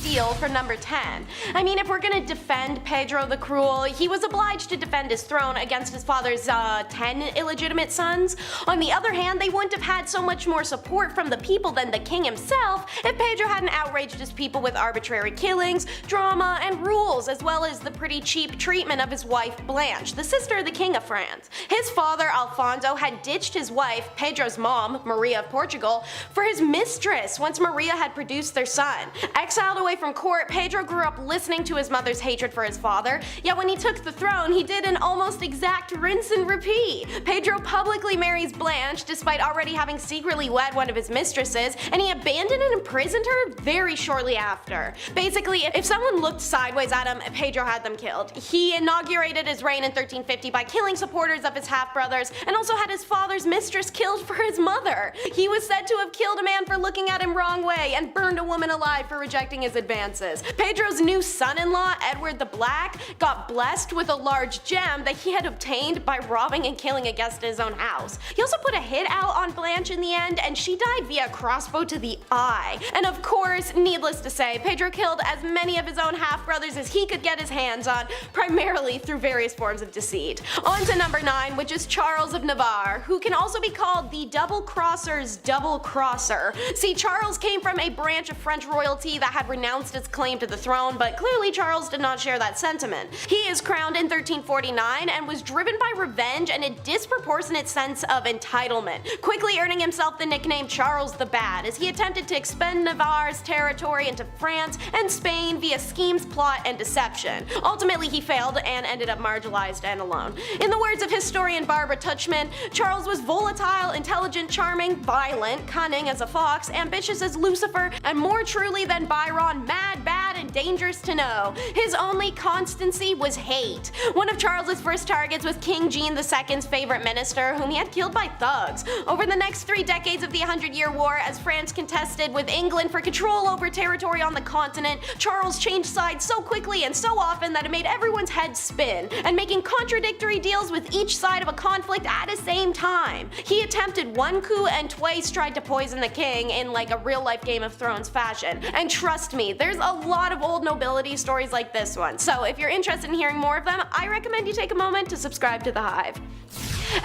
steal for number 10. I mean, if we're gonna defend Pedro the Cruel, he was obliged to defend his throne against his father's 10 illegitimate sons. On the other hand, they wouldn't have had so much more support from the people than the king himself if Pedro hadn't outraged his people with arbitrary killings, drama, and rules, as well as the pretty cheap treatment of his wife Blanche, the sister of the King of France. His father, Alfonso, had ditched his wife, Pedro's mom, Maria of Portugal, for his mistress once Maria had produced their son. Exiled away from court, Pedro grew up listening to his mother's hatred for his father, yet when he took the throne, he did an almost exact rinse and repeat. Pedro publicly marries Blanche, despite already having secretly wed one of his mistresses, and he abandoned and imprisoned her very shortly after. Basically, if someone looked sideways at him, Pedro had them killed. He inaugurated his reign in 1350 by killing supporters of his half-brothers, and also had his father's mistress killed for his mother. He was said to have killed a man for looking at him wrong way, and burned a woman alive for rejecting his advances. Pedro's new son-in-law, Edward the Black, got blessed with a large gem that he had obtained by robbing and killing a guest in his own house. He also put a hit out on Blanche in the end, and she died via crossbow to the eye. And of course, needless to say, Pedro killed as many of his own half-brothers as he could get his hands on, primarily through various forms of deceit. On to number 9, which is Charles of Navarre, who can also be called the double-crosser's double-crosser. See, Charles came from a branch of French royalty that had renounced its claim to the throne, but clearly Charles did not share that sentiment. He is crowned in 1349 and was driven by revenge and a disproportionate sense of entitlement, quickly earning himself the nickname Charles the Bad, as he attempted to expend Navarre's territory into France and Spain via schemes, plot, and deception. Ultimately, he failed and ended up marginalized and alone. In the words of historian Barbara Tuchman, Charles was volatile, intelligent, charming, violent, cunning as a fox, ambitious as Lucifer, and more truly than Byron, mad, bad, and dangerous to know. His only constancy was hate. One of Charles's first targets was King Jean II's favorite minister, whom he had killed by thugs. Over the next 3 decades of the 100-Year War, as France contested with England for control over territory on the continent, Charles changed sides so quickly and so often that it made everyone's head spin, and making contradictory deals with each side of a conflict at the same time. He attempted one coup and twice tried to poison the king in like a real-life Game of Thrones fashion. And trust me, there's a lot of old nobility stories like this one, so if you're interested in hearing more of them, I recommend you take a moment to subscribe to The Hive.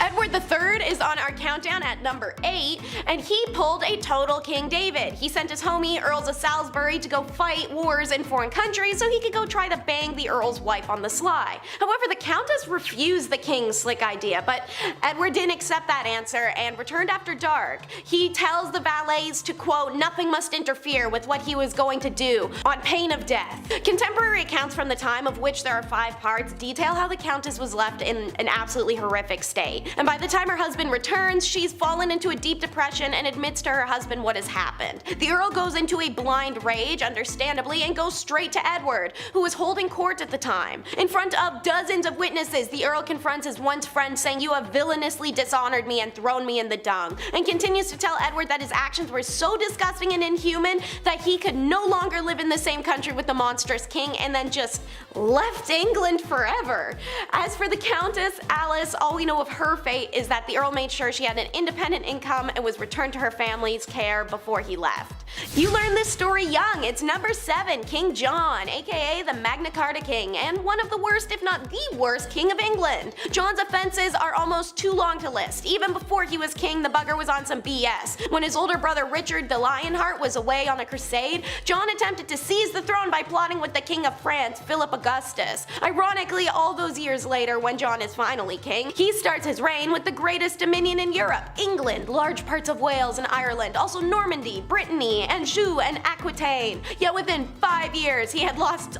Edward III is on our countdown at number 8, and he pulled a total King David. He sent his homie, Earls of Salisbury, to go fight wars in foreign countries so he could go try to bang the Earl's wife on the sly. However, the Countess refused the king's slick idea, but Edward didn't accept that answer and returned after dark. He tells the valets to, quote, "nothing must interfere with what he was going to do, on pain of death." Contemporary accounts from the time, of which there are 5 parts, detail how the Countess was left in an absolutely horrific state. And by the time her husband returns, she's fallen into a deep depression and admits to her husband what has happened. The Earl goes into a blind rage, understandably, and goes straight to Edward, who was holding court at the time. In front of dozens of witnesses, the Earl confronts his once friend, saying, "You have villainously dishonored me and thrown me in the dung," and continues to tell Edward that his actions were so disgusting and inhuman that he could no longer live in the same country with the monstrous king, and then just left England forever. As for the Countess Alice, all we know of her fate is that the Earl made sure she had an independent income and was returned to her family's care before he left. You learned this story young. It's number 7, King John, aka the Magna Carta King, and one of the worst, if not the worst, King of England. John's offenses are almost too long to list. Even before he was king, the bugger was on some BS. When his older brother Richard the Lionheart was away on a crusade, John attempted to seize the throne by plotting with the King of France, Philip Augustus. Ironically, all those years later, when John is finally king, he starts his reign with the greatest dominion in Europe, England, large parts of Wales and Ireland, also Normandy, Brittany, Anjou, and Aquitaine. Yet within 5 years, he had lost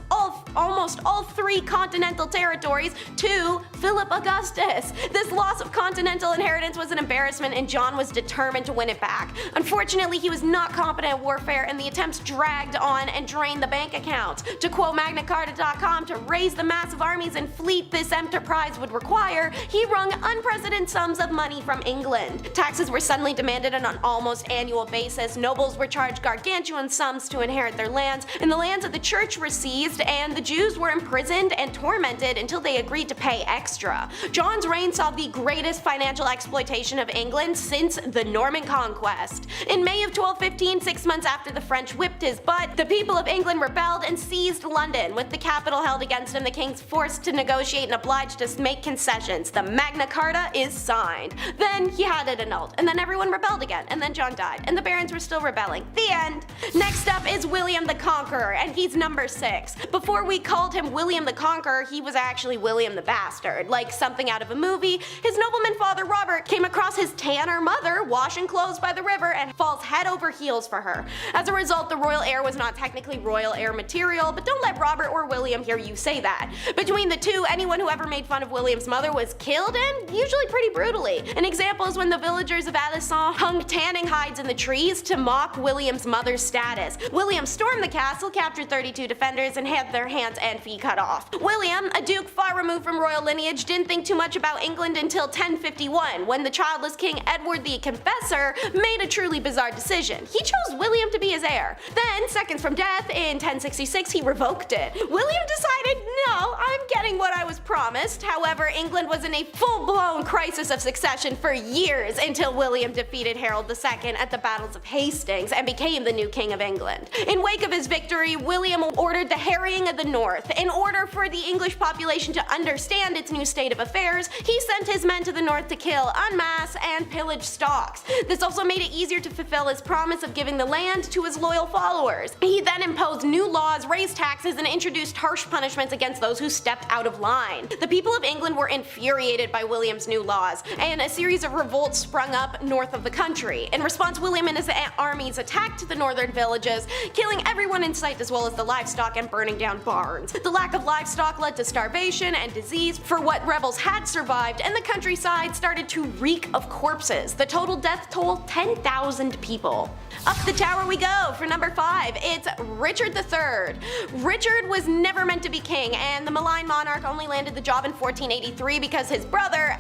almost all 3 continental territories to Philip Augustus. This loss of continental inheritance was an embarrassment, and John was determined to win it back. Unfortunately, he was not competent at warfare, and the attempts dragged on and drained the bank account. To quote MagnaCarta.com, to raise the massive armies and fleet this enterprise would require, he wrung unprecedented unprecedented sums of money from England. Taxes were suddenly demanded on an almost annual basis, nobles were charged gargantuan sums to inherit their lands, and the lands of the church were seized, and the Jews were imprisoned and tormented until they agreed to pay extra. John's reign saw the greatest financial exploitation of England since the Norman Conquest. In May of 1215, 6 months after the French whipped his butt, the people of England rebelled and seized London. With the capital held against him, the king's forced to negotiate and obliged to make concessions. The Magna Carta is signed. Then he had it annulled, and then everyone rebelled again, and then John died, and the barons were still rebelling. The end. Next up is William the Conqueror, and he's number 6. Before we called him William the Conqueror, he was actually William the Bastard, like something out of a movie. His nobleman father Robert came across his tanner mother washing clothes by the river and falls head over heels for her. As a result, the royal heir was not technically royal heir material, but don't let Robert or William hear you say that. Between the two, anyone who ever made fun of William's mother was killed, and usually pretty brutally. An example is when the villagers of Alençon hung tanning hides in the trees to mock William's mother's status. William stormed the castle, captured 32 defenders, and had their hands and feet cut off. William, a duke far removed from royal lineage, didn't think too much about England until 1051, when the childless King Edward the Confessor made a truly bizarre decision. He chose William to be his heir. Then, seconds from death, in 1066, he revoked it. William decided, no, I'm getting what I was promised. However, England was in a full-blown crisis of succession for years until William defeated Harold II at the battles of Hastings and became the new King of England. In wake of his victory, William ordered the harrying of the North. In order for the English population to understand its new state of affairs, he sent his men to the north to kill, en masse, and pillage stocks. This also made it easier to fulfill his promise of giving the land to his loyal followers. He then imposed new laws, raised taxes, and introduced harsh punishments against those who stepped out of line. The people of England were infuriated by William's new laws, and a series of revolts sprung up north of the country. In response, William and his armies attacked the northern villages, killing everyone in sight as well as the livestock and burning down barns. The lack of livestock led to starvation and disease for what rebels had survived, and the countryside started to reek of corpses. The total death toll, 10,000 people. Up the tower we go for number 5. It's Richard III. Richard was never meant to be king, and the malign monarch only landed the job in 1483 because his brother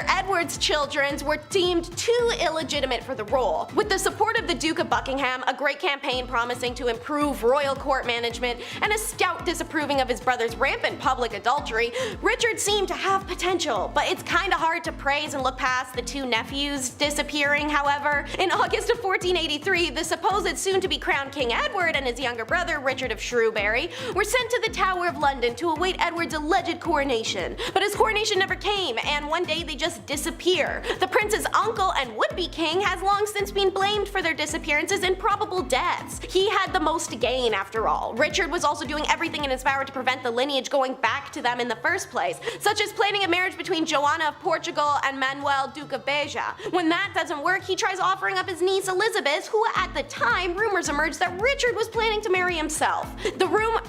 Edward's children were deemed too illegitimate for the role. With the support of the Duke of Buckingham, a great campaign promising to improve royal court management, and a stout disapproving of his brother's rampant public adultery, Richard seemed to have potential, but it's kinda hard to praise and look past the two nephews disappearing. However, in August of 1483, the supposed soon-to-be crowned King Edward and his younger brother Richard of Shrewsbury were sent to the Tower of London to await Edward's alleged coronation. But his coronation never came, and one day they just disappear. The prince's uncle and would-be king has long since been blamed for their disappearances and probable deaths. He had the most to gain after all. Richard was also doing everything in his power to prevent the lineage going back to them in the first place, such as planning a marriage between Joanna of Portugal and Manuel, Duke of Beja. When that doesn't work, he tries offering up his niece Elizabeth, who at the time rumors emerged that Richard was planning to marry himself.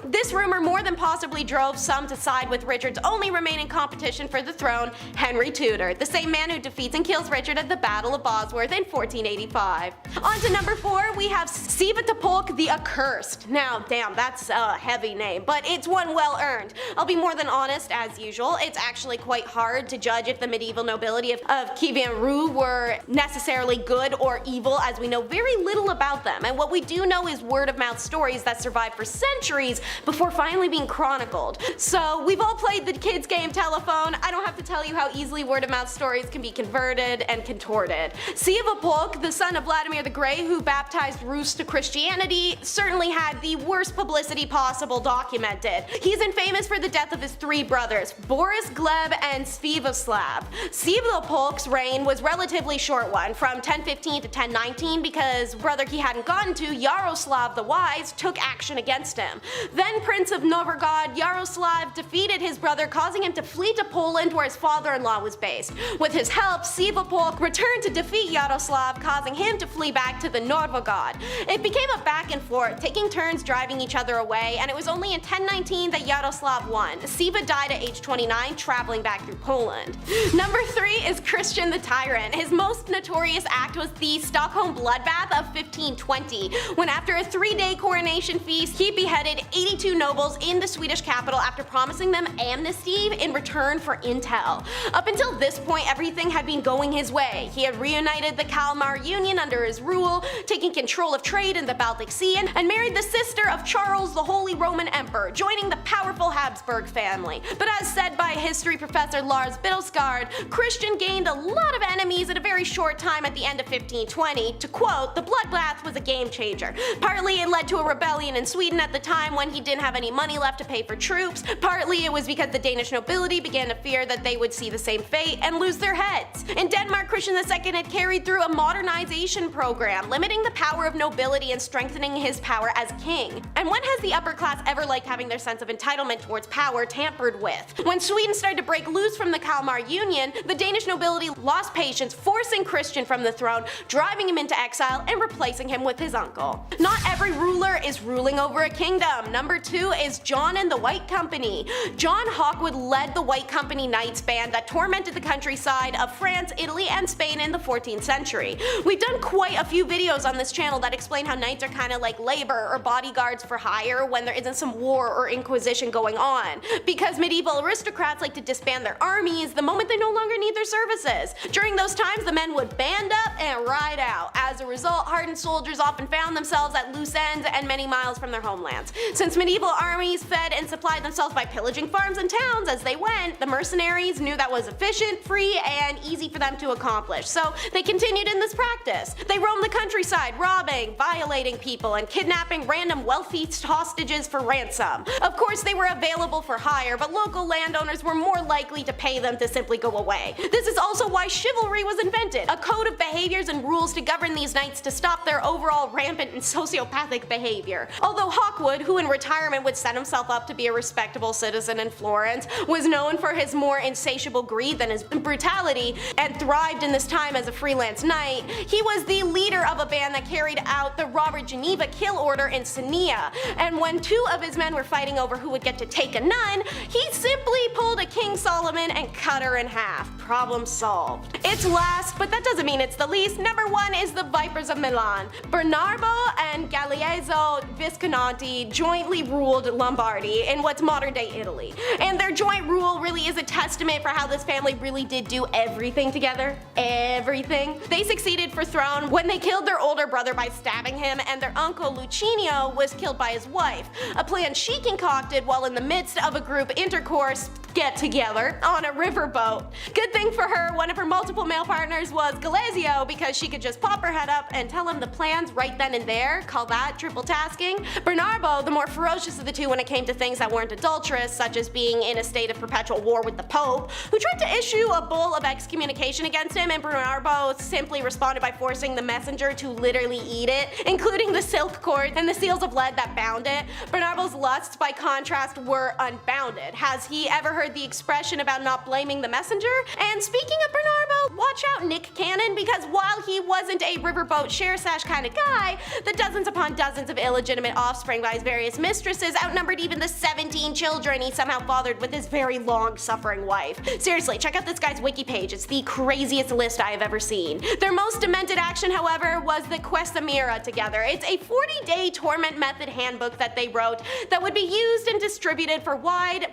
This rumor more than possibly drove some to side with Richard's only remaining competition for the throne, Henry Tudor, the same man who defeats and kills Richard at the Battle of Bosworth in 1485. On to number 4, we have Sviatopolk the Accursed. Now, damn, that's a heavy name, but it's one well earned. I'll be more than honest, as usual, it's actually quite hard to judge if the medieval nobility of Kievan-Rus were necessarily good or evil, as we know very little about them, and what we do know is word-of-mouth stories that survived for centuries before finally being chronicled. So we've all played the kids game telephone. I don't have to tell you how easily word-of-mouth stories can be converted and contorted. Sviatopolk, the son of Vladimir the Great, who baptized Rus to Christianity, certainly had the worst publicity possible documented. He's infamous for the death of his 3 brothers, Boris, Gleb, and Sviatoslav. Sviatopolk's reign was relatively short one, from 1015 to 1019, because brother he hadn't gotten to, Yaroslav the Wise, took action against him. Then Prince of Novgorod, Yaroslav defeated his brother, causing him to flee to Poland where his father-in-law was based. With his help, Sviatopolk returned to defeat Yaroslav, causing him to flee back to the Novgorod. It became a back and forth, taking turns driving each other away, and it was only in 1019 that Yaroslav won. Siva died at age 29, traveling back through Poland. Number 3 is Christian the Tyrant. His most notorious act was the Stockholm bloodbath of 1520, when after a 3-day coronation feast, he beheaded 82 nobles in the Swedish capital after promising them amnesty in return for intel. Up until Until this point, everything had been going his way. He had reunited the Kalmar Union under his rule, taking control of trade in the Baltic Sea, and married the sister of Charles the Holy Roman Emperor, joining the powerful Habsburg family. But as said by history professor Lars Biddelsgaard, Christian gained a lot of enemies in a very short time at the end of 1520. To quote, "The bloodbath was a game changer. Partly it led to a rebellion in Sweden at the time when he didn't have any money left to pay for troops. Partly it was because the Danish nobility began to fear that they would see the same fate and lose their heads. In Denmark, Christian II had carried through a modernization program, limiting the power of nobility and strengthening his power as king. And when has the upper class ever liked having their sense of entitlement towards power tampered with? When Sweden started to break loose from the Kalmar Union, the Danish nobility lost patience, forcing Christian from the throne, driving him into exile, and replacing him with his uncle. Not every ruler is ruling over a kingdom. Number 2 is John and the White Company. John Hawkwood led the White Company Knights band that tormented the countryside of France, Italy, and Spain in the 14th century. We've done quite a few videos on this channel that explain how knights are kind of like labor or bodyguards for hire when there isn't some war or inquisition going on. Because medieval aristocrats like to disband their armies the moment they no longer need their services. During those times, the men would band up and ride out. As a result, hardened soldiers often found themselves at loose ends and many miles from their homelands. Since medieval armies fed and supplied themselves by pillaging farms and towns as they went, the mercenaries knew that was efficient, free, and easy for them to accomplish, so they continued in this practice. They roamed the countryside, robbing, violating people, and kidnapping random wealthy hostages for ransom. Of course, they were available for hire, but local landowners were more likely to pay them to simply go away. This is also why chivalry was invented, a code of behaviors and rules to govern these knights to stop their overall rampant and sociopathic behavior. Although Hawkwood, who in retirement would set himself up to be a respectable citizen in Florence, was known for his more insatiable greed than his brutality, and thrived in this time as a freelance knight, he was the leader of a band that carried out the Robert Geneva kill order in Senia, and when 2 of his men were fighting over who would get to take a nun, he simply pulled a King Solomon and cut her in half. Problem solved. It's last, but that doesn't mean it's the least. Number 1 is the Vipers of Milan. Bernardo and Galeazzo Visconti jointly ruled Lombardy in what's modern day Italy. And their joint rule really is a testament for how this family really did do everything together. Everything. They succeeded for throne when they killed their older brother by stabbing him, and their uncle Lucinio was killed by his wife. A plan she concocted while in the midst of a group intercourse get together on a riverboat. Good thing for her, one of her multiple male partners was Galeazzo, because she could just pop her head up and tell him the plans right then and there. Call that triple tasking. Bernardo, the more ferocious of the two when it came to things that weren't adulterous, such as being in a state of perpetual war with the Pope, who tried to issue a bull of excommunication against him, and Bernardo simply responded by forcing the messenger to literally eat it, including the silk cord and the seals of lead that bound it. Bernardo's lusts, by contrast, were unbounded. Has he ever heard the expression about not blaming the messenger? And speaking of Bernardo, watch out Nick Cannon, because while he wasn't a riverboat share sash kind of guy, the dozens upon dozens of illegitimate offspring by his various mistresses outnumbered even the 17 children he somehow fathered with his very long-suffering wife. Seriously, check out this guy's wiki page. It's the craziest list I have ever seen. Their most demented action, however, was the Quesamira together. It's a 40-day torment method handbook that they wrote that would be used and distributed for wide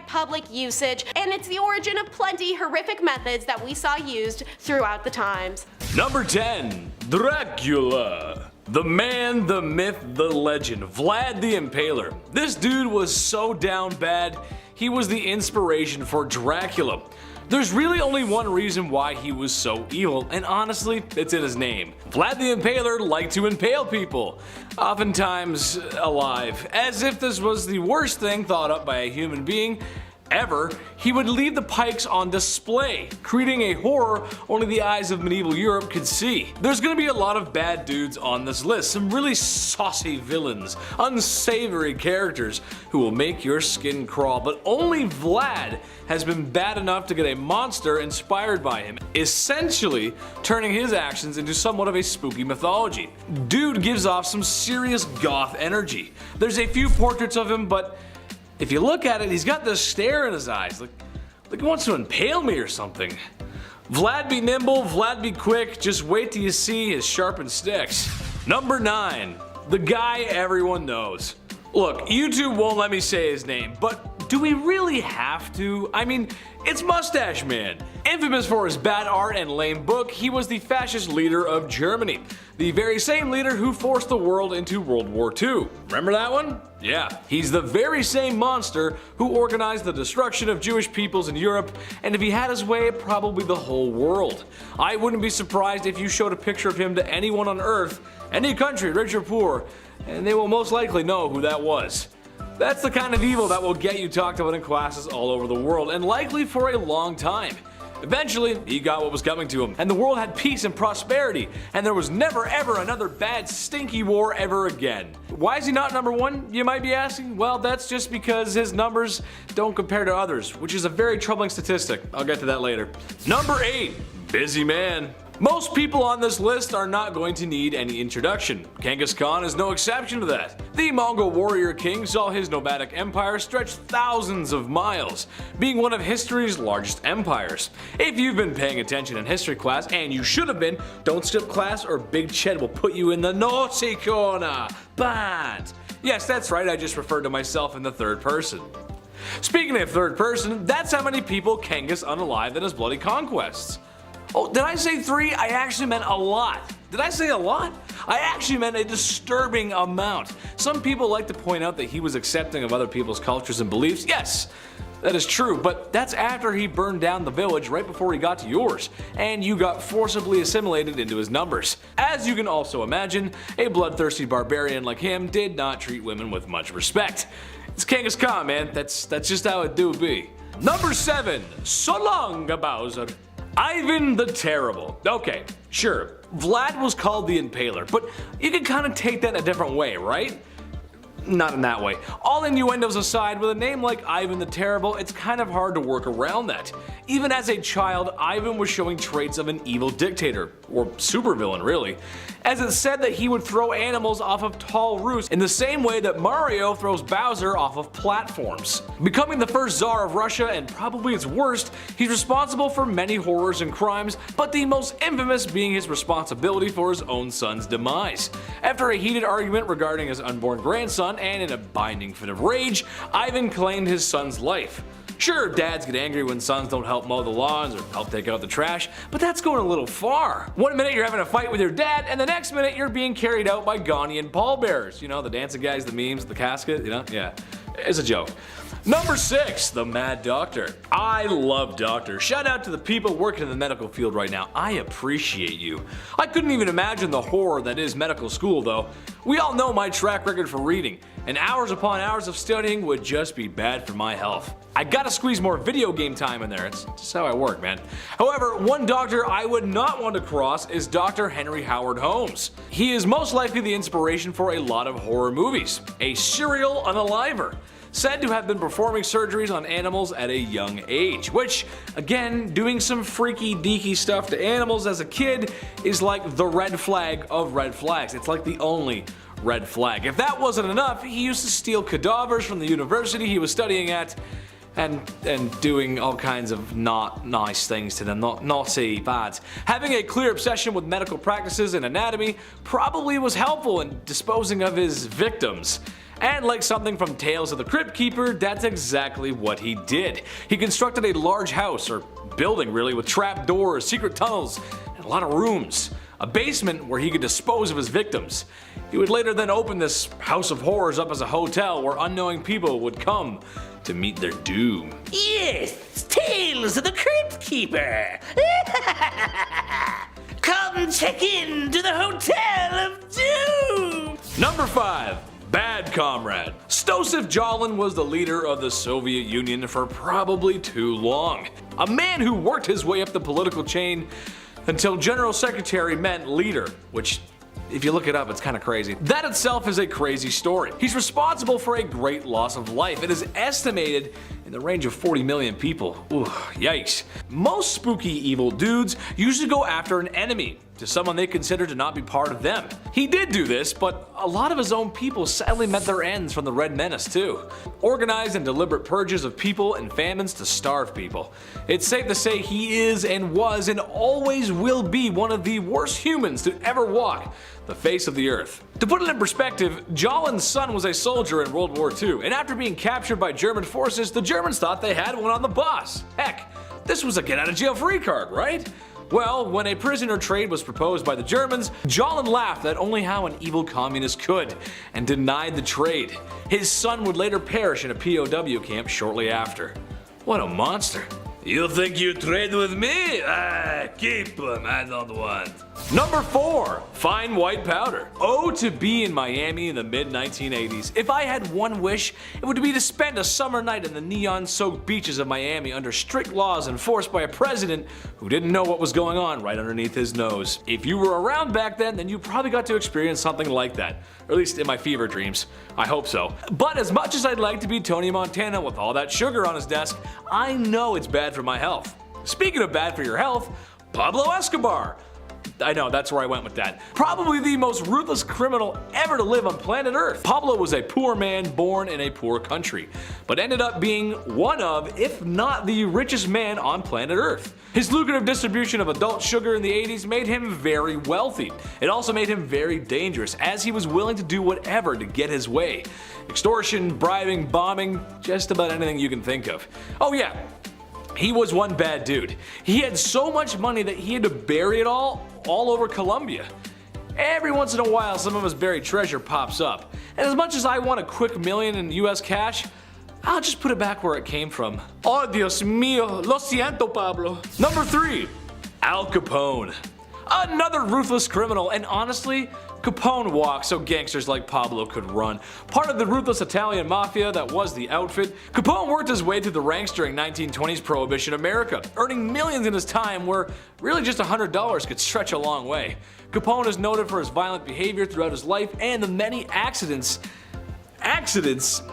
public usage, and it's the origin of plenty horrific methods that we saw used throughout the times. Number 10. Dracula. The man, the myth, the legend, Vlad the Impaler. This dude was so down bad, he was the inspiration for Dracula. There's really only one reason why he was so evil, and honestly, it's in his name. Vlad the Impaler liked to impale people, oftentimes alive. As if this was the worst thing thought up by a human being ever, he would leave the pikes on display, creating a horror only the eyes of medieval Europe could see. There's gonna be a lot of bad dudes on this list, some really saucy villains, unsavory characters who will make your skin crawl, but only Vlad has been bad enough to get a monster inspired by him, essentially turning his actions into somewhat of a spooky mythology. Dude gives off some serious goth energy. There's a few portraits of him, but if you look at it, he's got this stare in his eyes, like he wants to impale me or something. Vlad be nimble, Vlad be quick, just wait till you see his sharpened sticks. Number 9. The guy everyone knows. Look, YouTube won't let me say his name, but do we really have to? I mean, it's Mustache Man. Infamous for his bad art and lame book, he was the fascist leader of Germany. The very same leader who forced the world into World War II. Remember that one? Yeah, he's the very same monster who organized the destruction of Jewish peoples in Europe, and if he had his way, probably the whole world. I wouldn't be surprised if you showed a picture of him to anyone on Earth, any country, rich or poor, and they will most likely know who that was. That's the kind of evil that will get you talked about in classes all over the world, and likely for a long time. Eventually, he got what was coming to him, and the world had peace and prosperity, and there was never ever another bad stinky war ever again. Why is he not number one, you might be asking? Well, that's just because his numbers don't compare to others, which is a very troubling statistic. I'll get to that later. Number 8. Busy man. Most people on this list are not going to need any introduction. Kangaskhan is no exception to that. The Mongol warrior king saw his nomadic empire stretch thousands of miles, being one of history's largest empires. If you've been paying attention in history class, and you should have been, don't skip class or Big Ched will put you in the naughty corner. Bad. Yes, that's right, I just referred to myself in the third person. Speaking of third person, that's how many people Kangas unalived in his bloody conquests. Oh, did I say 3? I actually meant a lot. Did I say a lot? I actually meant a disturbing amount. Some people like to point out that he was accepting of other people's cultures and beliefs. Yes, that is true, but that's after he burned down the village right before he got to yours, and you got forcibly assimilated into his numbers. As you can also imagine, a bloodthirsty barbarian like him did not treat women with much respect. It's Kangaskhan, man. That's just how it do be. Number 7. So long, Bowser. Ivan the Terrible. Okay, sure, Vlad was called the Impaler, but you can kind of take that a different way, right? Not in that way. All innuendos aside, with a name like Ivan the Terrible, it's kind of hard to work around that. Even as a child, Ivan was showing traits of an evil dictator, or supervillain really, as it's said that he would throw animals off of tall roofs in the same way that Mario throws Bowser off of platforms. Becoming the first Tsar of Russia, and probably its worst, he's responsible for many horrors and crimes, but the most infamous being his responsibility for his own son's demise. After a heated argument regarding his unborn grandson, and in a binding fit of rage, Ivan claimed his son's life. Sure, dads get angry when sons don't help mow the lawns or help take out the trash, but that's going a little far. One minute you're having a fight with your dad, and the next minute you're being carried out by Gandhian pallbearers. You know, the dancing guys, the memes, the casket, you know? Yeah, it's a joke. Number 6, the Mad Doctor. I love doctors. Shout out to the people working in the medical field right now. I appreciate you. I couldn't even imagine the horror that is medical school though. We all know my track record for reading, and hours upon hours of studying would just be bad for my health. I gotta squeeze more video game time in there, it's just how I work, man. However, one doctor I would not want to cross is Dr. Henry Howard Holmes. He is most likely the inspiration for a lot of horror movies. A serial unaliver. Said to have been performing surgeries on animals at a young age, which, again, doing some freaky deaky stuff to animals as a kid is like the red flag of red flags. It's like the only red flag. If that wasn't enough, he used to steal cadavers from the university he was studying at and doing all kinds of not nice things to them, naughty, bad. Having a clear obsession with medical practices and anatomy probably was helpful in disposing of his victims. And like something from Tales of the Crypt Keeper, that's exactly what he did. He constructed a large house, or building really, with trap doors, secret tunnels, and a lot of rooms. A basement where he could dispose of his victims. He would later then open this house of horrors up as a hotel where unknowing people would come to meet their doom. Yes, Tales of the Crypt Keeper. Come check in to the Hotel of Doom. Number 5. Bad Comrade. Joseph Stalin was the leader of the Soviet Union for probably too long. A man who worked his way up the political chain until General Secretary meant leader, which, if you look it up, it's kind of crazy. That itself is a crazy story. He's responsible for a great loss of life. It is estimated in the range of 40 million people. Ooh, yikes. Most spooky evil dudes usually go after an enemy. to someone they considered to not be part of them. He did do this, but a lot of his own people sadly met their ends from the Red Menace too. Organized and deliberate purges of people and famines to starve people. It's safe to say he is and was and always will be one of the worst humans to ever walk the face of the earth. To put it in perspective, Stalin's son was a soldier in World War II, and after being captured by German forces, the Germans thought they had one on the boss. Heck, this was a get out of jail free card, right? Well, when a prisoner trade was proposed by the Germans, Stalin laughed at only how an evil communist could, and denied the trade. His son would later perish in a POW camp shortly after. What a monster. You think you trade with me? Keep them, I don't want. Number 4. Fine white powder. Oh, to be in Miami in the mid-1980s. If I had one wish, it would be to spend a summer night in the neon-soaked beaches of Miami under strict laws enforced by a president who didn't know what was going on right underneath his nose. If you were around back then you probably got to experience something like that. Or at least in my fever dreams. I hope so. But as much as I'd like to be Tony Montana with all that sugar on his desk, I know it's bad for my health. Speaking of bad for your health, Pablo Escobar. I know, that's where I went with that. Probably the most ruthless criminal ever to live on planet Earth. Pablo was a poor man born in a poor country, but ended up being one of, if not the richest man on planet Earth. His lucrative distribution of adult sugar in the 80s made him very wealthy. It also made him very dangerous, as he was willing to do whatever to get his way. Extortion, bribing, bombing, just about anything you can think of. Oh yeah, he was one bad dude. He had so much money that he had to bury it all over Colombia. Every once in a while some of his buried treasure pops up, and as much as I want a quick million in US cash, I'll just put it back where it came from. Oh Dios mío, lo siento Pablo. Number 3. Al Capone. Another ruthless criminal, and honestly, Capone walked so gangsters like Pablo could run. Part of the ruthless Italian mafia that was the outfit, Capone worked his way through the ranks during 1920s Prohibition America, earning millions in his time where really just $100 could stretch a long way. Capone is noted for his violent behavior throughout his life and the many accidents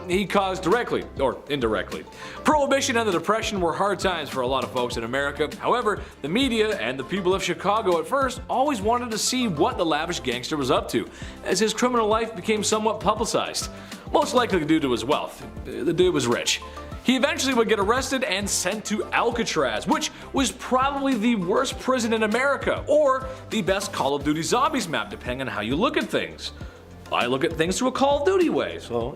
he caused directly or indirectly. Prohibition and the Depression were hard times for a lot of folks in America. However, the media and the people of Chicago at first always wanted to see what the lavish gangster was up to, as his criminal life became somewhat publicized. Most likely due to his wealth. The dude was rich. He eventually would get arrested and sent to Alcatraz, which was probably the worst prison in America, or the best Call of Duty Zombies map, depending on how you look at things. I look at things through a Call of Duty way, so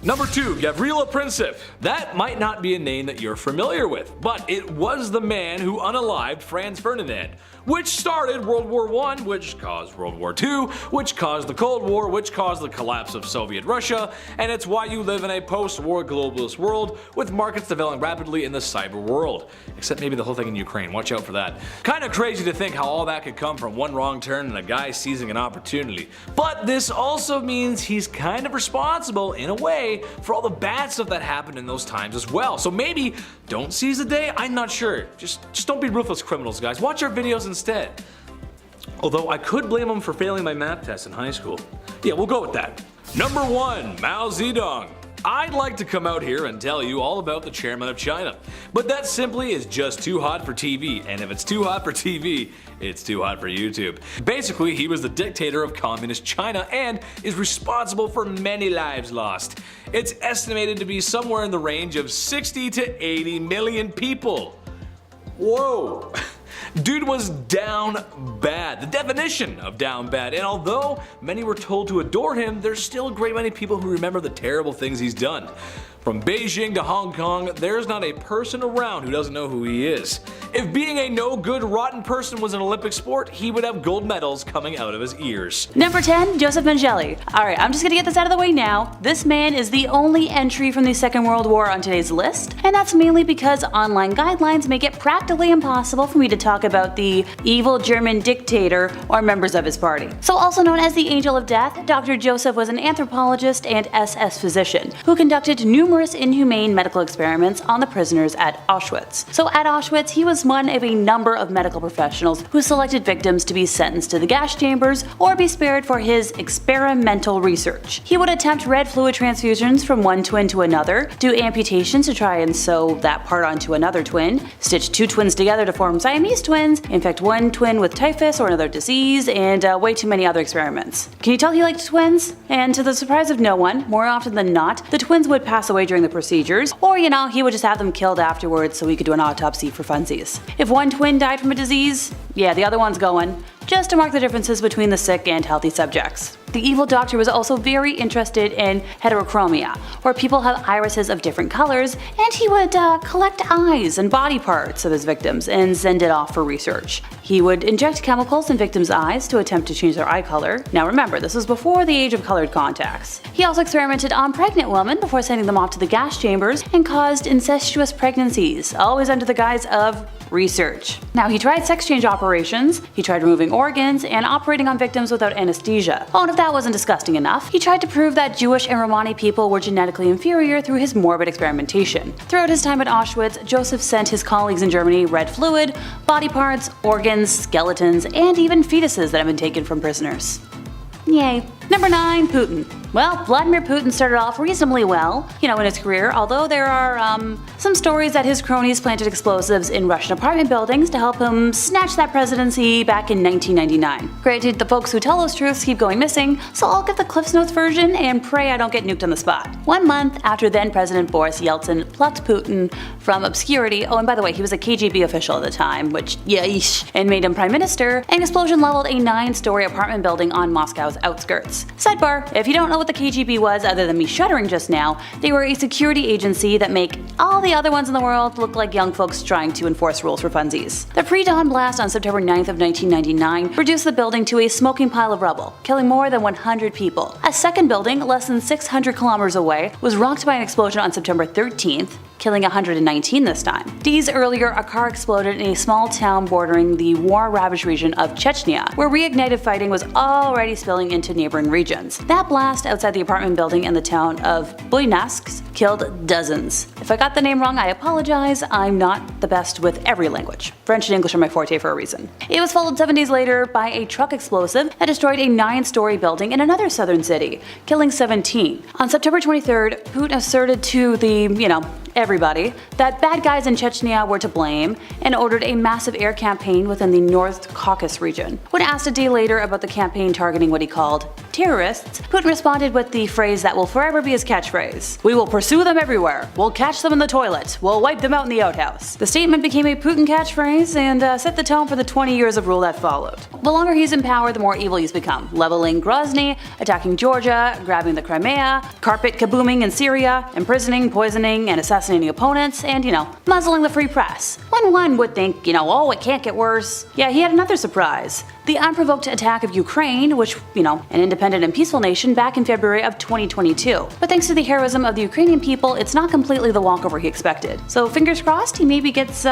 Number 2, Gabriele Prip. That might not be a name that you're familiar with, but it was the man who unalived Franz Ferdinand, which started World War I, which caused World War II, which caused the Cold War, which caused the collapse of Soviet Russia, and it's why you live in a post-war globalist world with markets developing rapidly in the cyber world. Except maybe the whole thing in Ukraine, watch out for that. Kinda crazy to think how all that could come from one wrong turn and a guy seizing an opportunity. But this also means he's kind of responsible, in a way, for all the bad stuff that happened in those times as well. So maybe don't seize the day, I'm not sure. Just don't be ruthless criminals, guys. Watch our videos instead. Although I could blame him for failing my math test in high school. Yeah, we'll go with that. Number 1, Mao Zedong. I'd like to come out here and tell you all about the chairman of China, but that simply is just too hot for TV, and if it's too hot for TV, it's too hot for YouTube. Basically, he was the dictator of communist China and is responsible for many lives lost. It's estimated to be somewhere in the range of 60 to 80 million people. Whoa! Dude was down bad, the definition of down bad, and although many were told to adore him, there's still a great many people who remember the terrible things he's done. From Beijing to Hong Kong, there's not a person around who doesn't know who he is. If being a no-good, rotten person was an Olympic sport, he would have gold medals coming out of his ears. Number 10, Joseph Mengele. Alright, I'm just gonna get this out of the way now. This man is the only entry from the Second World War on today's list, and that's mainly because online guidelines make it practically impossible for me to talk about the evil German dictator or members of his party. So also known as the Angel of Death, Dr. Joseph was an anthropologist and SS physician who conducted numerous numerous inhumane medical experiments on the prisoners at Auschwitz. So at Auschwitz, he was one of a number of medical professionals who selected victims to be sentenced to the gas chambers or be spared for his experimental research. He would attempt red fluid transfusions from one twin to another, do amputations to try and sew that part onto another twin, stitch two twins together to form Siamese twins, infect one twin with typhus or another disease, and way too many other experiments. Can you tell he liked twins? And to the surprise of no one, more often than not, the twins would pass away during the procedures, or he would just have them killed afterwards so he could do an autopsy for funsies. If one twin died from a disease, yeah, the other one's going, just to mark the differences between the sick and healthy subjects. The evil doctor was also very interested in heterochromia, where people have irises of different colors, and he would collect eyes and body parts of his victims and send it off for research. He would inject chemicals in victims' eyes to attempt to change their eye color. Now remember, this was before the age of colored contacts. He also experimented on pregnant women before sending them off to the gas chambers and caused incestuous pregnancies, always under the guise of research. Now he tried sex change operations, he tried removing organs, and operating on victims without anesthesia. Oh, and if that wasn't disgusting enough, he tried to prove that Jewish and Romani people were genetically inferior through his morbid experimentation. Throughout his time at Auschwitz, Joseph sent his colleagues in Germany red fluid, body parts, organs, skeletons, and even fetuses that had been taken from prisoners. Yay. Number 9. Putin. Well, Vladimir Putin started off reasonably well, in his career, although there are some stories that his cronies planted explosives in Russian apartment buildings to help him snatch that presidency back in 1999. Granted, the folks who tell those truths keep going missing, so I'll give the Cliffs Notes version and pray I don't get nuked on the spot. 1 month after then-President Boris Yeltsin plucked Putin from obscurity, oh, and by the way, he was a KGB official at the time, which, yeesh, and made him prime minister, an explosion leveled a 9-story apartment building on Moscow's outskirts. Sidebar, if you don't know what the KGB was other than me shuddering just now, they were a security agency that make all the other ones in the world look like young folks trying to enforce rules for funsies. The pre-dawn blast on September 9th of 1999 reduced the building to a smoking pile of rubble, killing more than 100 people. A second building, less than 600 kilometers away, was rocked by an explosion on September 13th, killing 119 this time. Days earlier, a car exploded in a small town bordering the war-ravaged region of Chechnya, where reignited fighting was already spilling into neighboring regions. That blast outside the apartment building in the town of Buyansk killed dozens. If I got the name wrong, I apologize. I'm not the best with every language. French and English are my forte for a reason. It was followed 7 days later by a truck explosive that destroyed a 9-story building in another southern city, killing 17. On September 23rd, Putin asserted to the, everybody, that bad guys in Chechnya were to blame and ordered a massive air campaign within the North Caucasus region. When asked a day later about the campaign targeting what he called terrorists, Putin responded with the phrase that will forever be his catchphrase: "We will pursue them everywhere. We'll catch them in the toilet. We'll wipe them out in the outhouse." The statement became a Putin catchphrase and set the tone for the 20 years of rule that followed. The longer he's in power, the more evil he's become, leveling Grozny, attacking Georgia, grabbing the Crimea, carpet kabooming in Syria, imprisoning, poisoning, and assassinating opponents, and, muzzling the free press. When one would think, oh, it can't get worse. Yeah, he had another surprise. The unprovoked attack of Ukraine, which, an independent and peaceful nation, back in February of 2022. But thanks to the heroism of the Ukrainian people, it's not completely the walkover he expected. So fingers crossed he maybe gets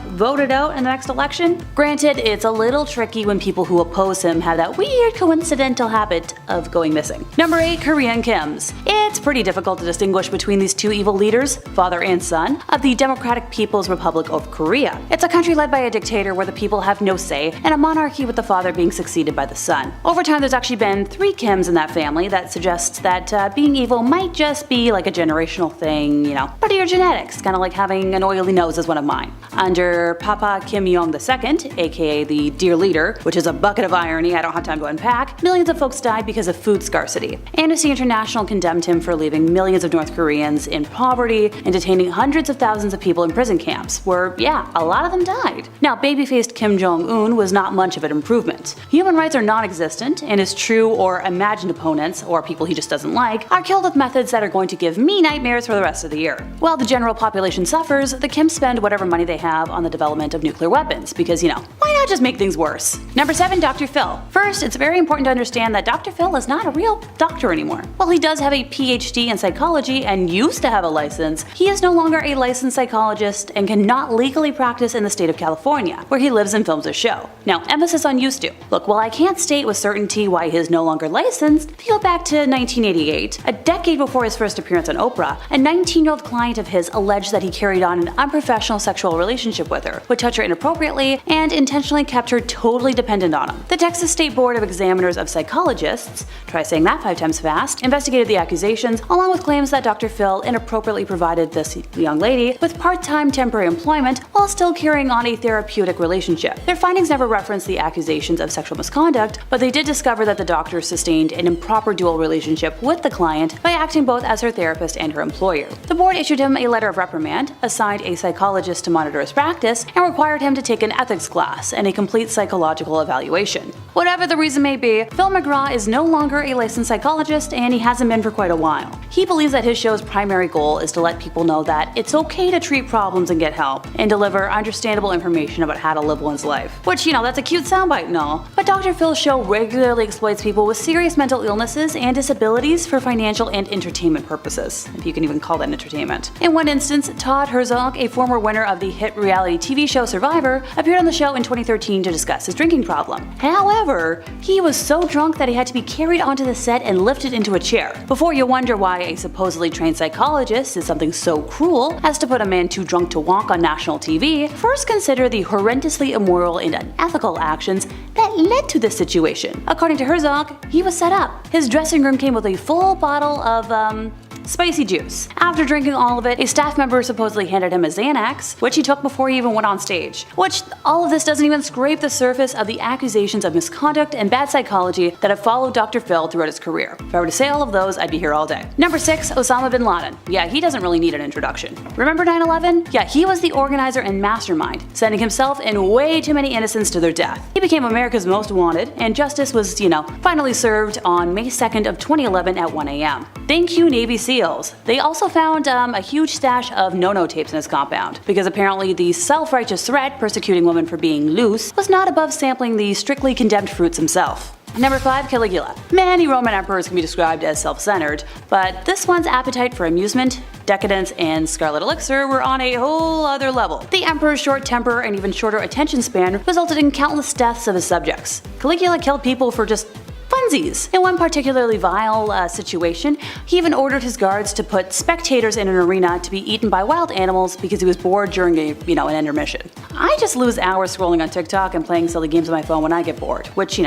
voted out in the next election. Granted, it's a little tricky when people who oppose him have that weird coincidental habit of going missing. Number 8. Korean Kims. It's pretty difficult to distinguish between these two evil leaders, father and son, of the Democratic People's Republic of Korea. It's a country led by a dictator where the people have no say, and a monarchy with the father being succeeded by the son. Over time, there's actually been 3 Kims in that family that suggests that being evil might just be like a generational thing, part of your genetics, kind of like having an oily nose is one of mine. Under Papa Kim Jong II, aka the Dear Leader, which is a bucket of irony I don't have time to unpack, millions of folks died because of food scarcity. Amnesty International condemned him for leaving millions of North Koreans in poverty and detaining hundreds of thousands of people in prison camps, where, a lot of them died. Now, baby-faced Kim Jong-un was not much of an improvement. Human rights are non-existent, and his true or imagined opponents, or people he just doesn't like, are killed with methods that are going to give me nightmares for the rest of the year. While the general population suffers, the Kims spend whatever money they have on the development of nuclear weapons, because, why not just make things worse? Number 7. Dr. Phil. First, it's very important to understand that Dr. Phil is not a real doctor anymore. While he does have a PhD in psychology and used to have a license, he is no longer a licensed psychologist and cannot legally practice in the state of California, where he lives and films his show. Now, emphasis on used do. Look, while I can't state with certainty why he is no longer licensed, if you go back to 1988, a decade before his first appearance on Oprah, a 19-year-old client of his alleged that he carried on an unprofessional sexual relationship with her, would touch her inappropriately, and intentionally kept her totally dependent on him. The Texas State Board of Examiners of Psychologists, try saying that 5 times fast, investigated the accusations, along with claims that Dr. Phil inappropriately provided this young lady with part-time temporary employment while still carrying on a therapeutic relationship. Their findings never referenced the accusations of sexual misconduct, but they did discover that the doctor sustained an improper dual relationship with the client by acting both as her therapist and her employer. The board issued him a letter of reprimand, assigned a psychologist to monitor his practice, and required him to take an ethics class and a complete psychological evaluation. Whatever the reason may be, Phil McGraw is no longer a licensed psychologist, and he hasn't been for quite a while. He believes that his show's primary goal is to let people know that it's okay to treat problems and get help, and deliver understandable information about how to live one's life. Which, that's a cute soundbite and all, but Dr. Phil's show regularly exploits people with serious mental illnesses and disabilities for financial and entertainment purposes, if you can even call that entertainment. In one instance, Todd Herzog, a former winner of the hit reality TV show Survivor, appeared on the show in 2013 to discuss his drinking problem. However, he was so drunk that he had to be carried onto the set and lifted into a chair. Before you wonder why a supposedly trained psychologist is something so cruel as to put a man too drunk to walk on national TV, first consider the horrendously immoral and unethical actions that led to this situation. According to Herzog, he was set up. His dressing room came with a full bottle of, spicy juice. After drinking all of it, a staff member supposedly handed him a Xanax, which he took before he even went on stage. Which, all of this doesn't even scrape the surface of the accusations of misconduct and bad psychology that have followed Dr. Phil throughout his career. If I were to say all of those, I'd be here all day. Number 6, Osama Bin Laden. Yeah, he doesn't really need an introduction. Remember 9/11? Yeah, he was the organizer and mastermind, sending himself and way too many innocents to their death. He became America's most wanted, and justice was, finally served on May 2nd of 2011 at 1 a.m. Thank you, Navy SEALs. They also found a huge stash of no-no tapes in his compound, because apparently the self-righteous threat persecuting women for being loose was not above sampling the strictly condemned fruits himself. Number 5, Caligula. Many Roman emperors can be described as self-centered, but this one's appetite for amusement, decadence, and scarlet elixir were on a whole other level. The emperor's short temper and even shorter attention span resulted in countless deaths of his subjects. Caligula killed people for just funsies. In one particularly vile situation, he even ordered his guards to put spectators in an arena to be eaten by wild animals because he was bored during an intermission. I just lose hours scrolling on TikTok and playing silly games on my phone when I get bored, which,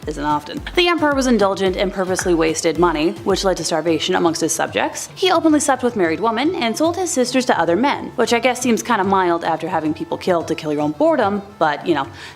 isn't often. The emperor was indulgent and purposely wasted money, which led to starvation amongst his subjects. He openly slept with married women and sold his sisters to other men, which I guess seems kinda mild after having people killed to kill your own boredom, but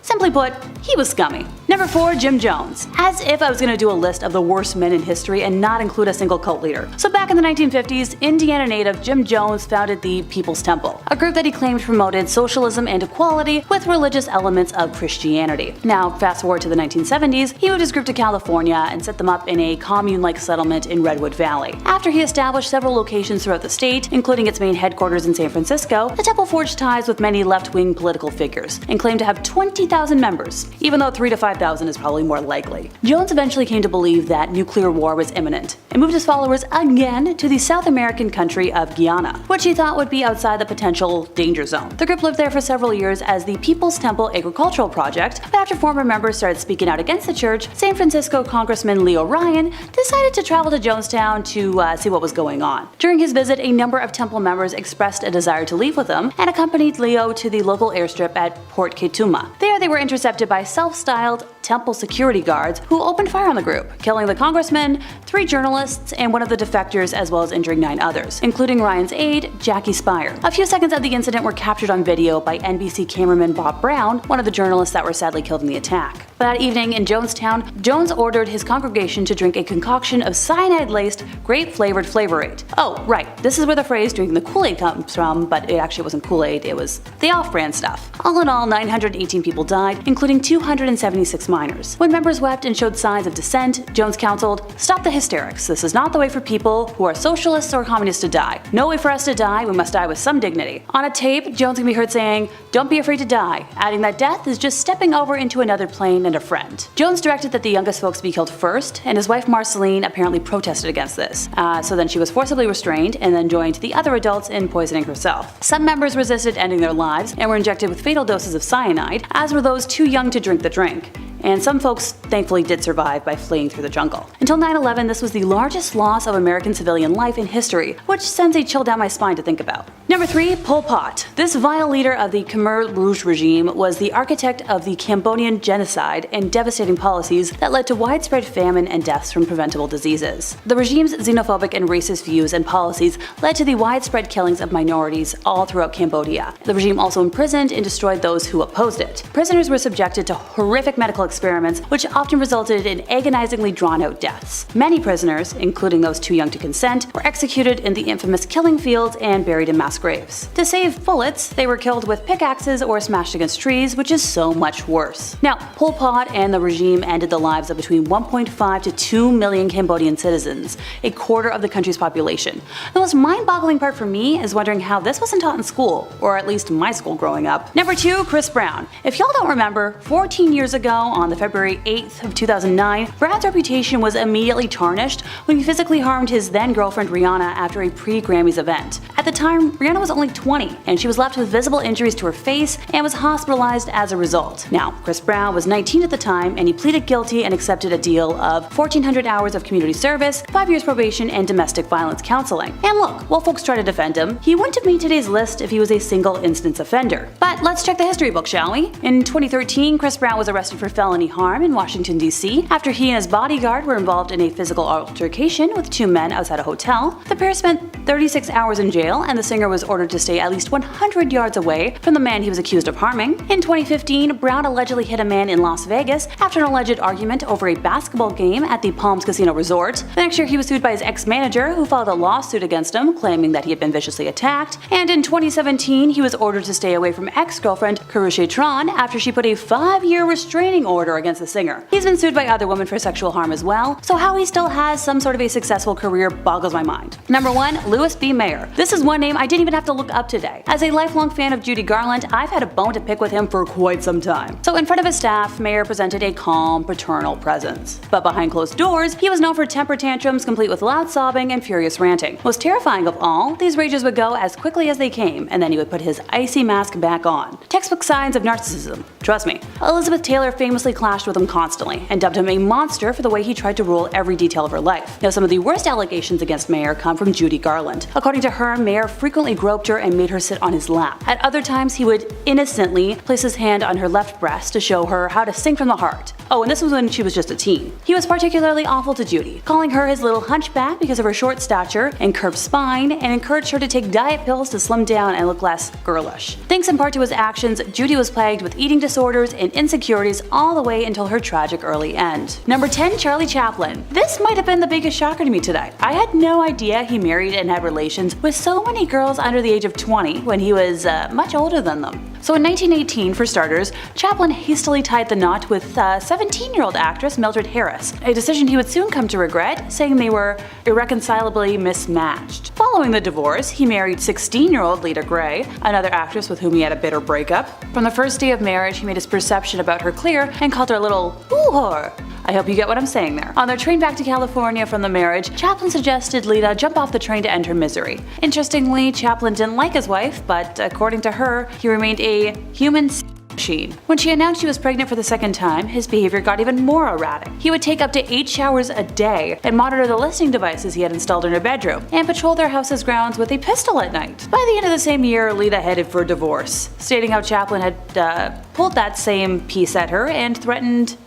simply put, he was scummy. Number 4, Jim Jones. As if I was gonna do a list of the worst men in history and not include a single cult leader. So back in the 1950s, Indiana native Jim Jones founded the People's Temple, a group that he claimed promoted socialism and equality with religious elements of Christianity. Now, fast forward to the 1970s, he moved his group to California and set them up in a commune-like settlement in Redwood Valley. After he established several locations throughout the state, including its main headquarters in San Francisco, the temple forged ties with many left-wing political figures and claimed to have 20,000 members, even though 3,000 to 5,000 is probably more likely. Jones eventually came to believe that nuclear war was imminent and moved his followers again to the South American country of Guyana, which he thought would be outside the potential danger zone. The group lived there for several years as the People's Temple Agricultural Project, but after former members started speaking out against the church, San Francisco Congressman Leo Ryan decided to travel to Jonestown to see what was going on. During his visit, a number of temple members expressed a desire to leave with him and accompanied Leo to the local airstrip at Port Ketuma. There they were intercepted by self-styled temple security guards who opened fire on the group, killing the congressman, 3 journalists, and one of the defectors, as well as injuring 9 others, including Ryan's aide, Jackie Spire. A few seconds of the incident were captured on video by NBC cameraman Bob Brown, one of the journalists that were sadly killed in the attack. That evening in Jonestown, Jones ordered his congregation to drink a concoction of cyanide-laced, grape-flavored Flavor-Aid. Oh, right, this is where the phrase drinking the Kool-Aid comes from, but it actually wasn't Kool-Aid, it was the off-brand stuff. All in all, 918 people died, including 276 minors. When members wept and showed signs of dissent, Jones counseled, "Stop the hysterics. This is not the way for people who are socialists or communists to die. No way for us to die, we must die with some dignity." On a tape, Jones can be heard saying, "Don't be afraid to die," adding that death is just stepping over into another plane and a friend. Jones directed that the youngest folks be killed first, and his wife Marceline apparently protested against this. So then she was forcibly restrained and then joined the other adults in poisoning herself. Some members resisted ending their lives and were injected with fatal doses of cyanide, as were those too young to drink the drink. and some folks thankfully did survive by fleeing through the jungle. Until 9/11, this was the largest loss of American civilian life in history, which sends a chill down my spine to think about. Number 3. Pol Pot. This vile leader of the Khmer Rouge regime was the architect of the Cambodian genocide and devastating policies that led to widespread famine and deaths from preventable diseases. The regime's xenophobic and racist views and policies led to the widespread killings of minorities all throughout Cambodia. The regime also imprisoned and destroyed those who opposed it. Prisoners were subjected to horrific medical experiments, which often resulted in agonizingly drawn-out deaths. Many prisoners, including those too young to consent, were executed in the infamous killing fields and buried in mass graves. To save bullets, they were killed with pickaxes or smashed against trees, which is so much worse. Now, Pol Pot and the regime ended the lives of between 1.5 to 2 million Cambodian citizens, a quarter of the country's population. The most mind-boggling part for me is wondering how this wasn't taught in school, or at least my school growing up. Number 2. Chris Brown. If y'all don't remember, 14 years ago, on the February 8th of 2009, Brown's reputation was immediately tarnished when he physically harmed his then-girlfriend Rihanna after a pre-Grammys event. At the time, Rihanna was only 20, and she was left with visible injuries to her face and was hospitalized as a result. Now, Chris Brown was 19 at the time, and he pleaded guilty and accepted a deal of 1,400 hours of community service, 5 years probation, and domestic violence counseling. And look, while folks try to defend him, he wouldn't have made today's list if he was a single-instance offender. But let's check the history book, shall we? In 2013, Chris Brown was arrested for felony harm in Washington, D.C. after he and his bodyguard were involved in a physical altercation with 2 men outside a hotel. The pair spent 36 hours in jail, and the singer was ordered to stay at least 100 yards away from the man he was accused of harming. In 2015, Brown allegedly hit a man in Las Vegas after an alleged argument over a basketball game at the Palms Casino Resort. The next year, he was sued by his ex-manager, who filed a lawsuit against him, claiming that he had been viciously attacked. And in 2017, he was ordered to stay away from ex-girlfriend Karusha Tron after she put a 5-year restraining order against the singer. He's been sued by other women for sexual harm as well, so how he still has some sort of a successful career boggles my mind. Number 1. LSB Mayor. This is one name I didn't even have to look up today. As a lifelong fan of Judy Garland, I've had a bone to pick with him for quite some time. So in front of his staff, Mayor presented a calm, paternal presence. But behind closed doors, he was known for temper tantrums complete with loud sobbing and furious ranting. Most terrifying of all, these rages would go as quickly as they came, and then he would put his icy mask back on. Textbook signs of narcissism. Trust me. Elizabeth Taylor famously clashed with him constantly, and dubbed him a monster for the way he tried to rule every detail of her life. Now, some of the worst allegations against Mayor come from Judy Garland. According to her, Mayor frequently groped her and made her sit on his lap. At other times, he would innocently place his hand on her left breast to show her how to sing from the heart. Oh, and this was when she was just a teen. He was particularly awful to Judy, calling her his little hunchback because of her short stature and curved spine, and encouraged her to take diet pills to slim down and look less girlish. Thanks in part to his actions, Judy was plagued with eating disorders and insecurities all the way until her tragic early end. Number 10. Charlie Chaplain. This might have been the biggest shocker to me today. I had no idea he married and had relations with so many girls under the age of 20 when he was much older than them. So in 1918, for starters, Chaplain hastily tied the knot with 17-year-old actress Mildred Harris, a decision he would soon come to regret, saying they were irreconcilably mismatched. Following the divorce, he married 16-year-old Lita Gray, another actress with whom he had a bitter breakup. From the first day of marriage, he made his perception about her clear and called her a little whore. I hope you get what I'm saying there. On their train back to California from the marriage, Chaplain suggested Lita jump off the train to end her misery. Interestingly, Chaplain didn't like his wife, but according to her, he remained a human machine. When she announced she was pregnant for the second time, his behavior got even more erratic. He would take up to 8 showers a day and monitor the listening devices he had installed in her bedroom, and patrol their house's grounds with a pistol at night. By the end of the same year, Lita headed for divorce, stating how Chaplain had pulled that same piece at her and threatened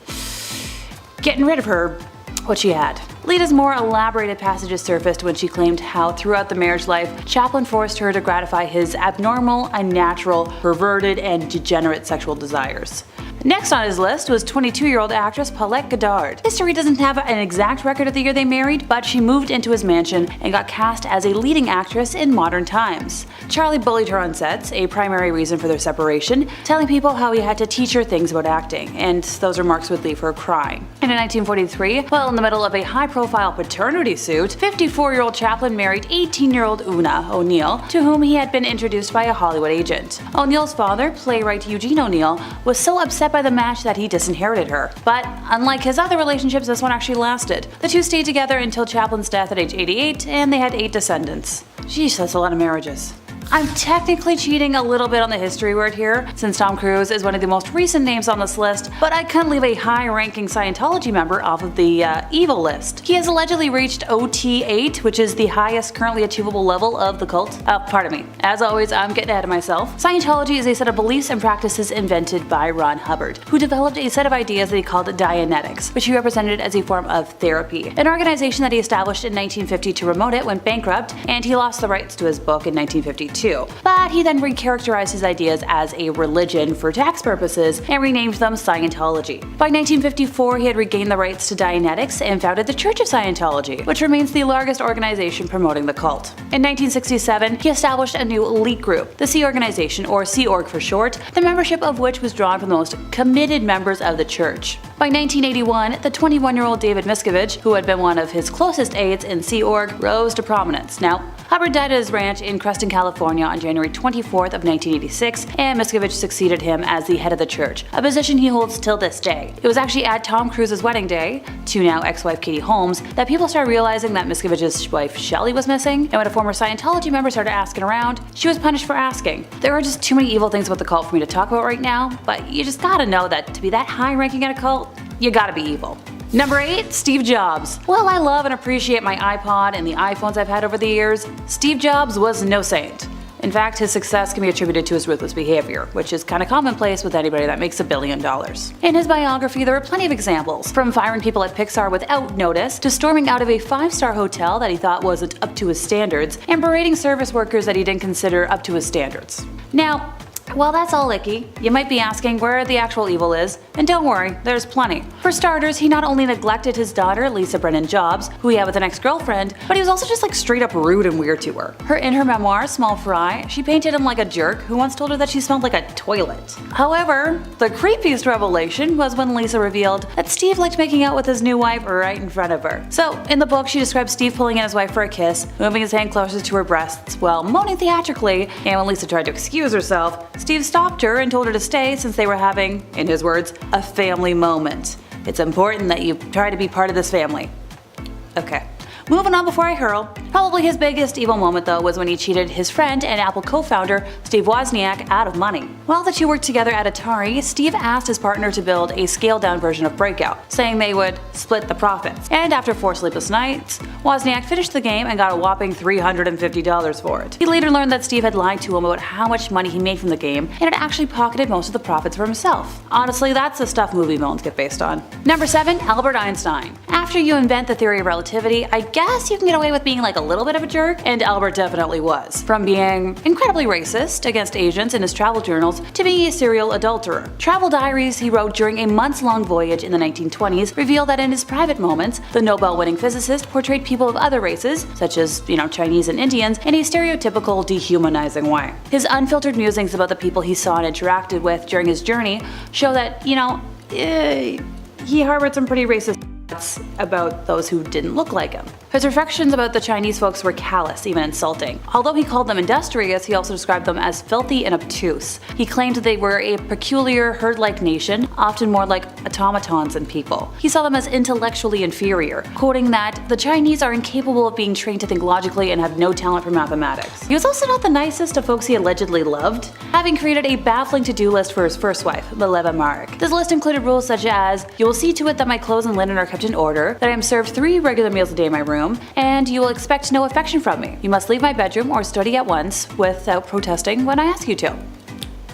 getting rid of her, what she had. Lita's more elaborated passages surfaced when she claimed how throughout the marriage life, Chaplain forced her to gratify his abnormal, unnatural, perverted, and degenerate sexual desires. Next on his list was 22-year-old actress Paulette Goddard. History doesn't have an exact record of the year they married, but she moved into his mansion and got cast as a leading actress in modern times. Charlie bullied her on sets, a primary reason for their separation, telling people how he had to teach her things about acting, and those remarks would leave her crying. And in 1943, while in the middle of a high-profile paternity suit, 54-year-old Chaplain married 18-year-old Una O'Neill, to whom he had been introduced by a Hollywood agent. O'Neill's father, playwright Eugene O'Neill, was so upset by the match that he disinherited her. But unlike his other relationships, this one actually lasted. The two stayed together until Chaplin's death at age 88, and they had 8 descendants. Sheesh, that's a lot of marriages. I'm technically cheating a little bit on the history word here, since Tom Cruise is one of the most recent names on this list, but I couldn't leave a high-ranking Scientology member off of the evil list. He has allegedly reached OT8, which is the highest currently achievable level of the cult. Pardon me. As always, I'm getting ahead of myself. Scientology is a set of beliefs and practices invented by Ron Hubbard, who developed a set of ideas that he called Dianetics, which he represented as a form of therapy. An organization that he established in 1950 to promote it went bankrupt, and he lost the rights to his book in 1952. But he then recharacterized his ideas as a religion for tax purposes and renamed them Scientology. By 1954, he had regained the rights to Dianetics and founded the Church of Scientology, which remains the largest organization promoting the cult. In 1967, he established a new elite group, the Sea Organization, or Sea Org for short, the membership of which was drawn from the most committed members of the church. By 1981, the 21-year-old David Miscavige, who had been one of his closest aides in Sea Org, rose to prominence. Now, Hubbard died at his ranch in Creston, California on January 24th of 1986, and Miscavige succeeded him as the head of the church, a position he holds till this day. It was actually at Tom Cruise's wedding day, to now ex-wife Katie Holmes, that people started realizing that Miscavige's wife Shelley was missing, and when a former Scientology member started asking around, she was punished for asking. There are just too many evil things about the cult for me to talk about right now, but you just gotta know that to be that high ranking in a cult, you gotta be evil. Number 8. Steve Jobs. While I love and appreciate my iPod and the iPhones I've had over the years, Steve Jobs was no saint. In fact, his success can be attributed to his ruthless behavior, which is kind of commonplace with anybody that makes $1 billion. In his biography, there are plenty of examples, from firing people at Pixar without notice, to storming out of a 5-star hotel that he thought wasn't up to his standards, and berating service workers that he didn't consider up to his standards. Now, while that's all icky, you might be asking where the actual evil is, and don't worry, there's plenty. For starters, he not only neglected his daughter, Lisa Brennan Jobs, who he had with an ex-girlfriend, but he was also just straight up rude and weird to her. In her memoir, Small Fry, she painted him like a jerk who once told her that she smelled like a toilet. However, the creepiest revelation was when Lisa revealed that Steve liked making out with his new wife right in front of her. So, in the book, she describes Steve pulling in his wife for a kiss, moving his hand closer to her breasts while moaning theatrically, and when Lisa tried to excuse herself, Steve stopped her and told her to stay since they were having, in his words, a family moment. It's important that you try to be part of this family. Okay. Moving on before I hurl, probably his biggest evil moment though was when he cheated his friend and Apple co-founder Steve Wozniak out of money. While the two worked together at Atari, Steve asked his partner to build a scaled-down version of Breakout, saying they would split the profits. And after 4 sleepless nights, Wozniak finished the game and got a whopping $350 for it. He later learned that Steve had lied to him about how much money he made from the game and had actually pocketed most of the profits for himself. Honestly, that's the stuff movie villains get based on. Number 7. Albert Einstein. After you invent the theory of relativity, I guess you can get away with being a little bit of a jerk, and Albert definitely was. From being incredibly racist against Asians in his travel journals to being a serial adulterer. Travel diaries he wrote during a months-long voyage in the 1920s reveal that in his private moments, the Nobel-winning physicist portrayed people of other races, such as, Chinese and Indians, in a stereotypical, dehumanizing way. His unfiltered musings about the people he saw and interacted with during his journey show that, he harbored some pretty racist about those who didn't look like him. His reflections about the Chinese folks were callous, even insulting. Although he called them industrious, he also described them as filthy and obtuse. He claimed they were a peculiar herd-like nation, often more like automatons than people. He saw them as intellectually inferior, quoting that the Chinese are incapable of being trained to think logically and have no talent for mathematics. He was also not the nicest of folks he allegedly loved, having created a baffling to-do list for his first wife, Mileva Marek. This list included rules such as, you will see to it that my clothes and linen are kept in order, that I am served 3 regular meals a day in my room, and you will expect no affection from me. You must leave my bedroom or study at once without protesting when I ask you to.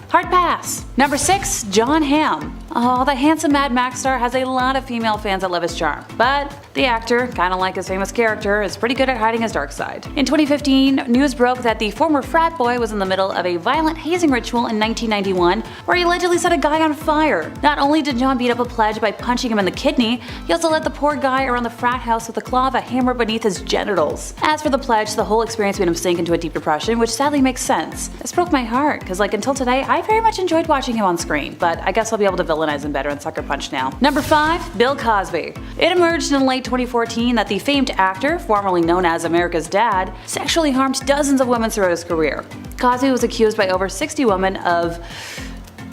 Hard pass. Number 6. Jon Hamm. Oh, the handsome Mad Max star has a lot of female fans that love his charm, but the actor, kinda like his famous character, is pretty good at hiding his dark side. In 2015, news broke that the former frat boy was in the middle of a violent hazing ritual in 1991 where he allegedly set a guy on fire. Not only did Jon beat up a pledge by punching him in the kidney, he also led the poor guy around the frat house with the claw of a hammer beneath his genitals. As for the pledge, the whole experience made him sink into a deep depression, which sadly makes sense. This broke my heart, cause until today, I very much enjoyed watching him on screen, but I guess I'll be able to villainize him better and sucker punch now. Number 5. Bill Cosby. It emerged in late 2014 that the famed actor, formerly known as America's Dad, sexually harmed dozens of women throughout his career. Cosby was accused by over 60 women of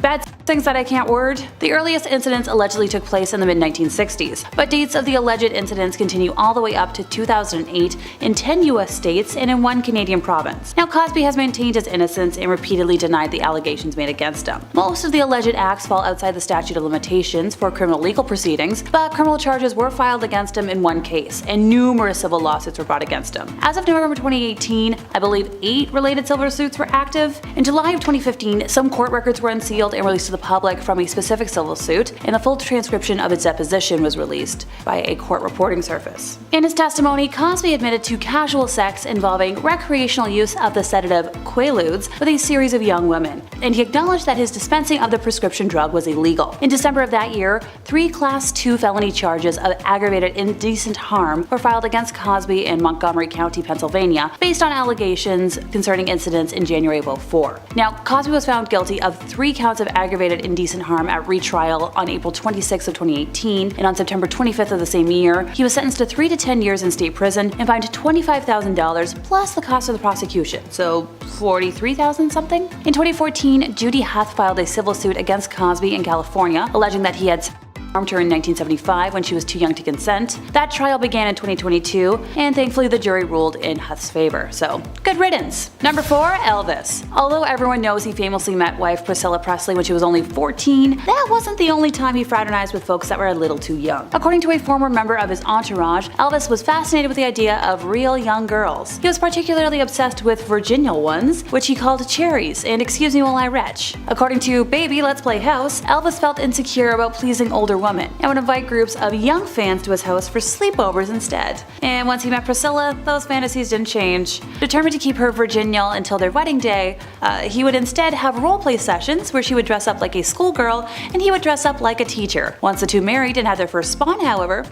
bad things that I can't word. The earliest incidents allegedly took place in the mid-1960s, but dates of the alleged incidents continue all the way up to 2008 in 10 US states and in 1 Canadian province. Now, Cosby has maintained his innocence and repeatedly denied the allegations made against him. Most of the alleged acts fall outside the statute of limitations for criminal legal proceedings, but criminal charges were filed against him in 1 case, and numerous civil lawsuits were brought against him. As of November 2018, I believe 8 related civil suits were active. In July of 2015, some court records were unsealed and released to the public from a specific civil suit, and the full transcription of its deposition was released by a court reporting service. In his testimony, Cosby admitted to casual sex involving recreational use of the sedative Quaaludes with a series of young women, and he acknowledged that his dispensing of the prescription drug was illegal. In December of that year, 3 Class 2 felony charges of aggravated indecent harm were filed against Cosby in Montgomery County, Pennsylvania, based on allegations concerning incidents in January of 2004. Now, Cosby was found guilty of 3 counts of aggravated indecent harm at retrial on April 26 of 2018, and on September 25th of the same year, he was sentenced to 3 to 10 years in state prison and fined $25,000 plus the cost of the prosecution, so $43,000 something? In 2014, Judy Huth filed a civil suit against Cosby in California, alleging that he had harmed her in 1975 when she was too young to consent. That trial began in 2022, and thankfully the jury ruled in Huth's favor, so good riddance. Number 4, Elvis. Although everyone knows he famously met wife Priscilla Presley when she was only 14, that wasn't the only time he fraternized with folks that were a little too young. According to a former member of his entourage, Elvis was fascinated with the idea of real young girls. He was particularly obsessed with virginal ones, which he called cherries, and excuse me while I retch. According to Baby Let's Play House, Elvis felt insecure about pleasing older women and would invite groups of young fans to his house for sleepovers instead. And once he met Priscilla, those fantasies didn't change. Determined to keep her virginal until their wedding day, he would instead have roleplay sessions where she would dress up like a schoolgirl and he would dress up like a teacher. Once the two married and had their first spawn, however,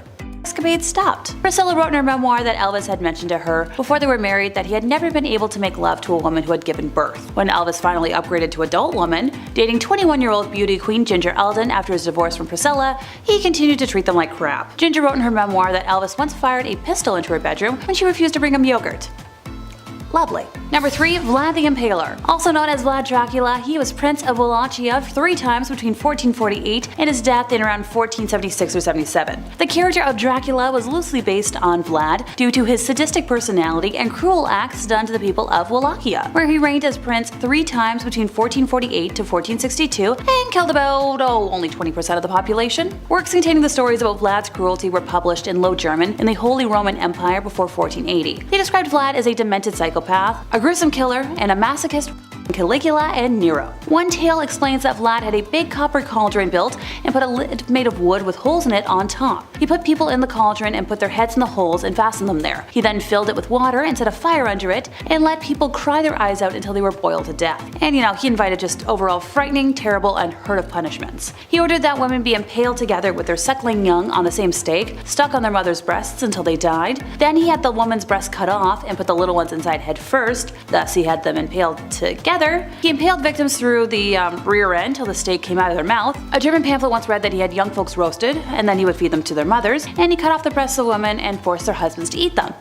escapade stopped. Priscilla wrote in her memoir that Elvis had mentioned to her before they were married that he had never been able to make love to a woman who had given birth. When Elvis finally upgraded to adult woman, dating 21-year-old beauty queen Ginger Eldon after his divorce from Priscilla, he continued to treat them like crap. Ginger wrote in her memoir that Elvis once fired a pistol into her bedroom when she refused to bring him yogurt. Lovely. Number 3, Vlad the Impaler. Also known as Vlad Dracula, he was Prince of Wallachia 3 times between 1448 and his death in around 1476 or 77. The character of Dracula was loosely based on Vlad due to his sadistic personality and cruel acts done to the people of Wallachia, where he reigned as prince 3 times between 1448 to 1462 and killed about, only 20% of the population. Works containing the stories about Vlad's cruelty were published in Low German in the Holy Roman Empire before 1480. They described Vlad as a demented psychopath, a gruesome killer, and a masochist Caligula and Nero. One tale explains that Vlad had a big copper cauldron built and put a lid made of wood with holes in it on top. He put people in the cauldron and put their heads in the holes and fastened them there. He then filled it with water and set a fire under it and let people cry their eyes out until they were boiled to death. And he invited just overall frightening, terrible, unheard of punishments. He ordered that women be impaled together with their suckling young on the same stake, stuck on their mother's breasts until they died. Then he had the woman's breast cut off and put the little ones inside head first, thus he had them impaled together. He impaled victims through the rear end till the stake came out of their mouth. A German pamphlet once read that he had young folks roasted, and then he would feed them to their mothers, and he cut off the breasts of women and forced their husbands to eat them.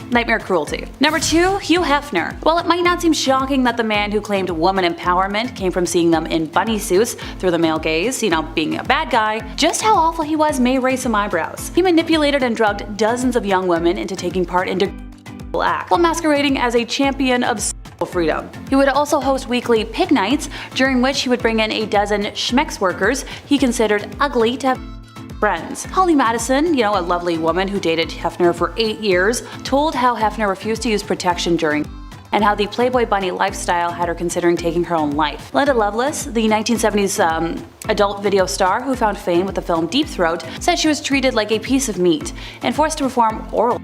Nightmare cruelty. Number 2, Hugh Hefner. While it might not seem shocking that the man who claimed woman empowerment came from seeing them in bunny suits through the male gaze, being a bad guy, just how awful he was may raise some eyebrows. He manipulated and drugged dozens of young women into taking part in acts, while masquerading as a champion of freedom. He would also host weekly pig nights, during which he would bring in a dozen schmex workers he considered ugly to have friends. Holly Madison, a lovely woman who dated Hefner for 8 years, told how Hefner refused to use protection during and how the Playboy bunny lifestyle had her considering taking her own life. Linda Lovelace, the 1970s adult video star who found fame with the film Deep Throat, said she was treated like a piece of meat and forced to perform oral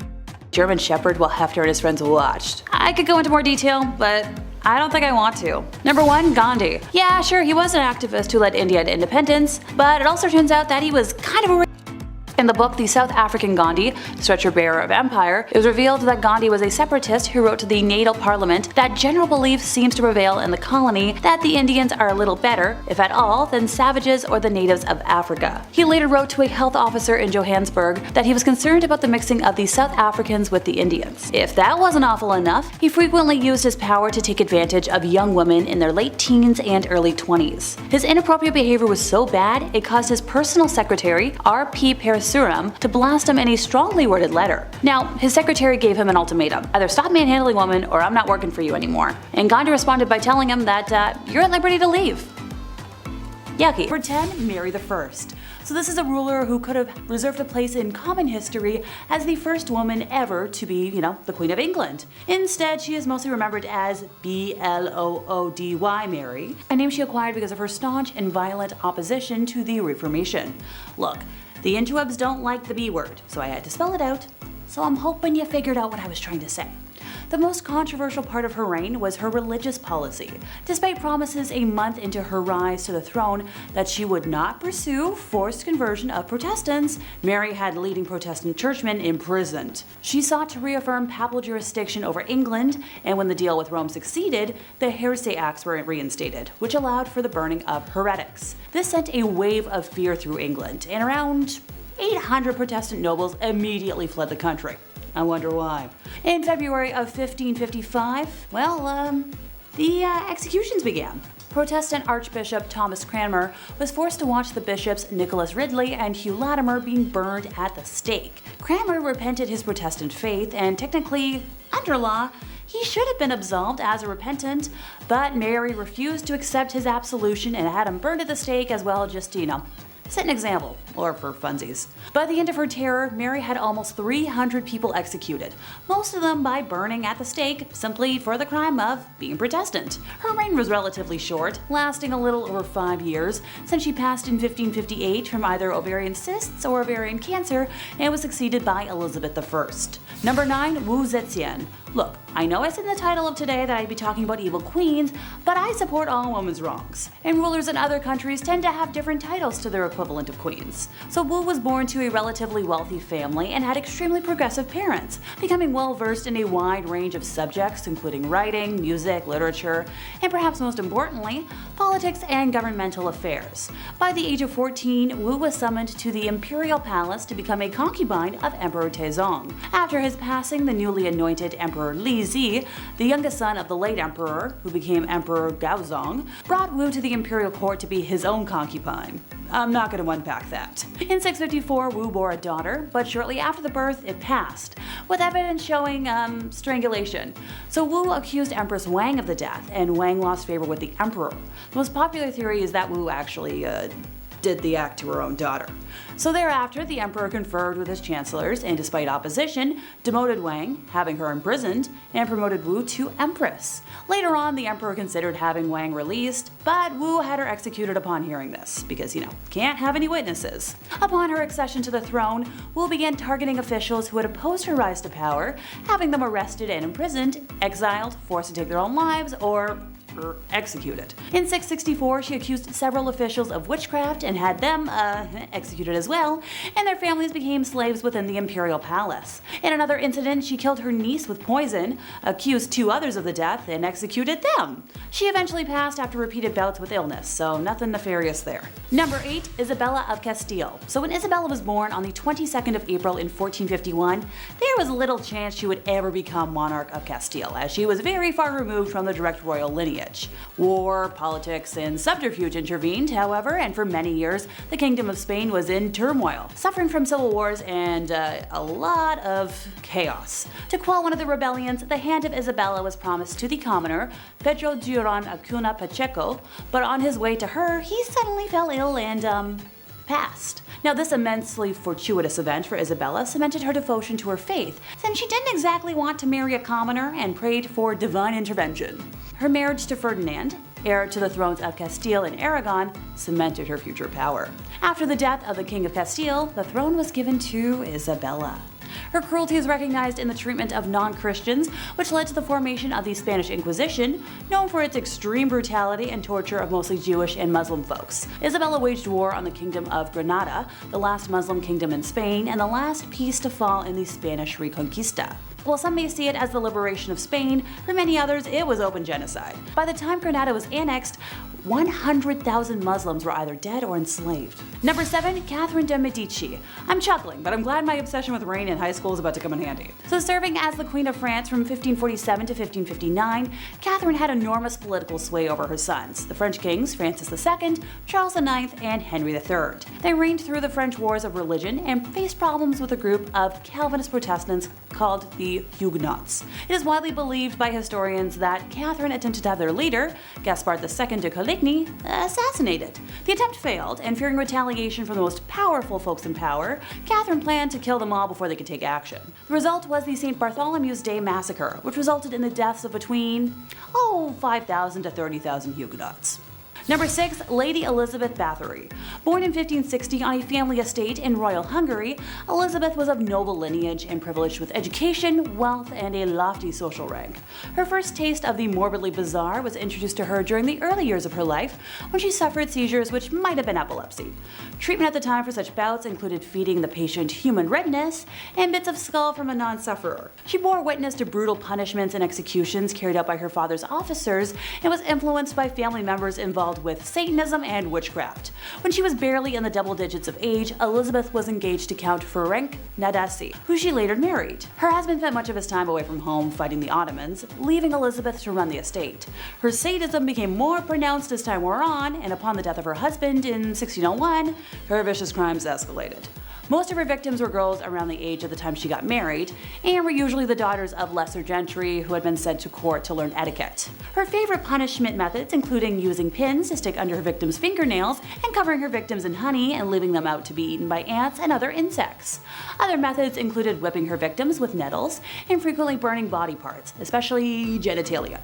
German Shepherd while Hefner and his friends watched. I could go into more detail, but I don't think I want to. Number 1, Gandhi. Yeah, sure, he was an activist who led India to independence, but it also turns out that he was kind of a In the book The South African Gandhi, Stretcher Bearer of Empire, it was revealed that Gandhi was a separatist who wrote to the natal parliament that general belief seems to prevail in the colony that the Indians are a little better, if at all, than savages or the natives of Africa. He later wrote to a health officer in Johannesburg that he was concerned about the mixing of the South Africans with the Indians. If that wasn't awful enough, he frequently used his power to take advantage of young women in their late teens and early 20s. His inappropriate behavior was so bad, it caused his personal secretary, R.P. Parasuram, to blast him in a strongly worded letter. Now, his secretary gave him an ultimatum: either stop manhandling women or I'm not working for you anymore. And Gandhi responded by telling him that you're at liberty to leave. Yucky. Number 10, Mary I. So this is a ruler who could have reserved a place in common history as the first woman ever to be, the Queen of England. Instead, she is mostly remembered as Bloody Mary, a name she acquired because of her staunch and violent opposition to the Reformation. Look, the interwebs don't like the B word, so I had to spell it out. So I'm hoping you figured out what I was trying to say. The most controversial part of her reign was her religious policy. Despite promises a month into her rise to the throne that she would not pursue forced conversion of Protestants, Mary had leading Protestant churchmen imprisoned. She sought to reaffirm papal jurisdiction over England, and when the deal with Rome succeeded, the Heresy Acts were reinstated, which allowed for the burning of heretics. This sent a wave of fear through England, and around 800 Protestant nobles immediately fled the country. I wonder why. In February of 1555, the executions began. Protestant Archbishop Thomas Cranmer was forced to watch the bishops Nicholas Ridley and Hugh Latimer being burned at the stake. Cranmer repented his Protestant faith, and technically, under law, he should have been absolved as a repentant, but Mary refused to accept his absolution and had him burned at the stake as well, just set an example, or for funsies. By the end of her terror, Mary had almost 300 people executed, most of them by burning at the stake simply for the crime of being Protestant. Her reign was relatively short, lasting a little over 5 years, since she passed in 1558 from either ovarian cysts or ovarian cancer and was succeeded by Elizabeth I. Number 9, Wu Zetian. Look, I know I said in the title of today that I'd be talking about evil queens, but I support all women's wrongs. And rulers in other countries tend to have different titles to their equivalent of queens. So Wu was born to a relatively wealthy family and had extremely progressive parents, becoming well versed in a wide range of subjects including writing, music, literature, and perhaps most importantly, politics and governmental affairs. By the age of 14, Wu was summoned to the imperial palace to become a concubine of Emperor Taizong. After his passing, the newly anointed Emperor Li Zi, the youngest son of the late emperor, who became Emperor Gaozong, brought Wu to the imperial court to be his own concubine. I'm not going to unpack that. In 654, Wu bore a daughter, but shortly after the birth, it passed, with evidence showing strangulation. So Wu accused Empress Wang of the death, and Wang lost favor with the emperor. The most popular theory is that Wu actually did the act to her own daughter. So thereafter, the emperor conferred with his chancellors and, despite opposition, demoted Wang, having her imprisoned, and promoted Wu to empress. Later on, the emperor considered having Wang released, but Wu had her executed upon hearing this, because, can't have any witnesses. Upon her accession to the throne, Wu began targeting officials who had opposed her rise to power, having them arrested and imprisoned, exiled, forced to take their own lives, or executed. In 664, she accused several officials of witchcraft and had them executed as well, and their families became slaves within the imperial palace. In another incident, she killed her niece with poison, accused 2 others of the death, and executed them. She eventually passed after repeated bouts with illness, so nothing nefarious there. Number 8, Isabella of Castile. So when Isabella was born on the 22nd of April in 1451, there was little chance she would ever become monarch of Castile, as she was very far removed from the direct royal lineage. War, politics, and subterfuge intervened, however, and for many years, the Kingdom of Spain was in turmoil, suffering from civil wars and a lot of chaos. To quell one of the rebellions, the hand of Isabella was promised to the commoner, Pedro Duran Acuna Pacheco, but on his way to her, he suddenly fell ill and, passed. Now, this immensely fortuitous event for Isabella cemented her devotion to her faith, since she didn't exactly want to marry a commoner and prayed for divine intervention. Her marriage to Ferdinand, heir to the thrones of Castile and Aragon, cemented her future power. After the death of the King of Castile, the throne was given to Isabella. Her cruelty is recognized in the treatment of non-Christians, which led to the formation of the Spanish Inquisition, known for its extreme brutality and torture of mostly Jewish and Muslim folks. Isabella waged war on the Kingdom of Granada, the last Muslim kingdom in Spain, and the last piece to fall in the Spanish Reconquista. While some may see it as the liberation of Spain, for many others it was open genocide. By the time Granada was annexed, 100,000 Muslims were either dead or enslaved. Number 7. Catherine de' Medici. I'm chuckling, but I'm glad my obsession with rain in high school is about to come in handy. So serving as the Queen of France from 1547 to 1559, Catherine had enormous political sway over her sons, the French kings Francis II, Charles IX, and Henry III. They reigned through the French Wars of Religion and faced problems with a group of Calvinist Protestants called the Huguenots. It is widely believed by historians that Catherine attempted to have their leader, Gaspard II de Coligny, assassinated. The attempt failed, and fearing retaliation from the most powerful folks in power, Catherine planned to kill them all before they could take action. The result was the St. Bartholomew's Day Massacre, which resulted in the deaths of between 5,000 to 30,000 Huguenots. Number 6. Lady Elizabeth Bathory. Born in 1560 on a family estate in royal Hungary, Elizabeth was of noble lineage and privileged with education, wealth, and a lofty social rank. Her first taste of the morbidly bizarre was introduced to her during the early years of her life, when she suffered seizures which might have been epilepsy. Treatment at the time for such bouts included feeding the patient human redness and bits of skull from a non-sufferer. She bore witness to brutal punishments and executions carried out by her father's officers and was influenced by family members involved with Satanism and witchcraft. When she was barely in the double digits of age, Elizabeth was engaged to Count Ferenc Nadasdy, who she later married. Her husband spent much of his time away from home fighting the Ottomans, leaving Elizabeth to run the estate. Her sadism became more pronounced as time wore on, and upon the death of her husband in 1601, her vicious crimes escalated. Most of her victims were girls around the age of the time she got married, and were usually the daughters of lesser gentry who had been sent to court to learn etiquette. Her favorite punishment methods including using pins to stick under her victims' fingernails and covering her victims in honey and leaving them out to be eaten by ants and other insects. Other methods included whipping her victims with nettles and frequently burning body parts, especially genitalia.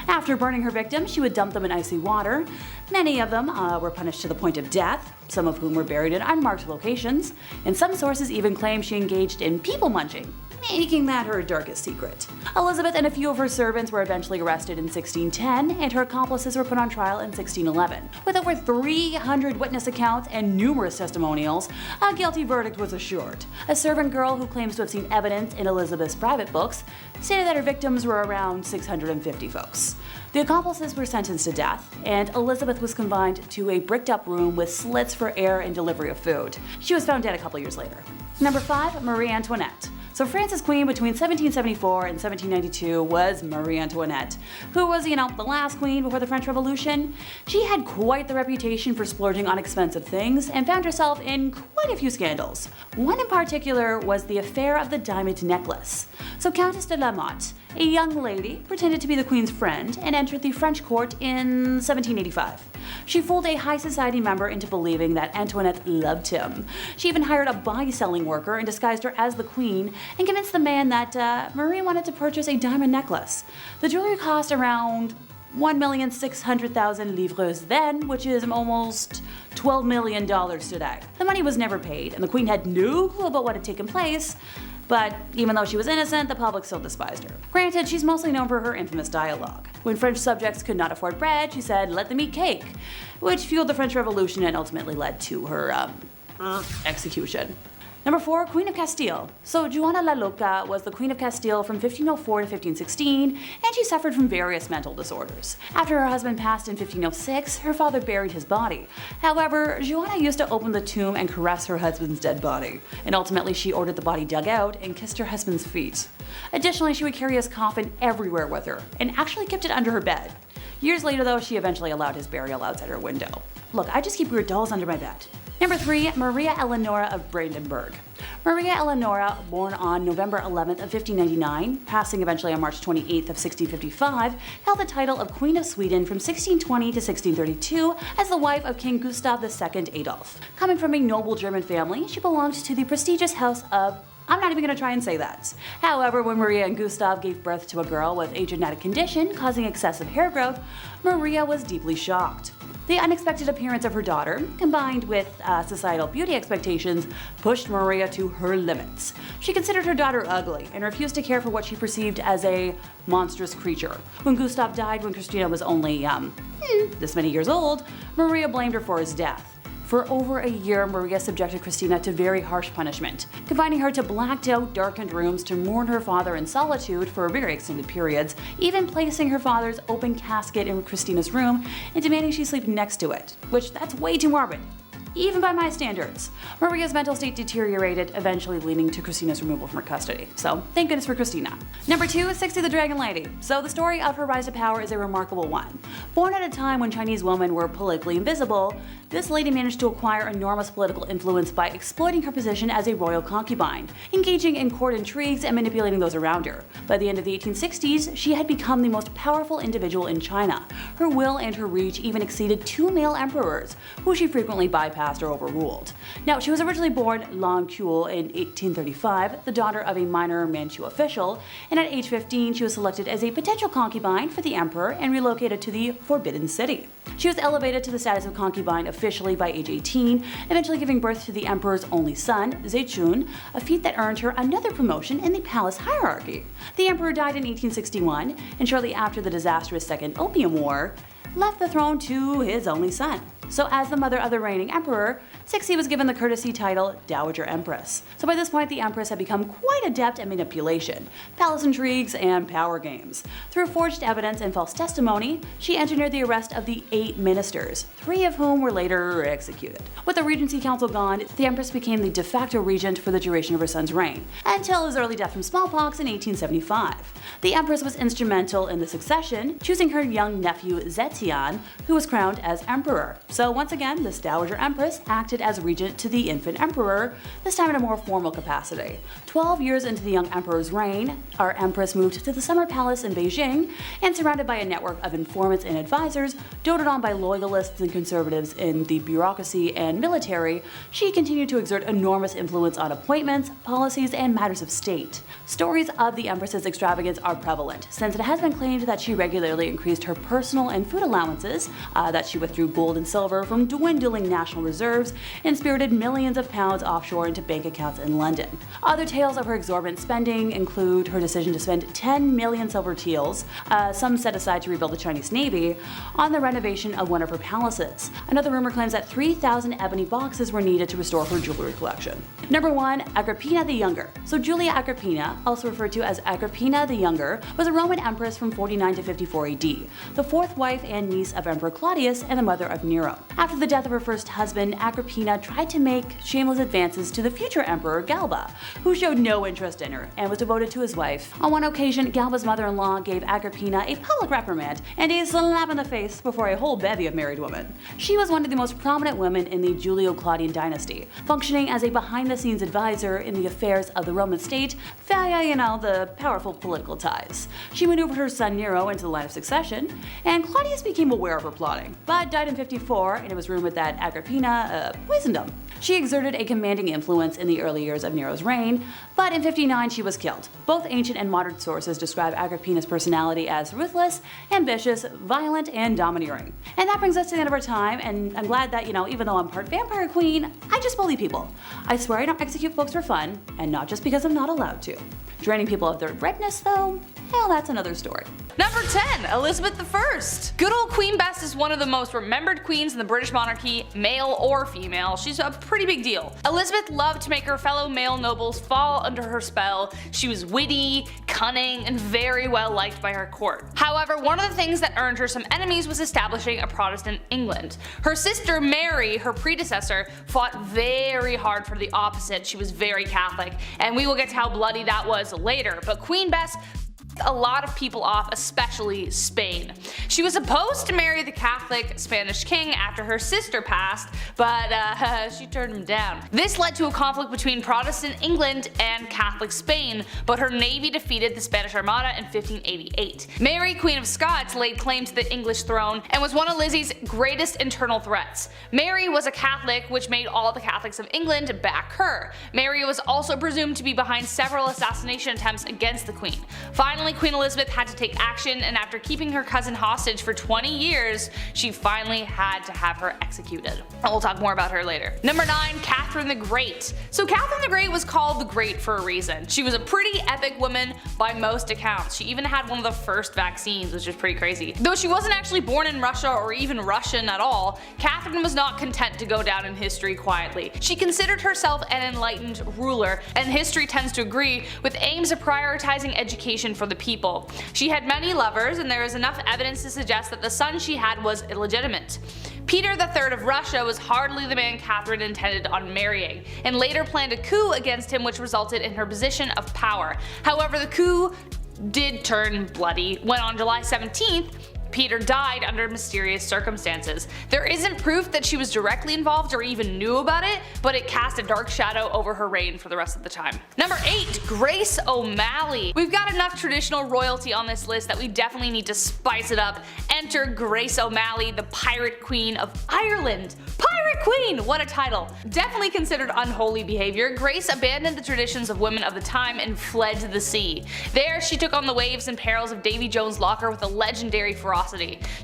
After burning her victims, she would dump them in icy water. Many of them were punished to the point of death, some of whom were buried in unmarked locations, and some sources even claim she engaged in people munching, making that her darkest secret. Elizabeth and a few of her servants were eventually arrested in 1610, and her accomplices were put on trial in 1611. With over 300 witness accounts and numerous testimonials, a guilty verdict was assured. A servant girl who claims to have seen evidence in Elizabeth's private books stated that her victims were around 650 folks. The accomplices were sentenced to death, and Elizabeth was confined to a bricked-up room with slits for air and delivery of food. She was found dead a couple years later. Number 5. Marie Antoinette. So France's queen between 1774 and 1792 was Marie Antoinette, who was, the last queen before the French Revolution. She had quite the reputation for splurging on expensive things and found herself in quite a few scandals. One in particular was the affair of the diamond necklace. So Countess de la Motte, a young lady, pretended to be the queen's friend and entered the French court in 1785. She fooled a high society member into believing that Antoinette loved him. She even hired a body-selling worker and disguised her as the queen and convinced the man that Marie wanted to purchase a diamond necklace. The jewelry cost around 1,600,000 livres then, which is almost $12 million today. The money was never paid, and the queen had no clue about what had taken place. But even though she was innocent, the public still despised her. Granted, she's mostly known for her infamous dialogue. When French subjects could not afford bread, she said, "Let them eat cake," which fueled the French Revolution and ultimately led to her execution. Number 4. Queen of Castile. So Joanna Lauka was the Queen of Castile from 1504 to 1516, and she suffered from various mental disorders. After her husband passed in 1506, her father buried his body. However, Joanna used to open the tomb and caress her husband's dead body, and ultimately she ordered the body dug out and kissed her husband's feet. Additionally, she would carry his coffin everywhere with her, and actually kept it under her bed. Years later though, she eventually allowed his burial outside her window. Look, I just keep weird dolls under my bed. Number 3. Maria Eleonora of Brandenburg. Maria Eleonora, born on November 11th of 1599, passing eventually on March 28th of 1655, held the title of Queen of Sweden from 1620 to 1632 as the wife of King Gustav II Adolf. Coming from a noble German family, she belonged to the prestigious house of... I'm not even going to try and say that. However, when Maria and Gustav gave birth to a girl with a genetic condition causing excessive hair growth, Maria was deeply shocked. The unexpected appearance of her daughter, combined with societal beauty expectations, pushed Maria to her limits. She considered her daughter ugly and refused to care for what she perceived as a monstrous creature. When Gustav died when Christina was only, this many years old, Maria blamed her for his death. For over a year, Maria subjected Christina to very harsh punishment, confining her to blacked out, darkened rooms to mourn her father in solitude for very extended periods, even placing her father's open casket in Christina's room and demanding she sleep next to it, which that's way too morbid, even by my standards. Maria's mental state deteriorated, eventually leading to Christina's removal from her custody. So thank goodness for Christina. Number 2 is Sixty the Dragon Lady. So the story of her rise to power is a remarkable one. Born at a time when Chinese women were politically invisible, this lady managed to acquire enormous political influence by exploiting her position as a royal concubine, engaging in court intrigues and manipulating those around her. By the end of the 1860s, she had become the most powerful individual in China. Her will and her reach even exceeded 2 male emperors, who she frequently bypassed or overruled. Now, she was originally born Lan Caul in 1835, the daughter of a minor Manchu official, and at age 15 she was selected as a potential concubine for the emperor and relocated to the Forbidden City. She was elevated to the status of concubine officially by age 18, eventually giving birth to the emperor's only son, Zhun, a feat that earned her another promotion in the palace hierarchy. The emperor died in 1861, and shortly after the disastrous Second Opium War, left the throne to his only son. So as the mother of the reigning emperor, Cixi was given the courtesy title Dowager Empress. So by this point, the Empress had become quite adept at manipulation, palace intrigues, and power games. Through forged evidence and false testimony, she engineered the arrest of the 8 ministers, 3 of whom were later executed. With the Regency Council gone, the Empress became the de facto regent for the duration of her son's reign, until his early death from smallpox in 1875. The Empress was instrumental in the succession, choosing her young nephew Zetian, who was crowned as emperor. So once again, this Dowager Empress acted as regent to the infant emperor, this time in a more formal capacity. 12 years into the young emperor's reign, our empress moved to the summer palace in Beijing, and surrounded by a network of informants and advisors, doted on by loyalists and conservatives in the bureaucracy and military, she continued to exert enormous influence on appointments, policies, and matters of state. Stories of the empress's extravagance are prevalent, since it has been claimed that she regularly increased her personal and food allowances, that she withdrew gold and silver from dwindling national reserves, and spirited millions of pounds offshore into bank accounts in London. Other tales of her exorbitant spending include her decision to spend 10 million silver taels, some set aside to rebuild the Chinese Navy, on the renovation of one of her palaces. Another rumor claims that 3,000 ebony boxes were needed to restore her jewelry collection. Number 1, Agrippina the Younger. So Julia Agrippina, also referred to as Agrippina the Younger, was a Roman empress from 49 to 54 AD, the 4th wife and niece of Emperor Claudius and the mother of Nero. After the death of her first husband, Agrippina tried to make shameless advances to the future emperor Galba, who showed no interest in her and was devoted to his wife. On one occasion, Galba's mother-in-law gave Agrippina a public reprimand and a slap in the face before a whole bevy of married women. She was one of the most prominent women in the Julio-Claudian dynasty, functioning as a behind-the-scenes advisor in the affairs of the Roman state via, the powerful political ties. She maneuvered her son Nero into the line of succession, and Claudius became aware of her plotting, but died in 54, and it was rumored that Agrippina poisoned him. She exerted a commanding influence in the early years of Nero's reign, but in 59 she was killed. Both ancient and modern sources describe Agrippina's personality as ruthless, ambitious, violent, and domineering. And that brings us to the end of our time, and I'm glad that, even though I'm part vampire queen, I just bully people. I swear I don't execute folks for fun, and not just because I'm not allowed to. Draining people of their redness, though, well, that's another story. Number 10, Elizabeth I. Good old Queen Bess is one of the most remembered queens in the British monarchy, male or female. She's a pretty big deal. Elizabeth loved to make her fellow male nobles fall under her spell. She was witty, cunning, and very well liked by her court. However, one of the things that earned her some enemies was establishing a Protestant England. Her sister Mary, her predecessor, fought very hard for the opposite. She was very Catholic, and we will get to how bloody that was later, but Queen Bess a lot of people off, especially Spain. She was supposed to marry the Catholic Spanish king after her sister passed, but she turned him down. This led to a conflict between Protestant England and Catholic Spain, but her navy defeated the Spanish Armada in 1588. Mary, Queen of Scots, laid claim to the English throne and was one of Lizzie's greatest internal threats. Mary was a Catholic, which made all the Catholics of England back her. Mary was also presumed to be behind several assassination attempts against the Queen. Finally, Finally, Queen Elizabeth had to take action, and after keeping her cousin hostage for 20 years, she finally had to have her executed. And we'll talk more about her later. Number 9, Catherine the Great. So Catherine the Great was called the Great for a reason. She was a pretty epic woman by most accounts. She even had one of the first vaccines, which is pretty crazy. Though she wasn't actually born in Russia or even Russian at all, Catherine was not content to go down in history quietly. She considered herself an enlightened ruler, and history tends to agree, with aims of prioritizing education for the people. She had many lovers, and there is enough evidence to suggest that the son she had was illegitimate. Peter III of Russia was hardly the man Catherine intended on marrying, and later planned a coup against him which resulted in her position of power. However, the coup did turn bloody when on July 17th, Peter died under mysterious circumstances. There isn't proof that she was directly involved or even knew about it, but it cast a dark shadow over her reign for the rest of the time. Number 8, Grace O'Malley. We've got enough traditional royalty on this list that we definitely need to spice it up. Enter Grace O'Malley, the Pirate Queen of Ireland. Pirate Queen! What a title. Definitely considered unholy behavior, Grace abandoned the traditions of women of the time and fled to the sea. There, she took on the waves and perils of Davy Jones' locker with a legendary ferocity.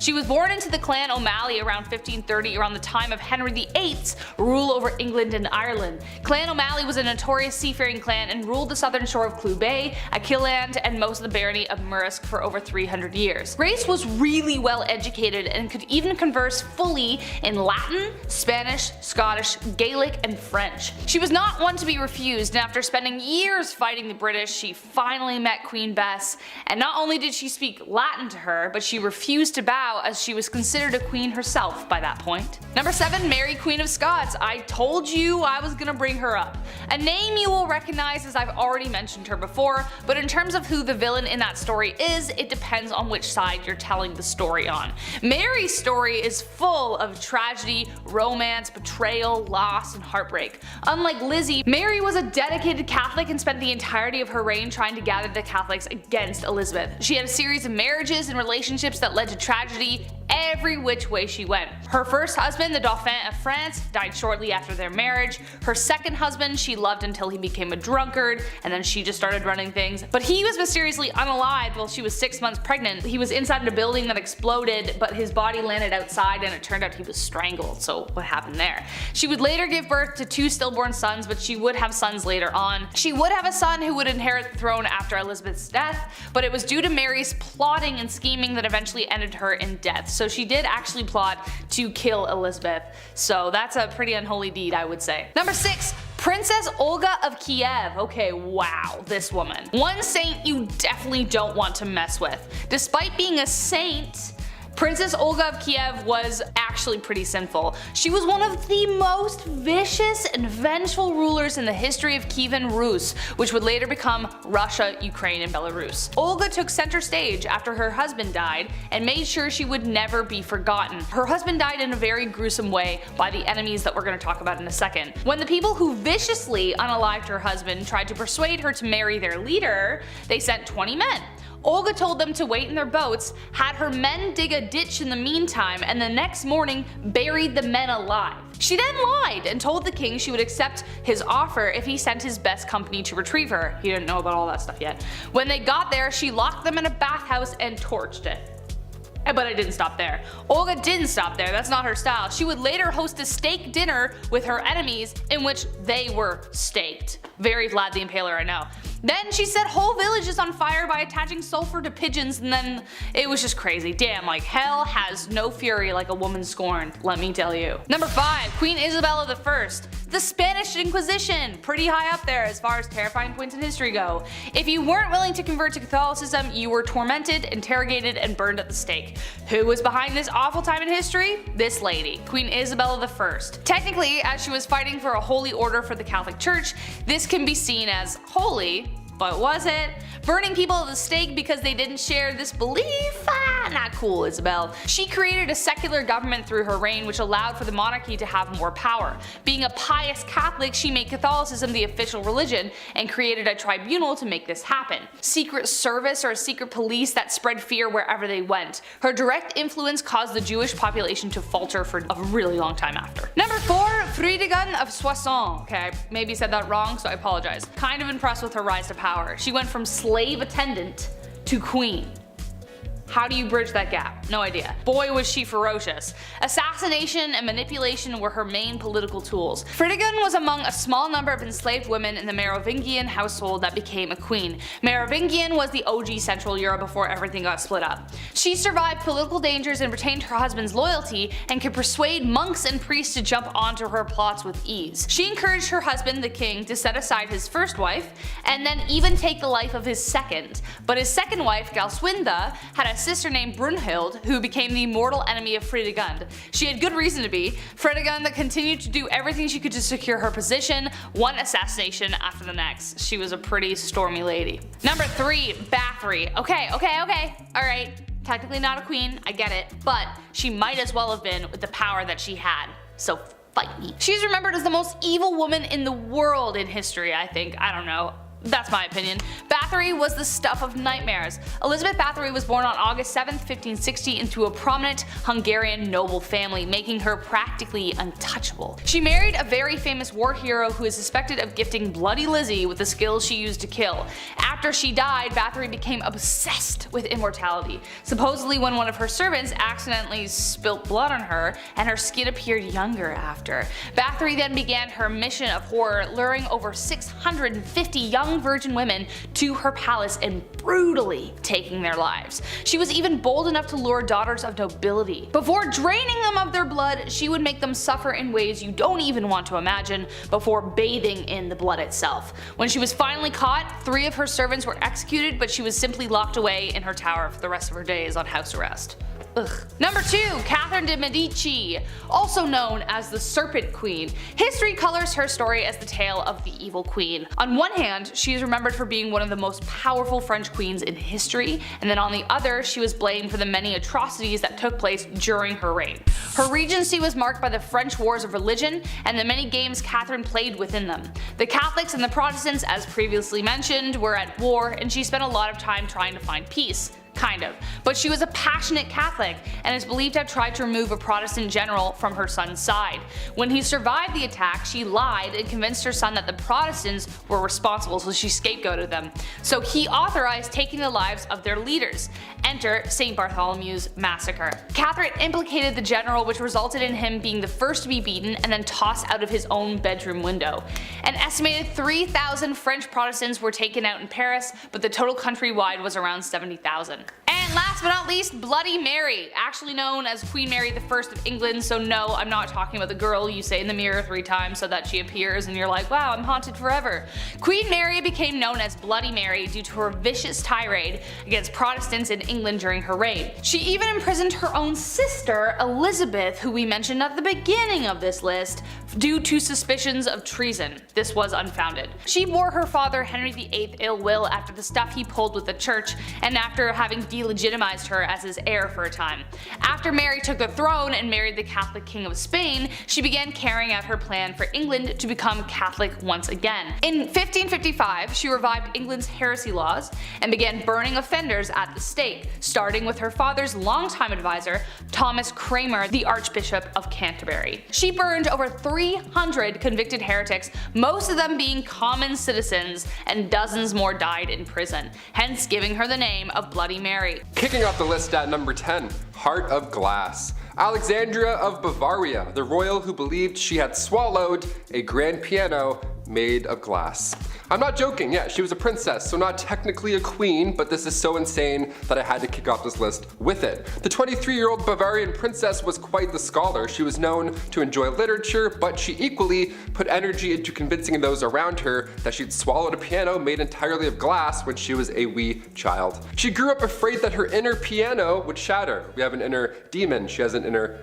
She was born into the clan O'Malley around 1530, around the time of Henry VIII's rule over England and Ireland. Clan O'Malley was a notorious seafaring clan and ruled the southern shore of Clew Bay, Aquiland, and most of the barony of Murrisk for over 300 years. Grace was really well educated and could even converse fully in Latin, Spanish, Scottish, Gaelic, and French. She was not one to be refused, and after spending years fighting the British, she finally met Queen Bess, and not only did she speak Latin to her, but she refused to bow as she was considered a queen herself by that point. Number 7, Mary Queen of Scots. I told you I was gonna bring her up. A name you will recognize as I've already mentioned her before, but in terms of who the villain in that story is, it depends on which side you're telling the story on. Mary's story is full of tragedy, romance, betrayal, loss, and heartbreak. Unlike Lizzie, Mary was a dedicated Catholic and spent the entirety of her reign trying to gather the Catholics against Elizabeth. She had a series of marriages and relationships that led to tragedy every which way she went. Her first husband, the Dauphin of France, died shortly after their marriage. Her second husband she loved until he became a drunkard, and then she just started running things. But he was mysteriously unalived while she was 6 months pregnant. He was inside a building that exploded, but his body landed outside and it turned out he was strangled, so what happened there? She would later give birth to 2 stillborn sons, but she would have sons later on. She would have a son who would inherit the throne after Elizabeth's death, but it was due to Mary's plotting and scheming that eventually ended her in death. So she did actually plot to kill Elizabeth. So that's a pretty unholy deed, I would say. Number 6. Princess Olga of Kiev. Okay, wow, this woman. One saint you definitely don't want to mess with. Despite being a saint, Princess Olga of Kiev was actually pretty sinful. She was one of the most vicious and vengeful rulers in the history of Kievan Rus, which would later become Russia, Ukraine, and Belarus. Olga took center stage after her husband died and made sure she would never be forgotten. Her husband died in a very gruesome way by the enemies that we're going to talk about in a second. When the people who viciously unalived her husband tried to persuade her to marry their leader, they sent 20 men. Olga told them to wait in their boats, had her men dig a ditch in the meantime, and the next morning buried the men alive. She then lied and told the king she would accept his offer if he sent his best company to retrieve her. He didn't know about all that stuff yet. When they got there, she locked them in a bathhouse and torched it. But it didn't stop there. Olga didn't stop there, that's not her style. She would later host a steak dinner with her enemies in which they were staked. Very Vlad the Impaler, I know. Then she set whole villages on fire by attaching sulfur to pigeons, and then it was just crazy. Damn, like hell has no fury like a woman scorned, let me tell you. Number 5, Queen Isabella I. The Spanish Inquisition, pretty high up there as far as terrifying points in history go. If you weren't willing to convert to Catholicism, you were tormented, interrogated, and burned at the stake. Who was behind this awful time in history? This lady, Queen Isabella I. Technically, as she was fighting for a holy order for the Catholic Church, this can be seen as holy, but was it? Burning people at the stake because they didn't share this belief? Not cool, Isabel. She created a secular government through her reign which allowed for the monarchy to have more power. Being a pious Catholic, she made Catholicism the official religion and created a tribunal to make this happen. Secret service or a secret police that spread fear wherever they went. Her direct influence caused the Jewish population to falter for a really long time after. Number 4, Frédégonde of Soissons. Okay, I maybe said that wrong, so I apologize. Kind of impressed with her rise to power. She went from slave attendant to queen. How do you bridge that gap? No idea. Boy was she ferocious. Assassination and manipulation were her main political tools. Fredegund was among a small number of enslaved women in the Merovingian household that became a queen. Merovingian was the OG Central Europe before everything got split up. She survived political dangers and retained her husband's loyalty and could persuade monks and priests to jump onto her plots with ease. She encouraged her husband, the king, to set aside his first wife and then even take the life of his second. But his second wife, Galswinda, had a sister named Brunhild, who became the mortal enemy of Fredegund. She had good reason to be. Fredegund continued to do everything she could to secure her position, one assassination after the next. She was a pretty stormy lady. Number 3, Bathory. Okay. Alright. Technically not a queen, I get it, but she might as well have been with the power that she had. So fight me. She's remembered as the most evil woman in the world in history, I think. I don't know. That's my opinion. Bathory was the stuff of nightmares. Elizabeth Bathory was born on August 7, 1560 into a prominent Hungarian noble family, making her practically untouchable. She married a very famous war hero who is suspected of gifting Bloody Lizzie with the skills she used to kill. After she died, Bathory became obsessed with immortality. Supposedly when one of her servants accidentally spilt blood on her and her skin appeared younger after. Bathory then began her mission of horror, luring over 650 young virgin women to her palace and brutally taking their lives. She was even bold enough to lure daughters of nobility. Before draining them of their blood, she would make them suffer in ways you don't even want to imagine before bathing in the blood itself. When she was finally caught, 3 of her servants were executed, but she was simply locked away in her tower for the rest of her days on house arrest. Ugh. Number 2, Catherine de Medici, also known as the Serpent Queen. History colors her story as the tale of the evil queen. On one hand, she is remembered for being one of the most powerful French queens in history, and then on the other, she was blamed for the many atrocities that took place during her reign. Her regency was marked by the French wars of religion and the many games Catherine played within them. The Catholics and the Protestants, as previously mentioned, were at war, and she spent a lot of time trying to find peace. Kind of. But she was a passionate Catholic and is believed to have tried to remove a Protestant general from her son's side. When he survived the attack, she lied and convinced her son that the Protestants were responsible, so she scapegoated them. So he authorized taking the lives of their leaders. Enter St. Bartholomew's Massacre. Catherine implicated the general, which resulted in him being the first to be beaten and then tossed out of his own bedroom window. An estimated 3,000 French Protestants were taken out in Paris, but the total countrywide was around 70,000. And last but not least, Bloody Mary, actually known as Queen Mary I of England, so no, I'm not talking about the girl you say in the mirror 3 times so that she appears and you're like, wow, I'm haunted forever. Queen Mary became known as Bloody Mary due to her vicious tirade against Protestants in England during her reign. She even imprisoned her own sister, Elizabeth, who we mentioned at the beginning of this list, due to suspicions of treason. This was unfounded. She bore her father Henry VIII ill will after the stuff he pulled with the church and after having delegitimized her as his heir for a time. After Mary took the throne and married the Catholic King of Spain, she began carrying out her plan for England to become Catholic once again. In 1555, she revived England's heresy laws and began burning offenders at the stake, starting with her father's longtime advisor, Thomas Cranmer, the Archbishop of Canterbury. She burned over 300 convicted heretics, most of them being common citizens, and dozens more died in prison, hence giving her the name of Bloody Mary. Kicking off the list at number 10, Heart of Glass. Alexandria of Bavaria, the royal who believed she had swallowed a grand piano made of glass. I'm not joking, yeah, she was a princess, so not technically a queen, but this is so insane that I had to kick off this list with it. The 23-year-old Bavarian princess was quite the scholar. She was known to enjoy literature, but she equally put energy into convincing those around her that she'd swallowed a piano made entirely of glass when she was a wee child. She grew up afraid that her inner piano would shatter. We have an inner demon, she has an inner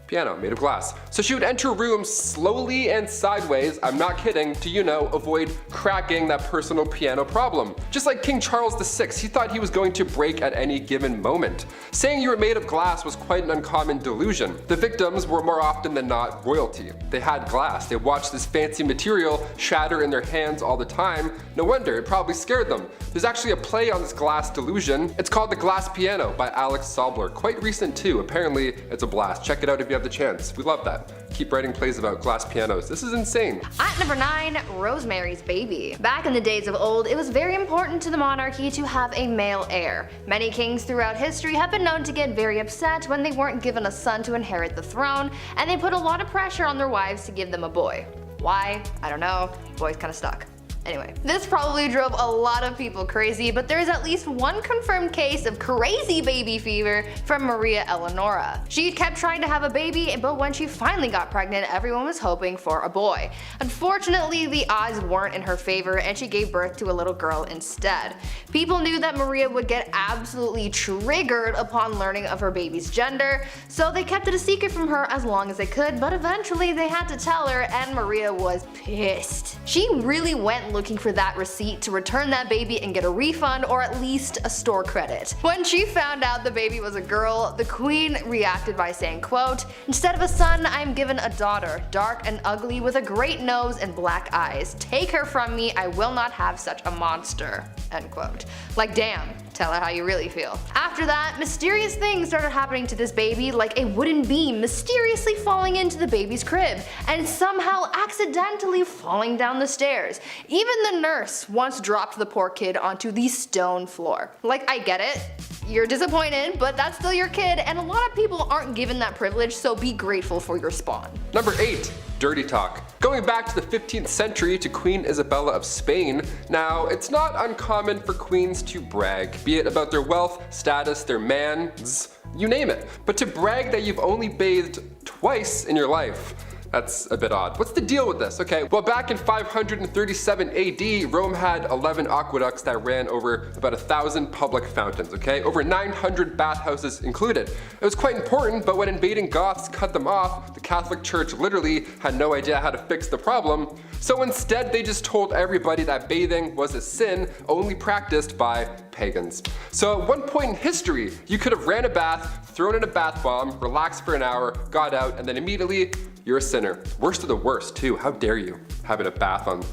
piano made of glass. So she would enter rooms slowly and sideways, I'm not kidding, to, you know, avoid cracking that personal piano problem. Just like King Charles VI, he thought he was going to break at any given moment. Saying you were made of glass was quite an uncommon delusion. The victims were more often than not royalty. They had glass, they watched this fancy material shatter in their hands all the time. No wonder, it probably scared them. There's actually a play on this glass delusion. It's called The Glass Piano by Alex Sobler. Quite recent too, apparently it's a blast. Check it out if you have have the chance. We love that. Keep writing plays about glass pianos. This is insane. At number 9, Rosemary's Baby. Back in the days of old, it was very important to the monarchy to have a male heir. Many kings throughout history have been known to get very upset when they weren't given a son to inherit the throne, and they put a lot of pressure on their wives to give them a boy. Why? I don't know. Boys kinda stuck. Anyway, this probably drove a lot of people crazy, but there is at least one confirmed case of crazy baby fever from Maria Eleonora. She kept trying to have a baby, but when she finally got pregnant, everyone was hoping for a boy. Unfortunately, the odds weren't in her favor, and she gave birth to a little girl instead. People knew that Maria would get absolutely triggered upon learning of her baby's gender, so they kept it a secret from her as long as they could, but eventually they had to tell her, and Maria was pissed. She really went looking for that receipt to return that baby and get a refund, or at least a store credit. When she found out the baby was a girl, the queen reacted by saying, quote, "Instead of a son, I am given a daughter, dark and ugly with a great nose and black eyes. Take her from me, I will not have such a monster." End quote. Like, damn. Tell her how you really feel. After that, mysterious things started happening to this baby, like a wooden beam mysteriously falling into the baby's crib, and somehow accidentally falling down the stairs. Even the nurse once dropped the poor kid onto the stone floor. Like, I get it. You're disappointed, but that's still your kid, and a lot of people aren't given that privilege, so be grateful for your spawn. Number 8. Dirty talk. Going back to the 15th century to Queen Isabella of Spain, now it's not uncommon for queens to brag, be it about their wealth, status, their mans, you name it. But to brag that you've only bathed twice in your life, that's a bit odd. What's the deal with this? Okay, well, back in 537 AD, Rome had 11 aqueducts that ran over about 1,000 public fountains, okay? Over 900 bathhouses included. It was quite important, but when invading Goths cut them off, the Catholic Church literally had no idea how to fix the problem. So instead, they just told everybody that bathing was a sin only practiced by pagans. So at one point in history, you could have ran a bath, thrown in a bath bomb, relaxed for an hour, got out, and then immediately you're a sinner. Worst of the worst, too. How dare you? Having a bath on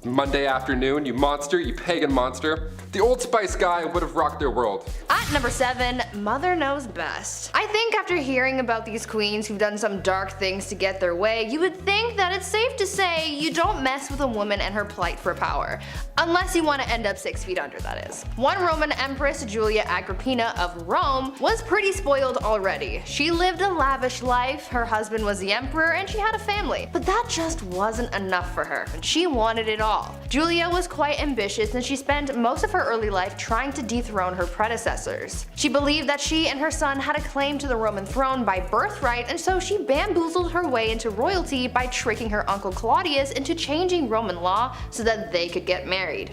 Monday afternoon, you monster, you pagan monster. The Old Spice guy would have rocked their world. At number 7, Mother Knows Best. I think after hearing about these queens who've done some dark things to get their way, you would think that it's safe to say you don't mess with a woman and her plight for power. Unless you want to end up 6 feet under, that is. One Roman Empress, Julia Agrippina of Rome, was pretty spoiled already. She lived a lavish life, her husband was the emperor, and she had a family. But that just wasn't enough for her, and she wanted it all. Julia was quite ambitious, and she spent most of her early life trying to dethrone her predecessors. She believed that she and her son had a claim to the Roman throne by birthright, and so she bamboozled her way into royalty by tricking her uncle Claudius into changing Roman law so that they could get married.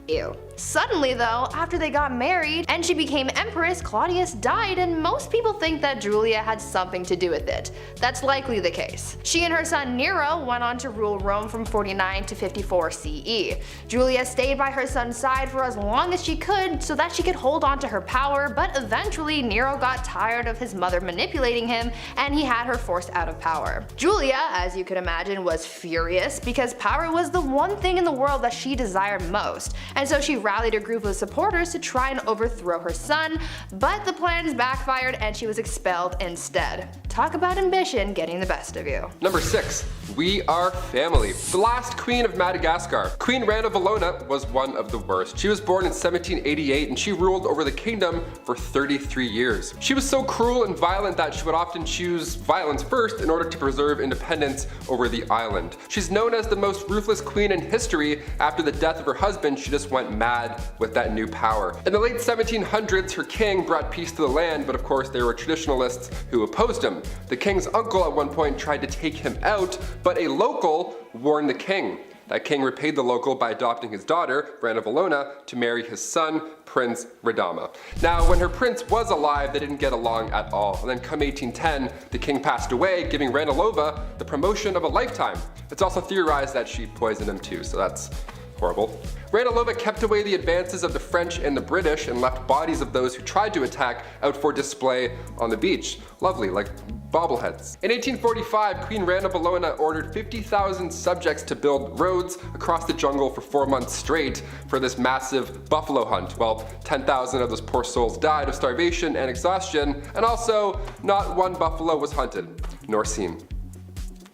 Ew. Suddenly though, after they got married and she became empress, Claudius died, and most people think that Julia had something to do with it. That's likely the case. She and her son Nero went on to rule Rome from 49 to 54 CE. Julia stayed by her son's side for as long as she could so that she could hold on to her power, but eventually Nero got tired of his mother manipulating him and he had her forced out of power. Julia, as you could imagine, was furious because power was the one thing in the world that she desired most, and so she rallied a group of supporters to try and overthrow her son, but the plans backfired and she was expelled instead. Talk about ambition getting the best of you. Number 6. We are family. The last queen of Madagascar. Queen Rana Valona was one of the worst. She was born in 1788 and she ruled over the kingdom for 33 years. She was so cruel and violent that she would often choose violence first in order to preserve independence over the island. She's known as the most ruthless queen in history. After the death of her husband, she just went mad with that new power. In the late 1700s, her king brought peace to the land, but of course there were traditionalists who opposed him. The king's uncle at one point tried to take him out, but a local warned the king. That king repaid the local by adopting his daughter, Rana Valona, to marry his son, Prince Radama. Now, when her prince was alive, they didn't get along at all. And then come 1810, the king passed away, giving Rana Lova the promotion of a lifetime. It's also theorized that she poisoned him too, so that's horrible. Rana Lova kept away the advances of the French and the British and left bodies of those who tried to attack out for display on the beach. Lovely, like bobbleheads. In 1845, Queen Rana Valona ordered 50,000 subjects to build roads across the jungle for 4 months straight for this massive buffalo hunt. Well, 10,000 of those poor souls died of starvation and exhaustion, and also not one buffalo was hunted. nor seen.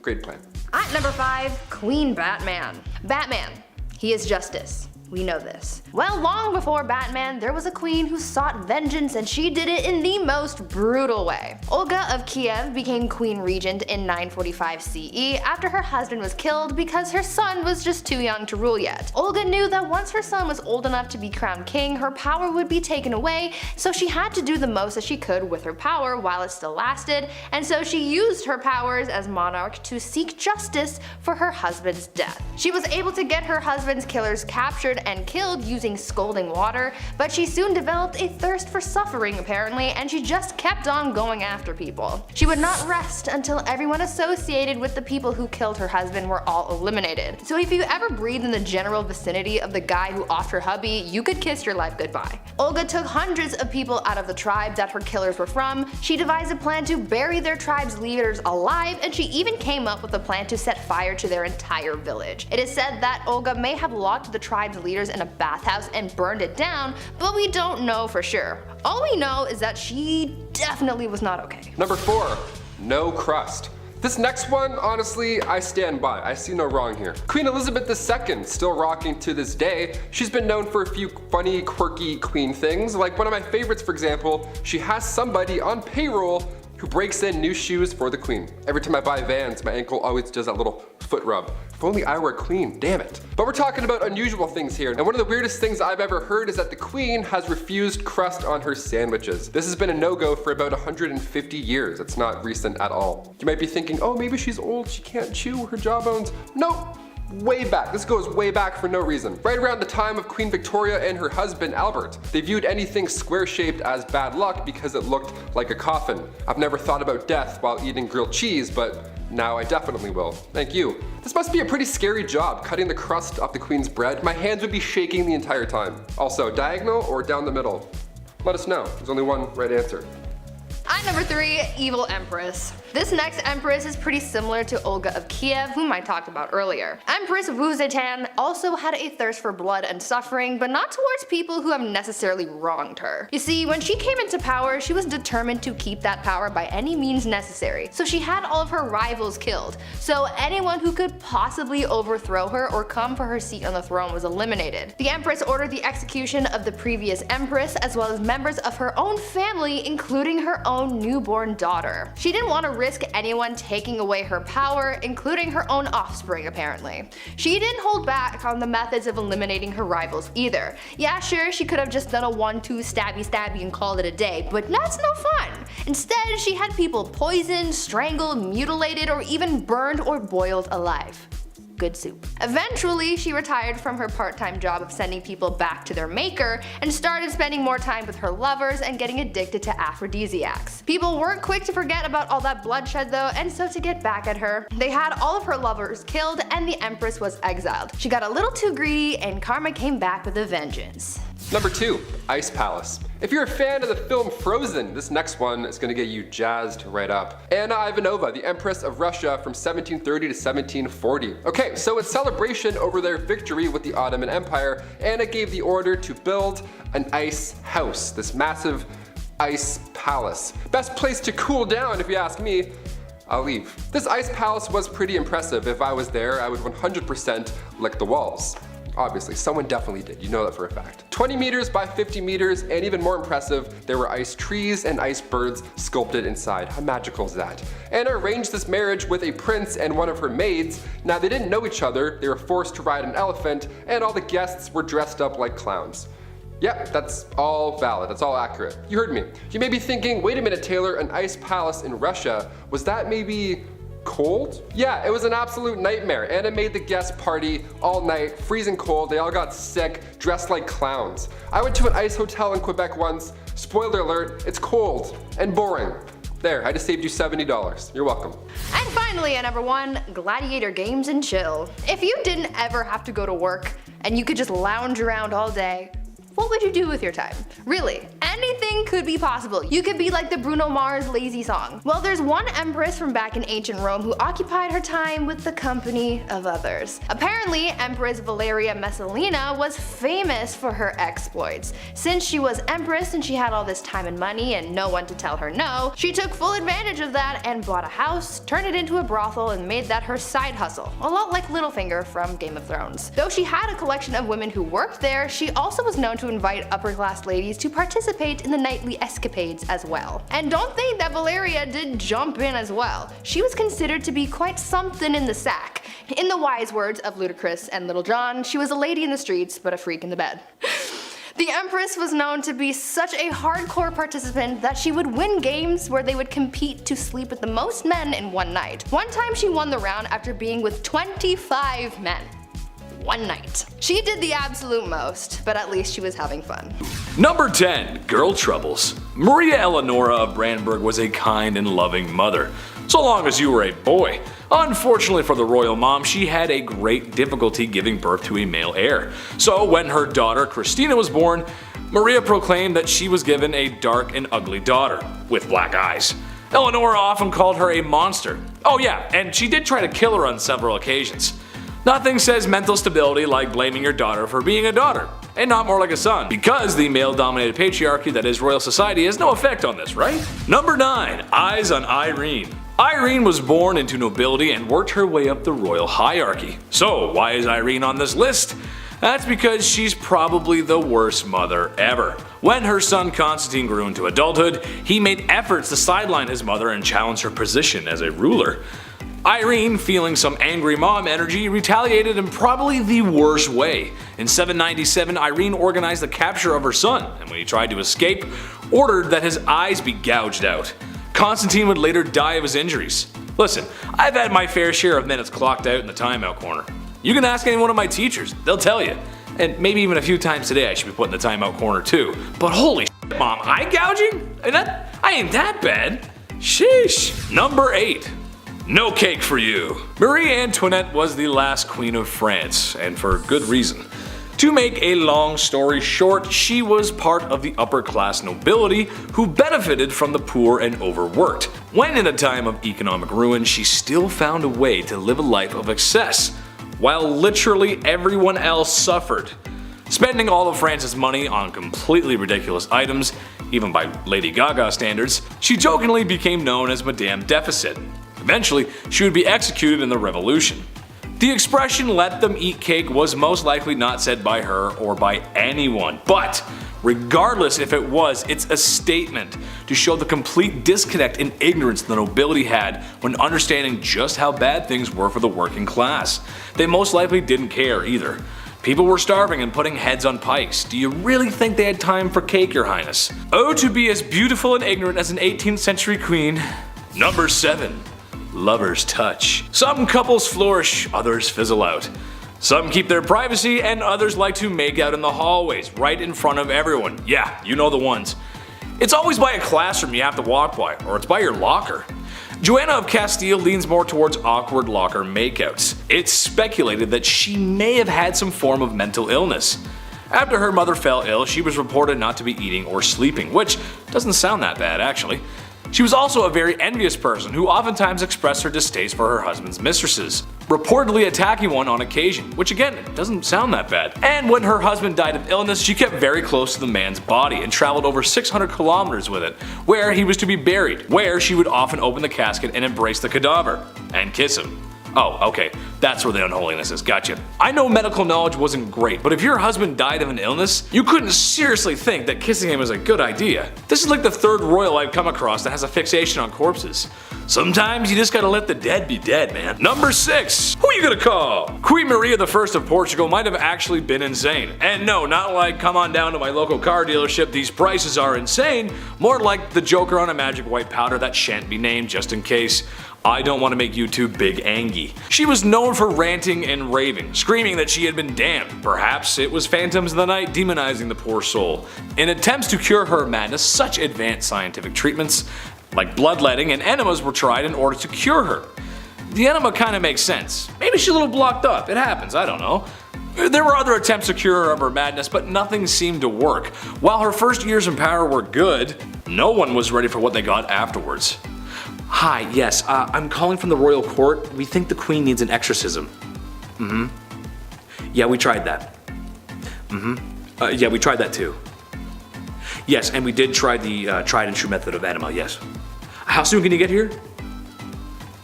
Great plan. At number 5, Queen Batman. Batman, he is justice. We know this. Well, long before Batman, there was a queen who sought vengeance, and she did it in the most brutal way. Olga of Kiev became queen regent in 945 CE after her husband was killed because her son was just too young to rule yet. Olga knew that once her son was old enough to be crowned king, her power would be taken away, so she had to do the most that she could with her power while it still lasted, and so she used her powers as monarch to seek justice for her husband's death. She was able to get her husband's killers captured and killed using scalding water, but she soon developed a thirst for suffering apparently, and she just kept on going after people. She would not rest until everyone associated with the people who killed her husband were all eliminated. So if you ever breathe in the general vicinity of the guy who offed her hubby, you could kiss your life goodbye. Olga took hundreds of people out of the tribe that her killers were from. She devised a plan to bury their tribe's leaders alive, and she even came up with a plan to set fire to their entire village. It is said that Olga may have locked the tribe's leaders in a bathhouse and burned it down, but we don't know for sure. All we know is that she definitely was not okay. Number 4, no crust. This next one, honestly, I stand by. I see no wrong here. Queen Elizabeth II, still rocking to this day. She's been known for a few funny, quirky queen things. Like one of my favorites, for example, she has somebody on payroll who breaks in new shoes for the queen. Every time I buy Vans, my ankle always does that little foot rub. If only I were queen, damn it. But we're talking about unusual things here, and one of the weirdest things I've ever heard is that the queen has refused crust on her sandwiches. This has been a no-go for about 150 years. It's not recent at all. You might be thinking, oh, maybe she's old, she can't chew her jawbones. Nope. Way back. This goes way back for no reason. Right around the time of Queen Victoria and her husband Albert. They viewed anything square-shaped as bad luck because it looked like a coffin. I've never thought about death while eating grilled cheese, but now I definitely will. Thank you. This must be a pretty scary job, cutting the crust off the queen's bread. My hands would be shaking the entire time. Also, diagonal or down the middle? Let us know. There's only one right answer. At number 3, Evil Empress. This next empress is pretty similar to Olga of Kiev, whom I talked about earlier. Empress Wu Zetian also had a thirst for blood and suffering, but not towards people who have necessarily wronged her. You see, when she came into power, she was determined to keep that power by any means necessary, so she had all of her rivals killed, so anyone who could possibly overthrow her or come for her seat on the throne was eliminated. The empress ordered the execution of the previous empress, as well as members of her own family, including her own newborn daughter. She didn't want to risk anyone taking away her power, including her own offspring apparently. She didn't hold back on the methods of eliminating her rivals either. Yeah, sure, she could have just done a 1-2 stabby stabby and called it a day, but that's no fun. Instead, she had people poisoned, strangled, mutilated, or even burned or boiled alive. Good soup. Eventually, she retired from her part-time job of sending people back to their maker and started spending more time with her lovers and getting addicted to aphrodisiacs. People weren't quick to forget about all that bloodshed though, and so to get back at her, they had all of her lovers killed and the empress was exiled. She got a little too greedy and karma came back with a vengeance. Number 2, Ice Palace. If you're a fan of the film Frozen, this next one is gonna get you jazzed right up. Anna Ivanova, the Empress of Russia from 1730 to 1740. Okay, so in celebration over their victory with the Ottoman Empire, Anna gave the order to build an ice house, this massive ice palace. Best place to cool down if you ask me. I'll leave. This ice palace was pretty impressive. If I was there, I would 100% lick the walls. Obviously, someone definitely did, you know that for a fact. 20 meters by 50 meters, and even more impressive, there were ice trees and ice birds sculpted inside. How magical is that? Anna arranged this marriage with a prince and one of her maids. Now they didn't know each other, they were forced to ride an elephant, and all the guests were dressed up like clowns. Yep, that's all valid, that's all accurate. You heard me. You may be thinking, wait a minute Taylor, an ice palace in Russia, was that maybe cold? Yeah, it was an absolute nightmare. Anna made the guest party all night, freezing cold, they all got sick, dressed like clowns. I went to an ice hotel in Quebec once, spoiler alert, it's cold and boring. There, I just saved you $70. You're welcome. And finally at number 1, gladiator games and chill. If you didn't ever have to go to work and you could just lounge around all day, What would you do with your time? Really, anything could be possible. You could be like the Bruno Mars Lazy song. Well, there's one empress from back in ancient Rome who occupied her time with the company of others. Apparently, Empress Valeria Messalina was famous for her exploits. Since she was empress and she had all this time and money and no one to tell her no, she took full advantage of that and bought a house, turned it into a brothel, and made that her side hustle. A lot like Littlefinger from Game of Thrones. Though she had a collection of women who worked there, she also was known to invite upper class ladies to participate in the nightly escapades as well. And don't think that Valeria did jump in as well. She was considered to be quite something in the sack. In the wise words of Ludacris and Little John, she was a lady in the streets but a freak in the bed. The Empress was known to be such a hardcore participant that she would win games where they would compete to sleep with the most men in one night. One time she won the round after being with 25 men. One night. She did the absolute most, but at least she was having fun. Number 10. Girl Troubles. Maria Eleonora of Brandenburg was a kind and loving mother, so long as you were a boy. Unfortunately for the royal mom, she had a great difficulty giving birth to a male heir. So when her daughter Christina was born, Maria proclaimed that she was given a dark and ugly daughter with black eyes. Eleonora often called her a monster. Oh yeah, and she did try to kill her on several occasions. Nothing says mental stability like blaming your daughter for being a daughter, and not more like a son, because the male-dominated patriarchy that is royal society has no effect on this, right? Number 9. Eyes on Irene. Irene was born into nobility and worked her way up the royal hierarchy. So why is Irene on this list? That's because she's probably the worst mother ever. When her son Constantine grew into adulthood, he made efforts to sideline his mother and challenge her position as a ruler. Irene, feeling some angry mom energy, retaliated in probably the worst way. In 797, Irene organized the capture of her son, and when he tried to escape, ordered that his eyes be gouged out. Constantine would later die of his injuries. Listen, I've had my fair share of minutes clocked out in the timeout corner. You can ask any one of my teachers, they'll tell you. And maybe even a few times today I should be put in the timeout corner too. But holy shit, mom, eye gouging? I ain't that bad. Sheesh. Number 8. No cake for you. Marie Antoinette was the last queen of France, and for good reason. To make a long story short, she was part of the upper class nobility who benefited from the poor and overworked. When in a time of economic ruin, she still found a way to live a life of excess, while literally everyone else suffered. Spending all of France's money on completely ridiculous items, even by Lady Gaga standards, she jokingly became known as Madame Deficit. Eventually, she would be executed in the revolution. The expression "let them eat cake" was most likely not said by her or by anyone, but regardless if it was, it's a statement to show the complete disconnect and ignorance the nobility had when understanding just how bad things were for the working class. They most likely didn't care either. People were starving and putting heads on pikes. Do you really think they had time for cake, your highness? Oh, to be as beautiful and ignorant as an 18th century queen. Number 7. Lover's touch. Some couples flourish, others fizzle out. Some keep their privacy, and others like to make out in the hallways, right in front of everyone. Yeah, you know the ones. It's always by a classroom you have to walk by, or it's by your locker. Joanna of Castile leans more towards awkward locker makeouts. It's speculated that she may have had some form of mental illness. After her mother fell ill, she was reported not to be eating or sleeping, which doesn't sound that bad actually. She was also a very envious person who oftentimes expressed her distaste for her husband's mistresses, reportedly attacking one on occasion, which again, doesn't sound that bad. And when her husband died of illness, she kept very close to the man's body and traveled over 600 kilometers with it, where he was to be buried, where she would often open the casket and embrace the cadaver, and kiss him. Oh, okay, that's where the unholiness is, gotcha. I know medical knowledge wasn't great, but if your husband died of an illness, you couldn't seriously think that kissing him was a good idea. This is like the third royal I've come across that has a fixation on corpses. Sometimes you just gotta let the dead be dead, man. Number 6, who you gonna call? Queen Maria I of Portugal might have actually been insane. And no, not like come on down to my local car dealership, these prices are insane, more like the Joker on a magic white powder that shan't be named just in case. I don't want to make you too big angy. She was known for ranting and raving, screaming that she had been damned. Perhaps it was phantoms of the night demonizing the poor soul. In attempts to cure her madness, such advanced scientific treatments like bloodletting and enemas were tried in order to cure her. The enema kinda makes sense. Maybe she's a little blocked up, it happens, I don't know. There were other attempts to cure her of her madness, but nothing seemed to work. While her first years in power were good, no one was ready for what they got afterwards. Hi, yes, I'm calling from the royal court. We think the queen needs an exorcism. Yeah, we tried that. Yeah, we tried that too. Yes, and we did try the tried and true method of enema, yes. How soon can you get here?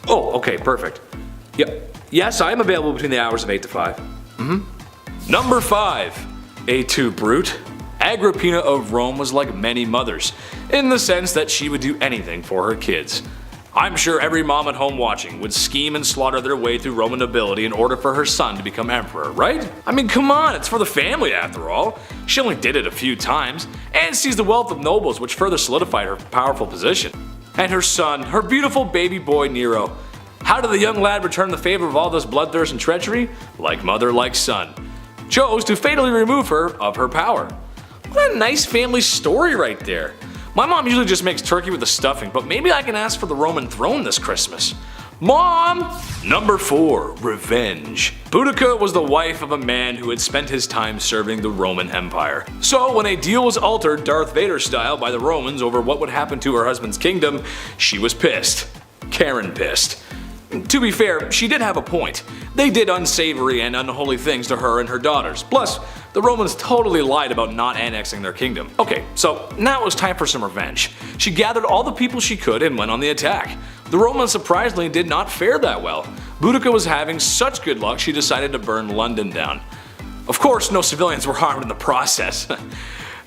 Oh, okay, perfect. Yep. Yes, I am available between the hours of 8 to 5. Number 5. A2 Brute. Agrippina of Rome was like many mothers, in the sense that she would do anything for her kids. I'm sure every mom at home watching would scheme and slaughter their way through Roman nobility in order for her son to become emperor, right? I mean, come on, it's for the family after all. She only did it a few times, and seized the wealth of nobles, which further solidified her powerful position. And her son, her beautiful baby boy Nero. How did the young lad return the favor of all this bloodthirst and treachery? Like mother, like son. Chose to fatally remove her of her power. What a nice family story right there. My mom usually just makes turkey with the stuffing, but maybe I can ask for the Roman throne this Christmas. Mom! Number 4. Revenge. Boudica was the wife of a man who had spent his time serving the Roman Empire. So when a deal was altered Darth Vader style by the Romans over what would happen to her husband's kingdom, she was pissed. Karen pissed. To be fair, she did have a point. They did unsavory and unholy things to her and her daughters. Plus, the Romans totally lied about not annexing their kingdom. Okay, so now it was time for some revenge. She gathered all the people she could and went on the attack. The Romans surprisingly did not fare that well. Boudica was having such good luck she decided to burn London down. Of course, no civilians were harmed in the process.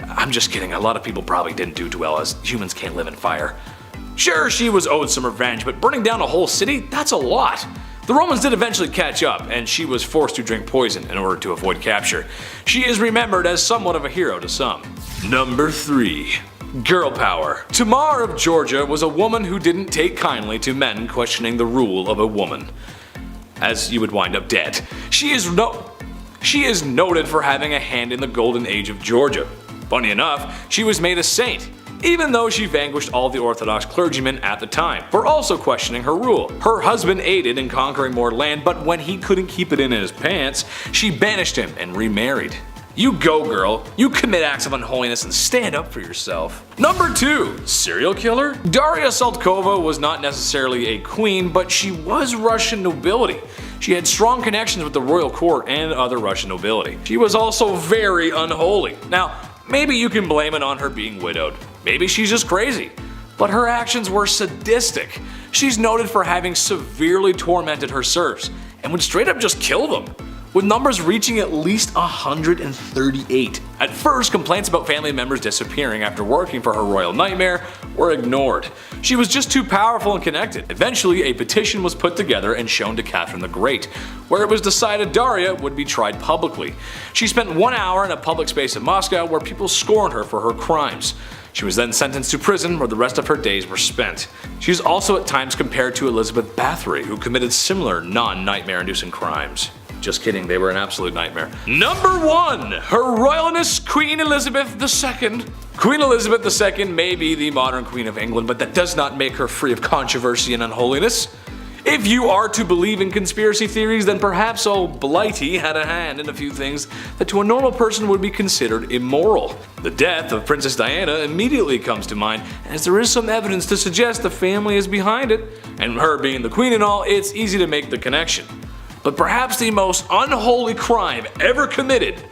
I'm just kidding, a lot of people probably didn't do too well as humans can't live in fire. Sure, she was owed some revenge, but burning down a whole city? That's a lot. The Romans did eventually catch up, and she was forced to drink poison in order to avoid capture. She is remembered as somewhat of a hero to some. Number 3. Girl power. Tamar of Georgia was a woman who didn't take kindly to men questioning the rule of a woman, as you would wind up dead. She is noted for having a hand in the golden age of Georgia. Funny enough, she was made a saint, even though she vanquished all the Orthodox clergymen at the time for also questioning her rule. Her husband aided in conquering more land, but when he couldn't keep it in his pants, she banished him and remarried. You go, girl. You commit acts of unholiness and stand up for yourself. Number 2. Serial killer? Daria Saltkova was not necessarily a queen, but she was Russian nobility. She had strong connections with the royal court and other Russian nobility. She was also very unholy. Now, maybe you can blame it on her being widowed. Maybe she's just crazy. But her actions were sadistic. She's noted for having severely tormented her serfs and would straight up just kill them, with numbers reaching at least 138. At first, complaints about family members disappearing after working for her royal nightmare were ignored. She was just too powerful and connected. Eventually, a petition was put together and shown to Catherine the Great, where it was decided Daria would be tried publicly. She spent 1 hour in a public space in Moscow where people scorned her for her crimes. She was then sentenced to prison where the rest of her days were spent. She is also at times compared to Elizabeth Bathory, who committed similar non-nightmare inducing crimes. Just kidding, they were an absolute nightmare. Number 1. Her Royalness Queen Elizabeth II. Queen Elizabeth II may be the modern Queen of England, but that does not make her free of controversy and unholiness. If you are to believe in conspiracy theories, then perhaps old Blighty had a hand in a few things that to a normal person would be considered immoral. The death of Princess Diana immediately comes to mind, as there is some evidence to suggest the family is behind it, and her being the queen and all, it's easy to make the connection. But perhaps the most unholy crime ever committed,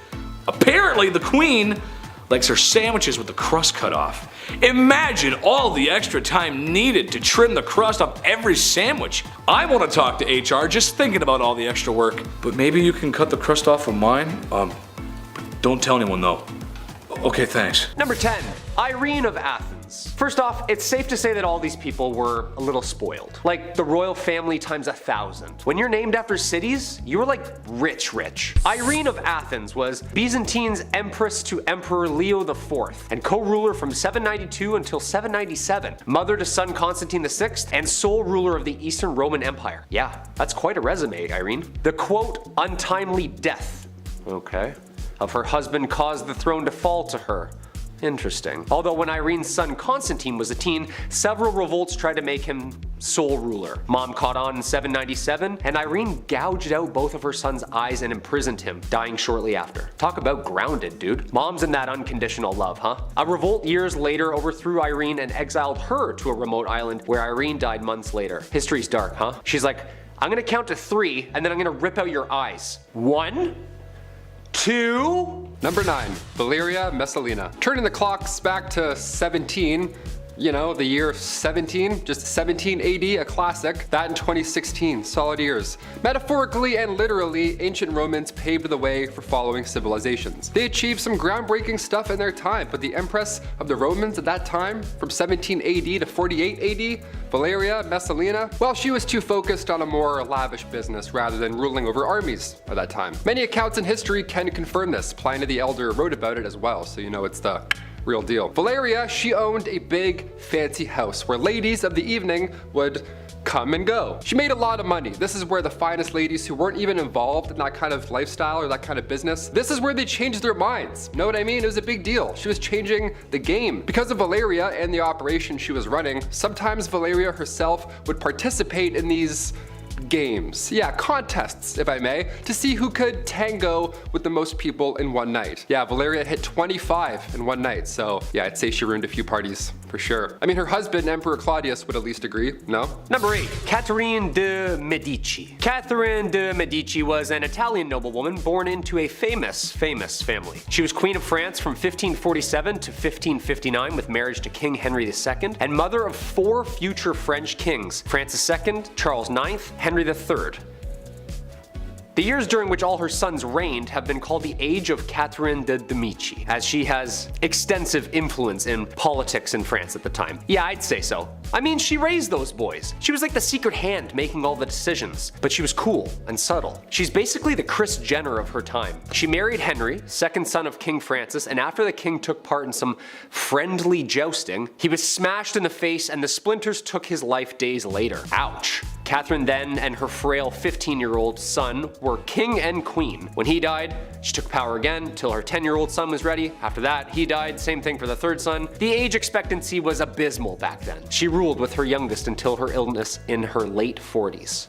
apparently the queen likes her sandwiches with the crust cut off. Imagine all the extra time needed to trim the crust off every sandwich. I want to talk to HR just thinking about all the extra work. But maybe you can cut the crust off of mine? Don't tell anyone though. Okay, thanks. Number 10. Irene of Athens. First off, it's safe to say that all these people were a little spoiled. Like the royal family times 1,000. When you're named after cities, you were like rich. Irene of Athens was Byzantine's empress to Emperor Leo IV and co-ruler from 792 until 797, mother to son Constantine VI, and sole ruler of the Eastern Roman Empire. Yeah, that's quite a resume, Irene. The quote, untimely death, okay, of her husband caused the throne to fall to her. Interesting. Although when Irene's son Constantine was a teen, several revolts tried to make him sole ruler. Mom caught on in 797, and Irene gouged out both of her son's eyes and imprisoned him, dying shortly after. Talk about grounded, dude. Mom's in that unconditional love, huh? A revolt years later overthrew Irene and exiled her to a remote island where Irene died months later. History's dark, huh? She's like, I'm gonna count to 3, and then I'm gonna rip out your eyes. 1, 2... Number 9, Valeria Messalina. Turning the clocks back to 17, you know, the year 17, just 17 AD, a classic. That in 2016, solid years. Metaphorically and literally, ancient Romans paved the way for following civilizations. They achieved some groundbreaking stuff in their time, but the Empress of the Romans at that time, from 17 AD to 48 AD, Valeria Messalina, well, she was too focused on a more lavish business rather than ruling over armies at that time. Many accounts in history can confirm this. Pliny the Elder wrote about it as well, so you know it's the real deal. Valeria, she owned a big, fancy house where ladies of the evening would come and go. She made a lot of money. This is where the finest ladies who weren't even involved in that kind of lifestyle or that kind of business, this is where they changed their minds. Know what I mean? It was a big deal. She was changing the game. Because of Valeria and the operation she was running, sometimes Valeria herself would participate in these games. Yeah, contests, if I may, to see who could tango with the most people in one night. Yeah, Valeria hit 25 in one night, so yeah, I'd say she ruined a few parties, for sure. I mean, her husband, Emperor Claudius, would at least agree, no? Number 8, Catherine de Medici. Catherine de Medici was an Italian noblewoman born into a famous family. She was Queen of France from 1547 to 1559 with marriage to King Henry II, and mother of 4 future French kings, Francis II, Charles IX, Henry III. The years during which all her sons reigned have been called the Age of Catherine de Medici, as she has extensive influence in politics in France at the time. Yeah, I'd say so. I mean, she raised those boys. She was like the secret hand making all the decisions, but she was cool and subtle. She's basically the Kris Jenner of her time. She married Henry, second son of King Francis, and after the king took part in some friendly jousting, he was smashed in the face and the splinters took his life days later. Ouch. Catherine then and her frail 15-year-old son were king and queen. When he died, she took power again till her 10-year-old son was ready. After that, he died, same thing for the third son. The age expectancy was abysmal back then. She ruled with her youngest until her illness in her late 40s.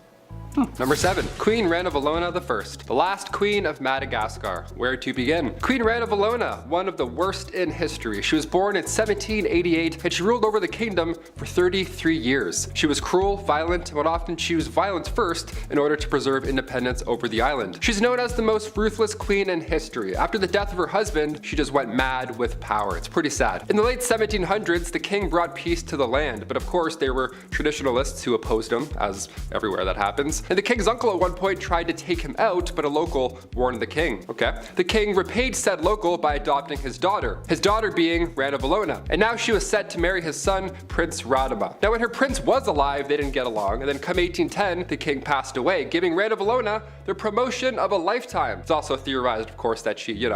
Number 7, Queen Ranavalona I, the last queen of Madagascar. Where to begin? Queen Ranavalona, one of the worst in history. She was born in 1788 and she ruled over the kingdom for 33 years. She was cruel, violent, and would often choose violence first in order to preserve independence over the island. She's known as the most ruthless queen in history. After the death of her husband, she just went mad with power. It's pretty sad. In the late 1700s, the king brought peace to the land, but of course there were traditionalists who opposed him, as everywhere that happens. And the king's uncle at one point tried to take him out, but a local warned the king. Okay. The king repaid said local by adopting his daughter being Ranavalona. And now she was set to marry his son, Prince Radama. Now when her prince was alive, they didn't get along, and then come 1810, the king passed away, giving Ranavalona the promotion of a lifetime. It's also theorized, of course, that she,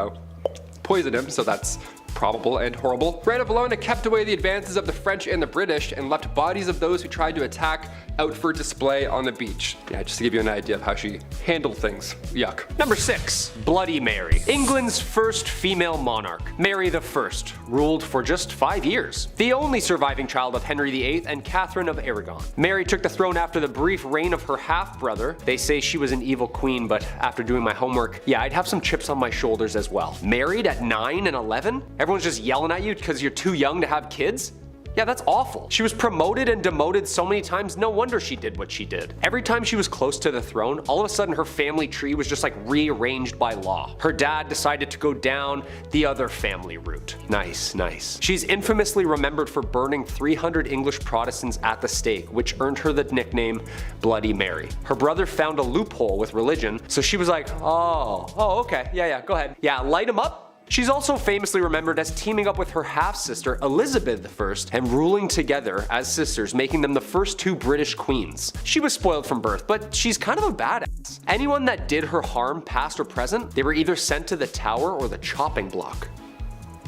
poisoned him, so that's probable and horrible. Ranavalona kept away the advances of the French and the British and left bodies of those who tried to attack out for display on the beach. Yeah, just to give you an idea of how she handled things. Yuck. Number 6, Bloody Mary. England's first female monarch, Mary I, ruled for just 5 years. The only surviving child of Henry VIII and Catherine of Aragon. Mary took the throne after the brief reign of her half-brother. They say she was an evil queen, but after doing my homework, yeah, I'd have some chips on my shoulders as well. Married at 9 and 11? Everyone's just yelling at you because you're too young to have kids? Yeah, that's awful. She was promoted and demoted so many times, no wonder she did what she did. Every time she was close to the throne, all of a sudden her family tree was just like rearranged by law. Her dad decided to go down the other family route. Nice, nice. She's infamously remembered for burning 300 English Protestants at the stake, which earned her the nickname Bloody Mary. Her brother found a loophole with religion, so she was like, oh, okay, yeah, go ahead. Yeah, light him up. She's also famously remembered as teaming up with her half-sister Elizabeth I and ruling together as sisters, making them the first 2 British queens. She was spoiled from birth, but she's kind of a badass. Anyone that did her harm, past or present, they were either sent to the Tower or the chopping block.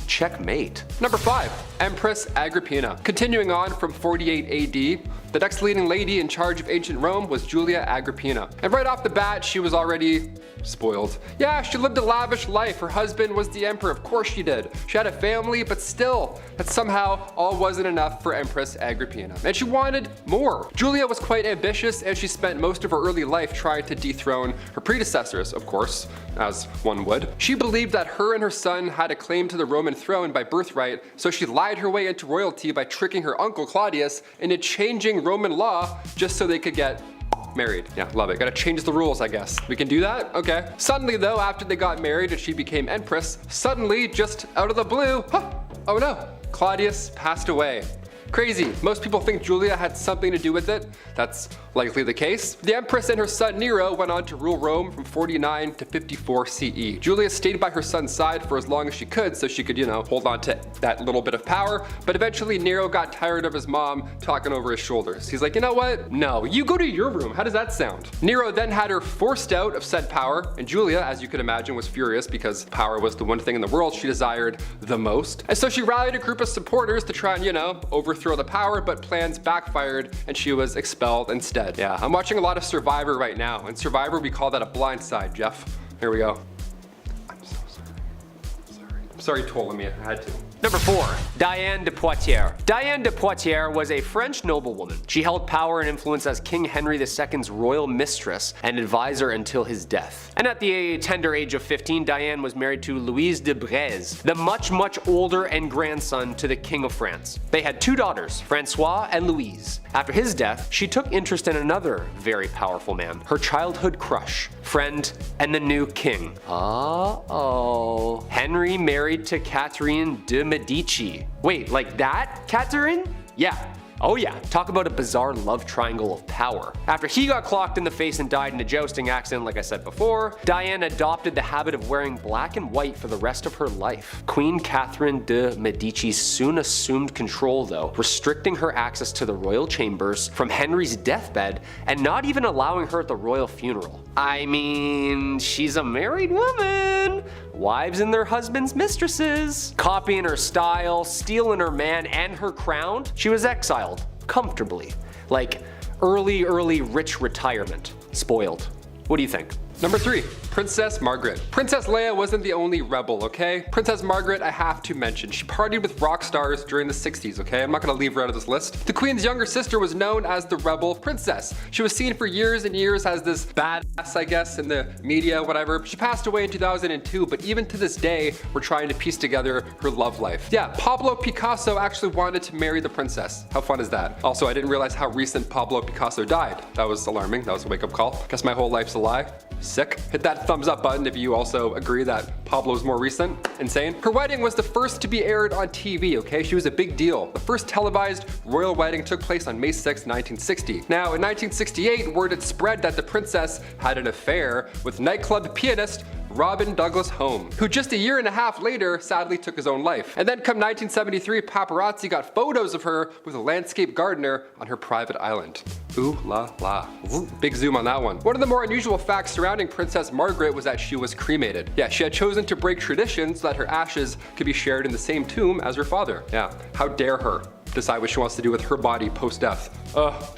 Checkmate. Number 5, Empress Agrippina. Continuing on from 48 AD, The next leading lady in charge of ancient Rome was Julia Agrippina. And right off the bat, she was already spoiled. Yeah, she lived a lavish life. Her husband was the emperor, of course she did. She had a family, but still, that somehow all wasn't enough for Empress Agrippina. And she wanted more. Julia was quite ambitious, and she spent most of her early life trying to dethrone her predecessors, of course, as one would. She believed that her and her son had a claim to the Roman throne by birthright, so she lied her way into royalty by tricking her uncle Claudius into changing Roman law just so they could get married. Yeah, love it. Gotta change the rules, I guess. We can do that? Okay. Suddenly though, after they got married and she became empress, suddenly, just out of the blue, oh no, Claudius passed away. Crazy. Most people think Julia had something to do with it. That's likely the case. The Empress and her son Nero went on to rule Rome from 49 to 54 CE. Julia stayed by her son's side for as long as she could so she could, hold on to that little bit of power, but eventually Nero got tired of his mom talking over his shoulders. He's like, you know what? No, you go to your room. How does that sound? Nero then had her forced out of said power, and Julia, as you could imagine, was furious because power was the one thing in the world she desired the most. And so she rallied a group of supporters to try and, overthrow the power, but plans backfired and she was expelled instead. Yeah, I'm watching a lot of Survivor right now. In Survivor, we call that a blind side, Jeff. Here we go. I'm so sorry. I'm sorry, Ptolemy, I had to. Number 4. Diane de Poitiers. Diane de Poitiers was a French noblewoman. She held power and influence as King Henry II's royal mistress and advisor until his death. And at the tender age of 15, Diane was married to Louise de Breze, the much older and grandson to the King of France. They had 2 daughters, Francois and Louise. After his death, she took interest in another very powerful man, her childhood crush, friend, and the new king. Henry married to Catherine de Medici. Wait, like that? Catherine? Yeah. Oh yeah, talk about a bizarre love triangle of power. After he got clocked in the face and died in a jousting accident like I said before, Diane adopted the habit of wearing black and white for the rest of her life. Queen Catherine de Medici soon assumed control though, restricting her access to the royal chambers from Henry's deathbed and not even allowing her at the royal funeral. I mean, she's a married woman. Wives and their husbands' mistresses. Copying her style, stealing her man and her crown, she was exiled, comfortably. Like early rich retirement. Spoiled. What do you think? Number 3, Princess Margaret. Princess Leia wasn't the only rebel, okay? Princess Margaret, I have to mention. She partied with rock stars during the 60s, okay? I'm not gonna leave her out of this list. The Queen's younger sister was known as the rebel princess. She was seen for years and years as this badass, I guess, in the media, whatever. She passed away in 2002, but even to this day, we're trying to piece together her love life. Yeah, Pablo Picasso actually wanted to marry the princess. How fun is that? Also, I didn't realize how recent Pablo Picasso died. That was alarming. That was a wake-up call. Guess my whole life's a lie. Sick. Hit that thumbs up button if you also agree that Pablo's more recent. Insane. Her wedding was the first to be aired on TV, okay? She was a big deal. The first televised royal wedding took place on May 6, 1960. Now, in 1968, word had spread that the princess had an affair with nightclub pianist Robin Douglas Home, who just a year and a half later sadly took his own life. And then come 1973, paparazzi got photos of her with a landscape gardener on her private island. Ooh la la. Big zoom on that one. One of the more unusual facts surrounding Princess Margaret was that she was cremated. Yeah, she had chosen to break tradition so that her ashes could be shared in the same tomb as her father. Yeah, how dare her decide what she wants to do with her body post-death.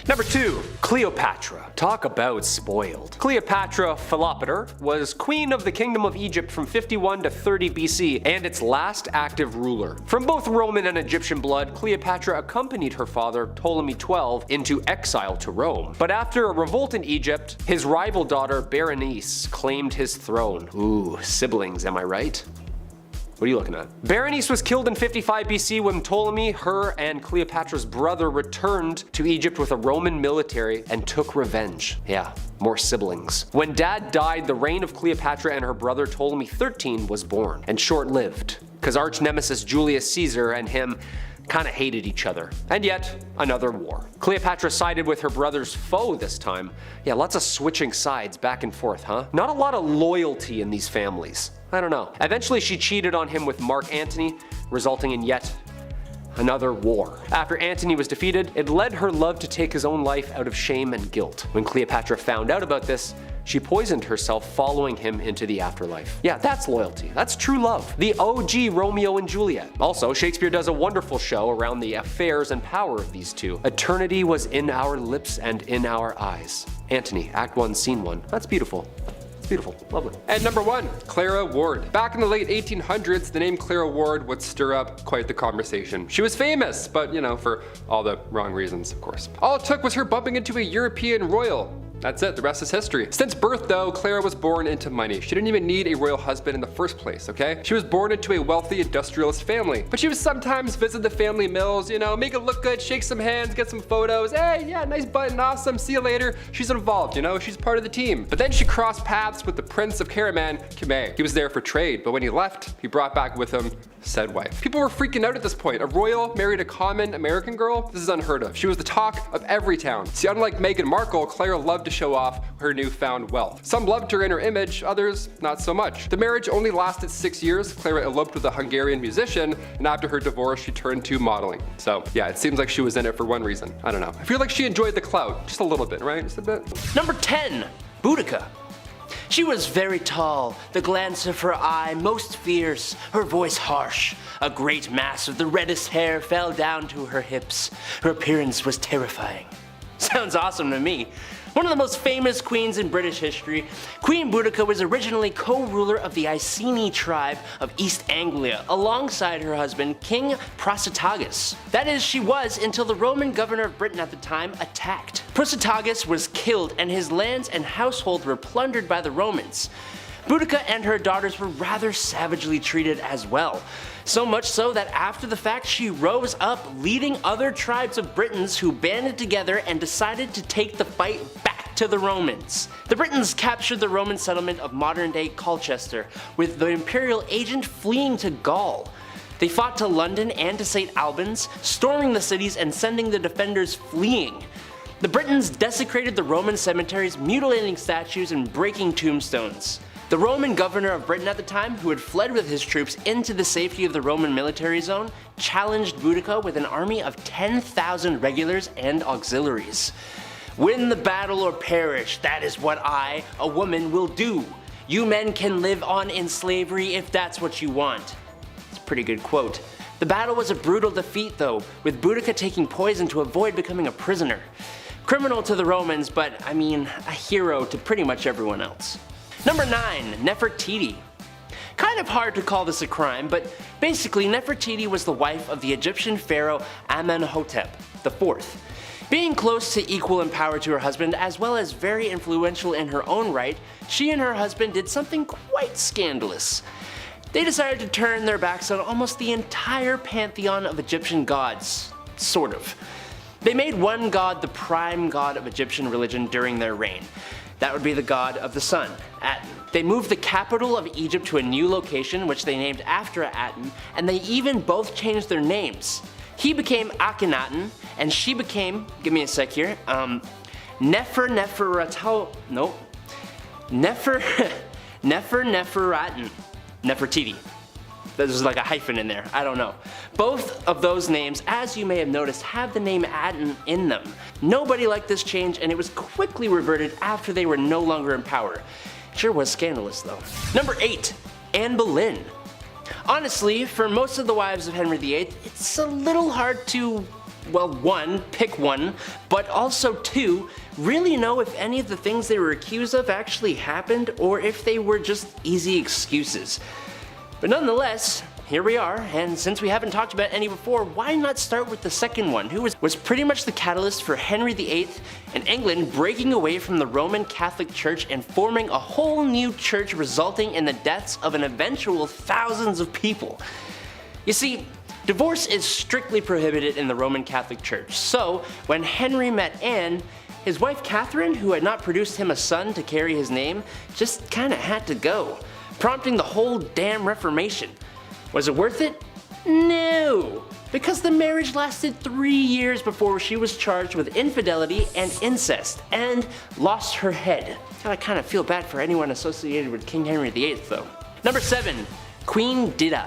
Number 2, Cleopatra. Talk about spoiled. Cleopatra Philopator was queen of the Kingdom of Egypt from 51 to 30 BC and its last active ruler. From both Roman and Egyptian blood, Cleopatra accompanied her father, Ptolemy XII, into exile to Rome. But after a revolt in Egypt, his rival daughter, Berenice, claimed his throne. Ooh, siblings, am I right? What are you looking at? Berenice was killed in 55 BC when Ptolemy, her, and Cleopatra's brother returned to Egypt with a Roman military and took revenge. Yeah, more siblings. When dad died, the reign of Cleopatra and her brother Ptolemy XIII was born, and short-lived, because arch nemesis Julius Caesar and him kinda hated each other. And yet, another war. Cleopatra sided with her brother's foe this time. Yeah, lots of switching sides back and forth, huh? Not a lot of loyalty in these families. I don't know. Eventually she cheated on him with Mark Antony, resulting in yet another war. After Antony was defeated, it led her love to take his own life out of shame and guilt. When Cleopatra found out about this, She poisoned herself following him into the afterlife. Yeah, that's loyalty. That's true love. The OG Romeo and Juliet. Also, Shakespeare does a wonderful show around the affairs and power of these two. Eternity was in our lips and in our eyes. Antony, Act 1, Scene 1. That's beautiful. Beautiful, lovely. And number 1, Clara Ward. Back in the late 1800s, the name Clara Ward would stir up quite the conversation. She was famous, but you know, for all the wrong reasons, of course. All it took was her bumping into a European royal. That's it, the rest is history. Since birth though, Clara was born into money. She didn't even need a royal husband in the first place, okay? She was born into a wealthy industrialist family. But she would sometimes visit the family mills, you know, make it look good, shake some hands, get some photos. Hey, yeah, nice button, awesome, see you later. She's involved, you know, she's part of the team. But then she crossed paths with the Prince of Karaman, Kamei. He was there for trade, but when he left, he brought back with him said wife. People were freaking out at this point. A royal married a common American girl? This is unheard of. She was the talk of every town. See, unlike Meghan Markle, Clara loved to show off her newfound wealth. Some loved her in her image, others not so much. The marriage only lasted 6 years. Clara eloped with a Hungarian musician, and after her divorce, she turned to modeling. So yeah, it seems like she was in it for one reason. I don't know. I feel like she enjoyed the clout, just a little bit, right? Just a bit. Number 10, Boudica. She was very tall, the glance of her eye most fierce, her voice harsh. A great mass of the reddest hair fell down to her hips. Her appearance was terrifying. Sounds awesome to me. One of the most famous queens in British history, Queen Boudica was originally co-ruler of the Iceni tribe of East Anglia alongside her husband King Prasutagus. That is, she was until the Roman governor of Britain at the time attacked. Prasutagus was killed and his lands and household were plundered by the Romans. Boudica and her daughters were rather savagely treated as well. So much so that after the fact she rose up, leading other tribes of Britons who banded together and decided to take the fight back to the Romans. The Britons captured the Roman settlement of modern-day Colchester, with the imperial agent fleeing to Gaul. They fought to London and to St. Albans, storming the cities and sending the defenders fleeing. The Britons desecrated the Roman cemeteries, mutilating statues and breaking tombstones. The Roman governor of Britain at the time, who had fled with his troops into the safety of the Roman military zone, challenged Boudica with an army of 10,000 regulars and auxiliaries. Win the battle or perish, that is what I, a woman, will do. You men can live on in slavery if that's what you want. It's a pretty good quote. The battle was a brutal defeat though, with Boudica taking poison to avoid becoming a prisoner. Criminal to the Romans, but I mean, a hero to pretty much everyone else. Number 9, Nefertiti. Kind of hard to call this a crime, but basically Nefertiti was the wife of the Egyptian pharaoh Amenhotep IV. Being close to equal in power to her husband, as well as very influential in her own right, she and her husband did something quite scandalous. They decided to turn their backs on almost the entire pantheon of Egyptian gods, sort of. They made one god the prime god of Egyptian religion during their reign. That would be the god of the sun, Aten. They moved the capital of Egypt to a new location, which they named after Aten, and they even both changed their names. He became Akhenaten, and she became, give me a sec here, Nefertiti. There's like a hyphen in there, I don't know. Both of those names, as you may have noticed, have the name Aten in them. Nobody liked this change and it was quickly reverted after they were no longer in power. Sure was scandalous though. Number 8, Anne Boleyn. Honestly, for most of the wives of Henry VIII, it's a little hard to, well, 1, pick one, but also 2, really know if any of the things they were accused of actually happened or if they were just easy excuses. But nonetheless, here we are, and since we haven't talked about any before, why not start with the second one, who was pretty much the catalyst for Henry VIII and England breaking away from the Roman Catholic Church and forming a whole new church, resulting in the deaths of an eventual thousands of people. You see, divorce is strictly prohibited in the Roman Catholic Church, so when Henry met Anne, his wife Catherine, who had not produced him a son to carry his name, just kinda had to go, prompting the whole damn Reformation. Was it worth it? No, because the marriage lasted 3 years before she was charged with infidelity and incest, and lost her head. I kinda feel bad for anyone associated with King Henry VIII though. Number 7, Queen Dida.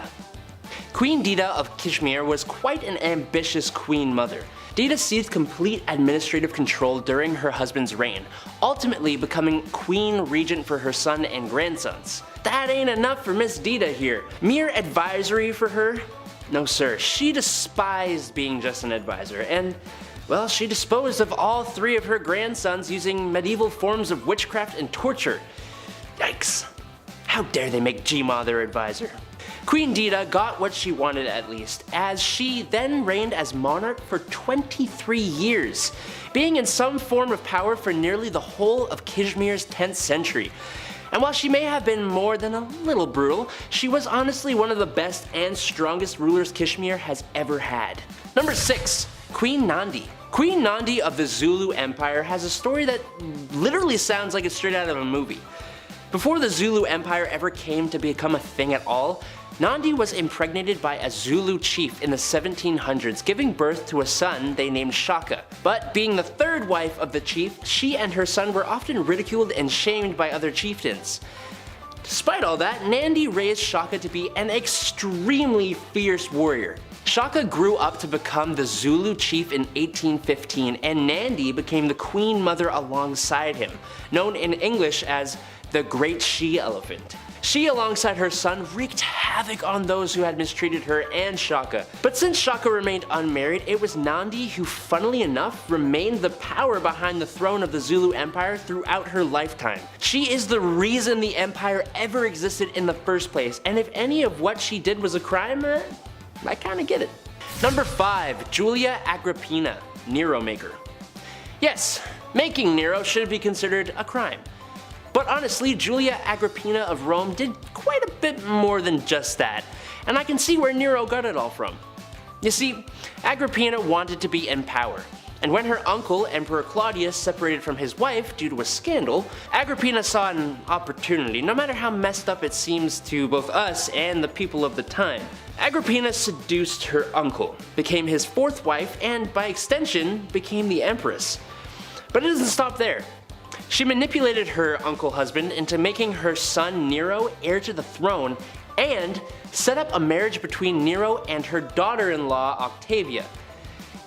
Queen Dida of Kashmir was quite an ambitious queen mother. Dida seized complete administrative control during her husband's reign, ultimately becoming queen regent for her son and grandsons. That ain't enough for Miss Dida here. Mere advisory for her? No sir, she despised being just an advisor, and well, she disposed of all 3 of her grandsons using medieval forms of witchcraft and torture. Yikes. How dare they make Jima their advisor? Queen Dida got what she wanted at least, as she then reigned as monarch for 23 years, being in some form of power for nearly the whole of Kashmir's 10th century. And while she may have been more than a little brutal, she was honestly one of the best and strongest rulers Kashmir has ever had. Number 6. Queen Nandi. Queen Nandi of the Zulu Empire has a story that literally sounds like it's straight out of a movie. Before the Zulu Empire ever came to become a thing at all, Nandi was impregnated by a Zulu chief in the 1700s, giving birth to a son they named Shaka. But being the 3rd wife of the chief, she and her son were often ridiculed and shamed by other chieftains. Despite all that, Nandi raised Shaka to be an extremely fierce warrior. Shaka grew up to become the Zulu chief in 1815, and Nandi became the queen mother alongside him, known in English as the Great She-Elephant. She, alongside her son, wreaked havoc on those who had mistreated her and Shaka. But since Shaka remained unmarried, it was Nandi who, funnily enough, remained the power behind the throne of the Zulu Empire throughout her lifetime. She is the reason the empire ever existed in the first place, and if any of what she did was a crime, I kinda get it. Number 5. Julia Agrippina, Nero maker. Yes, making Nero should be considered a crime. But honestly, Julia Agrippina of Rome did quite a bit more than just that, and I can see where Nero got it all from. You see, Agrippina wanted to be in power, and when her uncle, Emperor Claudius, separated from his wife due to a scandal, Agrippina saw an opportunity, no matter how messed up it seems to both us and the people of the time. Agrippina seduced her uncle, became his 4th wife, and by extension, became the empress. But it doesn't stop there. She manipulated her uncle husband into making her son Nero heir to the throne, and set up a marriage between Nero and her daughter-in-law Octavia.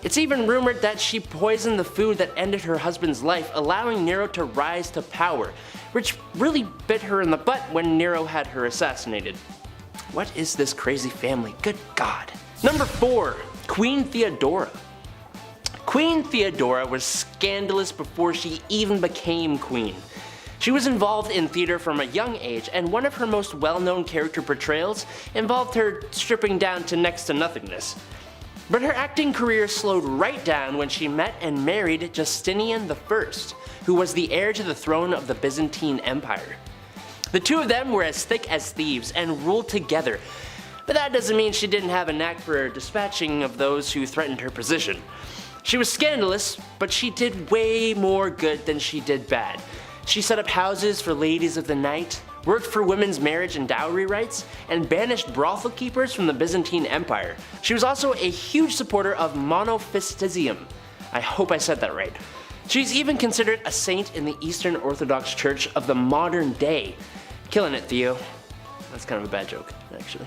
It's even rumored that she poisoned the food that ended her husband's life, allowing Nero to rise to power, which really bit her in the butt when Nero had her assassinated. What is this crazy family? Good God. Number 4. Queen Theodora. Queen Theodora was scandalous before she even became queen. She was involved in theater from a young age, and one of her most well-known character portrayals involved her stripping down to next to nothingness. But her acting career slowed right down when she met and married Justinian I, who was the heir to the throne of the Byzantine Empire. The two of them were as thick as thieves and ruled together, but that doesn't mean she didn't have a knack for dispatching of those who threatened her position. She was scandalous, but she did way more good than she did bad. She set up houses for ladies of the night, worked for women's marriage and dowry rights, and banished brothel keepers from the Byzantine Empire. She was also a huge supporter of monophysitism. I hope I said that right. She's even considered a saint in the Eastern Orthodox Church of the modern day. Killing it, Theo. That's kind of a bad joke, actually.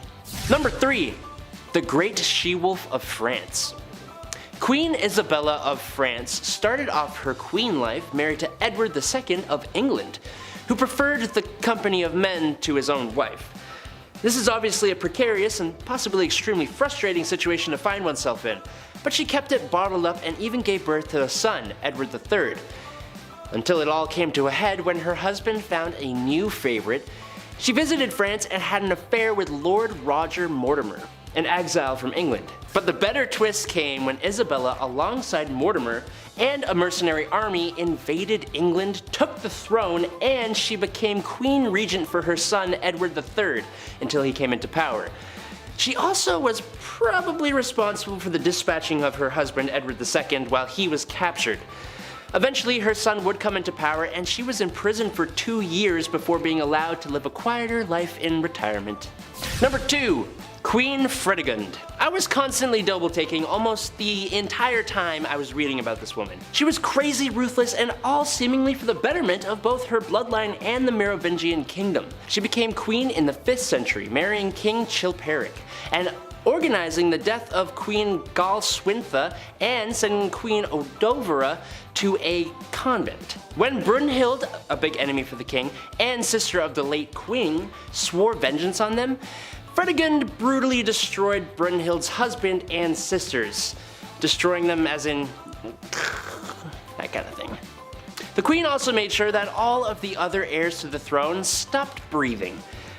Number 3. The Great She-Wolf of France. Queen Isabella of France started off her queen life married to Edward II of England, who preferred the company of men to his own wife. This is obviously a precarious and possibly extremely frustrating situation to find oneself in, but she kept it bottled up and even gave birth to a son, Edward III. Until it all came to a head when her husband found a new favorite. She visited France and had an affair with Lord Roger Mortimer, an exile from England. But the better twist came when Isabella, alongside Mortimer and a mercenary army, invaded England, took the throne, and she became queen regent for her son Edward III until he came into power. She also was probably responsible for the dispatching of her husband Edward II while he was captured. Eventually her son would come into power, and she was imprisoned for 2 years before being allowed to live a quieter life in retirement. Number 2. Queen Fredegund. I was constantly double taking almost the entire time I was reading about this woman. She was crazy ruthless, and all seemingly for the betterment of both her bloodline and the Merovingian kingdom. She became queen in the 5th century, marrying King Chilperic, and organizing the death of Queen Galswintha and sending Queen Odovera to a convent. When Brunhild, a big enemy for the king, and sister of the late queen, swore vengeance on them, Fredegund brutally destroyed Brunhild's husband and sisters, destroying them as in that kind of thing. The queen also made sure that all of the other heirs to the throne stopped breathing,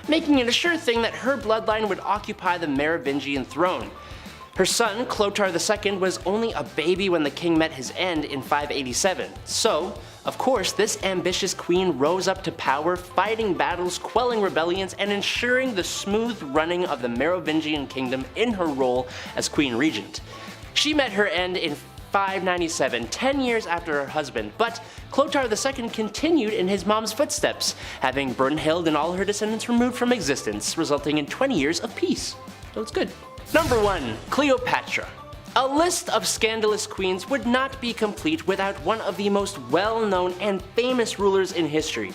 making it a sure thing that her bloodline would occupy the Merovingian throne. Her son, Clotaire II, was only a baby when the king met his end in 587, so, of course, this ambitious queen rose up to power, fighting battles, quelling rebellions, and ensuring the smooth running of the Merovingian kingdom in her role as queen regent. She met her end in 597, 10 years after her husband, but Clotaire II continued in his mom's footsteps, having Brunhild and all her descendants removed from existence, resulting in 20 years of peace. So it's good. Number 1. Cleopatra. A list of scandalous queens would not be complete without one of the most well-known and famous rulers in history.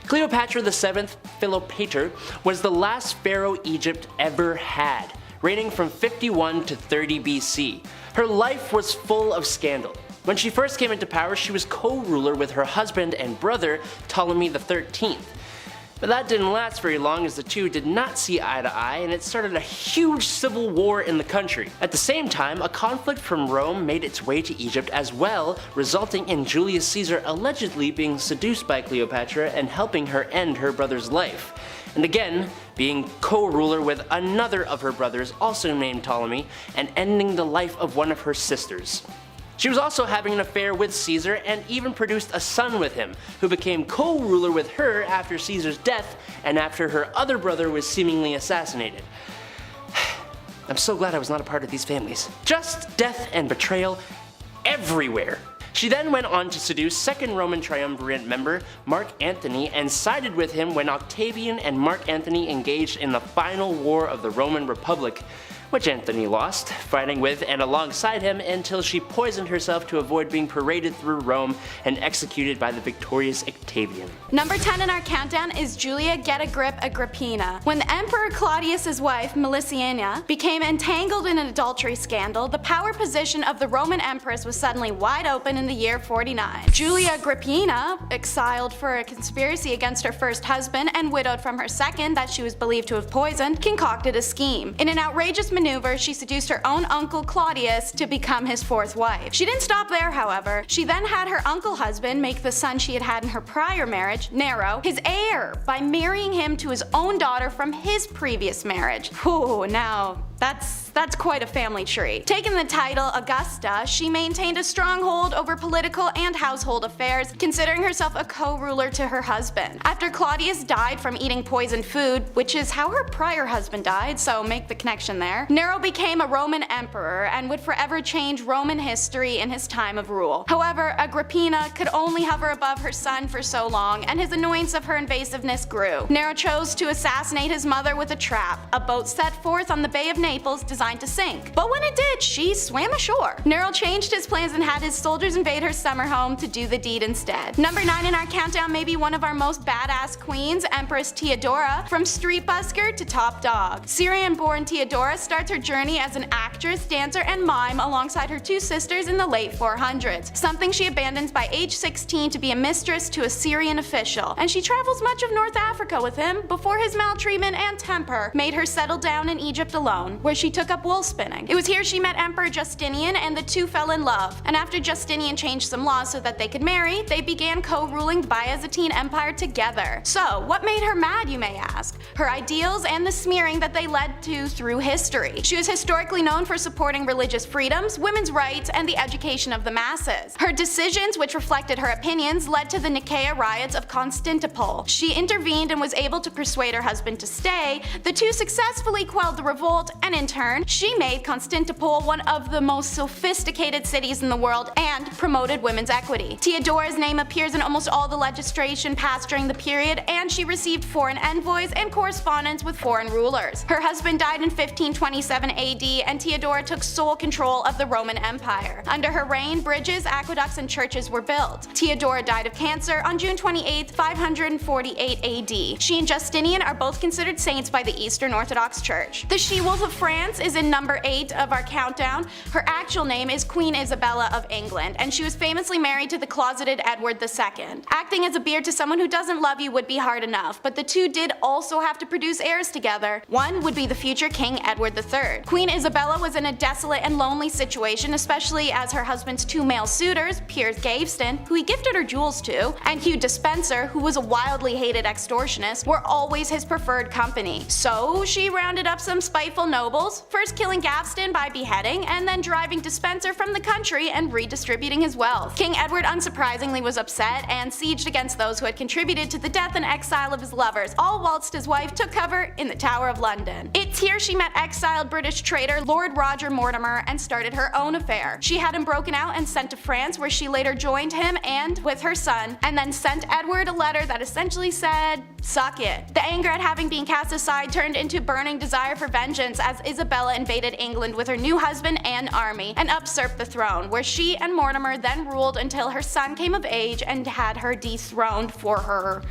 Cleopatra VII Philopator was the last pharaoh Egypt ever had, reigning from 51 to 30 BC. Her life was full of scandal. When she first came into power, she was co-ruler with her husband and brother, Ptolemy XIII. But that didn't last very long, as the two did not see eye to eye, and it started a huge civil war in the country. At the same time, a conflict from Rome made its way to Egypt as well, resulting in Julius Caesar allegedly being seduced by Cleopatra and helping her end her brother's life. And again, being co-ruler with another of her brothers, also named Ptolemy, and ending the life of one of her sisters. She was also having an affair with Caesar and even produced a son with him, who became co-ruler with her after Caesar's death and after her other brother was seemingly assassinated. I'm so glad I was not a part of these families. Just death and betrayal everywhere. She then went on to seduce second Roman triumvirate member Mark Antony and sided with him when Octavian and Mark Antony engaged in the final war of the Roman Republic, which Antony lost, fighting with and alongside him until she poisoned herself to avoid being paraded through Rome and executed by the victorious Octavian. Number 10 in our countdown is Julia Agrippina. When the Emperor Claudius's wife, Melissina, became entangled in an adultery scandal, the power position of the Roman Empress was suddenly wide open in the year 49. Julia Agrippina, exiled for a conspiracy against her first husband and widowed from her second that she was believed to have poisoned, concocted a scheme. In an outrageous maneuver, she seduced her own uncle Claudius to become his fourth wife. She didn't stop there, however. She then had her uncle husband make the son she had had in her prior marriage, Nero, his heir by marrying him to his own daughter from his previous marriage. Whew, now that's quite a family tree. Taking the title Augusta, she maintained a stronghold over political and household affairs, considering herself a co-ruler to her husband. After Claudius died from eating poisoned food, which is how her prior husband died, so make the connection there, Nero became a Roman emperor and would forever change Roman history in his time of rule. However, Agrippina could only hover above her son for so long, and his annoyance of her invasiveness grew. Nero chose to assassinate his mother with a trap, a boat set forth on the Bay of Naples designed to sink. But when it did, she swam ashore. Nero changed his plans and had his soldiers invade her summer home to do the deed instead. Number 9 in our countdown may be one of our most badass queens, Empress Theodora, from street busker to top dog. Syrian-born Theodora starts her journey as an actress, dancer, and mime alongside her two sisters in the late 400s, something she abandons by age 16 to be a mistress to a Syrian official, and she travels much of North Africa with him before his maltreatment and temper made her settle down in Egypt alone, where she took up wool spinning. It was here she met Emperor Justinian and the two fell in love, and after Justinian changed some laws so that they could marry, they began co-ruling the Byzantine Empire together. So, what made her mad, you may ask? Her ideals and the smearing that they led to through history. She was historically known for supporting religious freedoms, women's rights, and the education of the masses. Her decisions, which reflected her opinions, led to the Nicaea riots of Constantinople. She intervened and was able to persuade her husband to stay. The two successfully quelled the revolt, and in turn, she made Constantinople one of the most sophisticated cities in the world and promoted women's equity. Theodora's name appears in almost all the legislation passed during the period, and she received foreign envoys and correspondence with foreign rulers. Her husband died in 1527 AD, and Theodora took sole control of the Roman Empire. Under her reign, bridges, aqueducts, and churches were built. Theodora died of cancer on June 28, 548 AD. She and Justinian are both considered saints by the Eastern Orthodox Church. The she-wolf of France is in number 8 of our countdown. Her actual name is Queen Isabella of England, and she was famously married to the closeted Edward II. Acting as a beard to someone who doesn't love you would be hard enough, but the two did also have to produce heirs together. One would be the future King Edward III. Queen Isabella was in a desolate and lonely situation, especially as her husband's 2 male suitors, Piers Gaveston, who he gifted her jewels to, and Hugh Despenser, who was a wildly hated extortionist, were always his preferred company. So she rounded up some spiteful nobles, first killing Gaveston by beheading, and then driving Despenser from the country and redistributing his wealth. King Edward unsurprisingly was upset and sieged against those who had contributed to the death and exile of his lovers, all whilst his wife took cover in the Tower of London. It's here she met exiled British traitor Lord Roger Mortimer and started her own affair. She had him broken out and sent to France, where she later joined him and with her son, and then sent Edward a letter that essentially said, "Suck it." The anger at having been cast aside turned into burning desire for vengeance as Isabella invaded England with her new husband and army and usurped the throne, where she and Mortimer then ruled until her son came of age and had her dethroned for her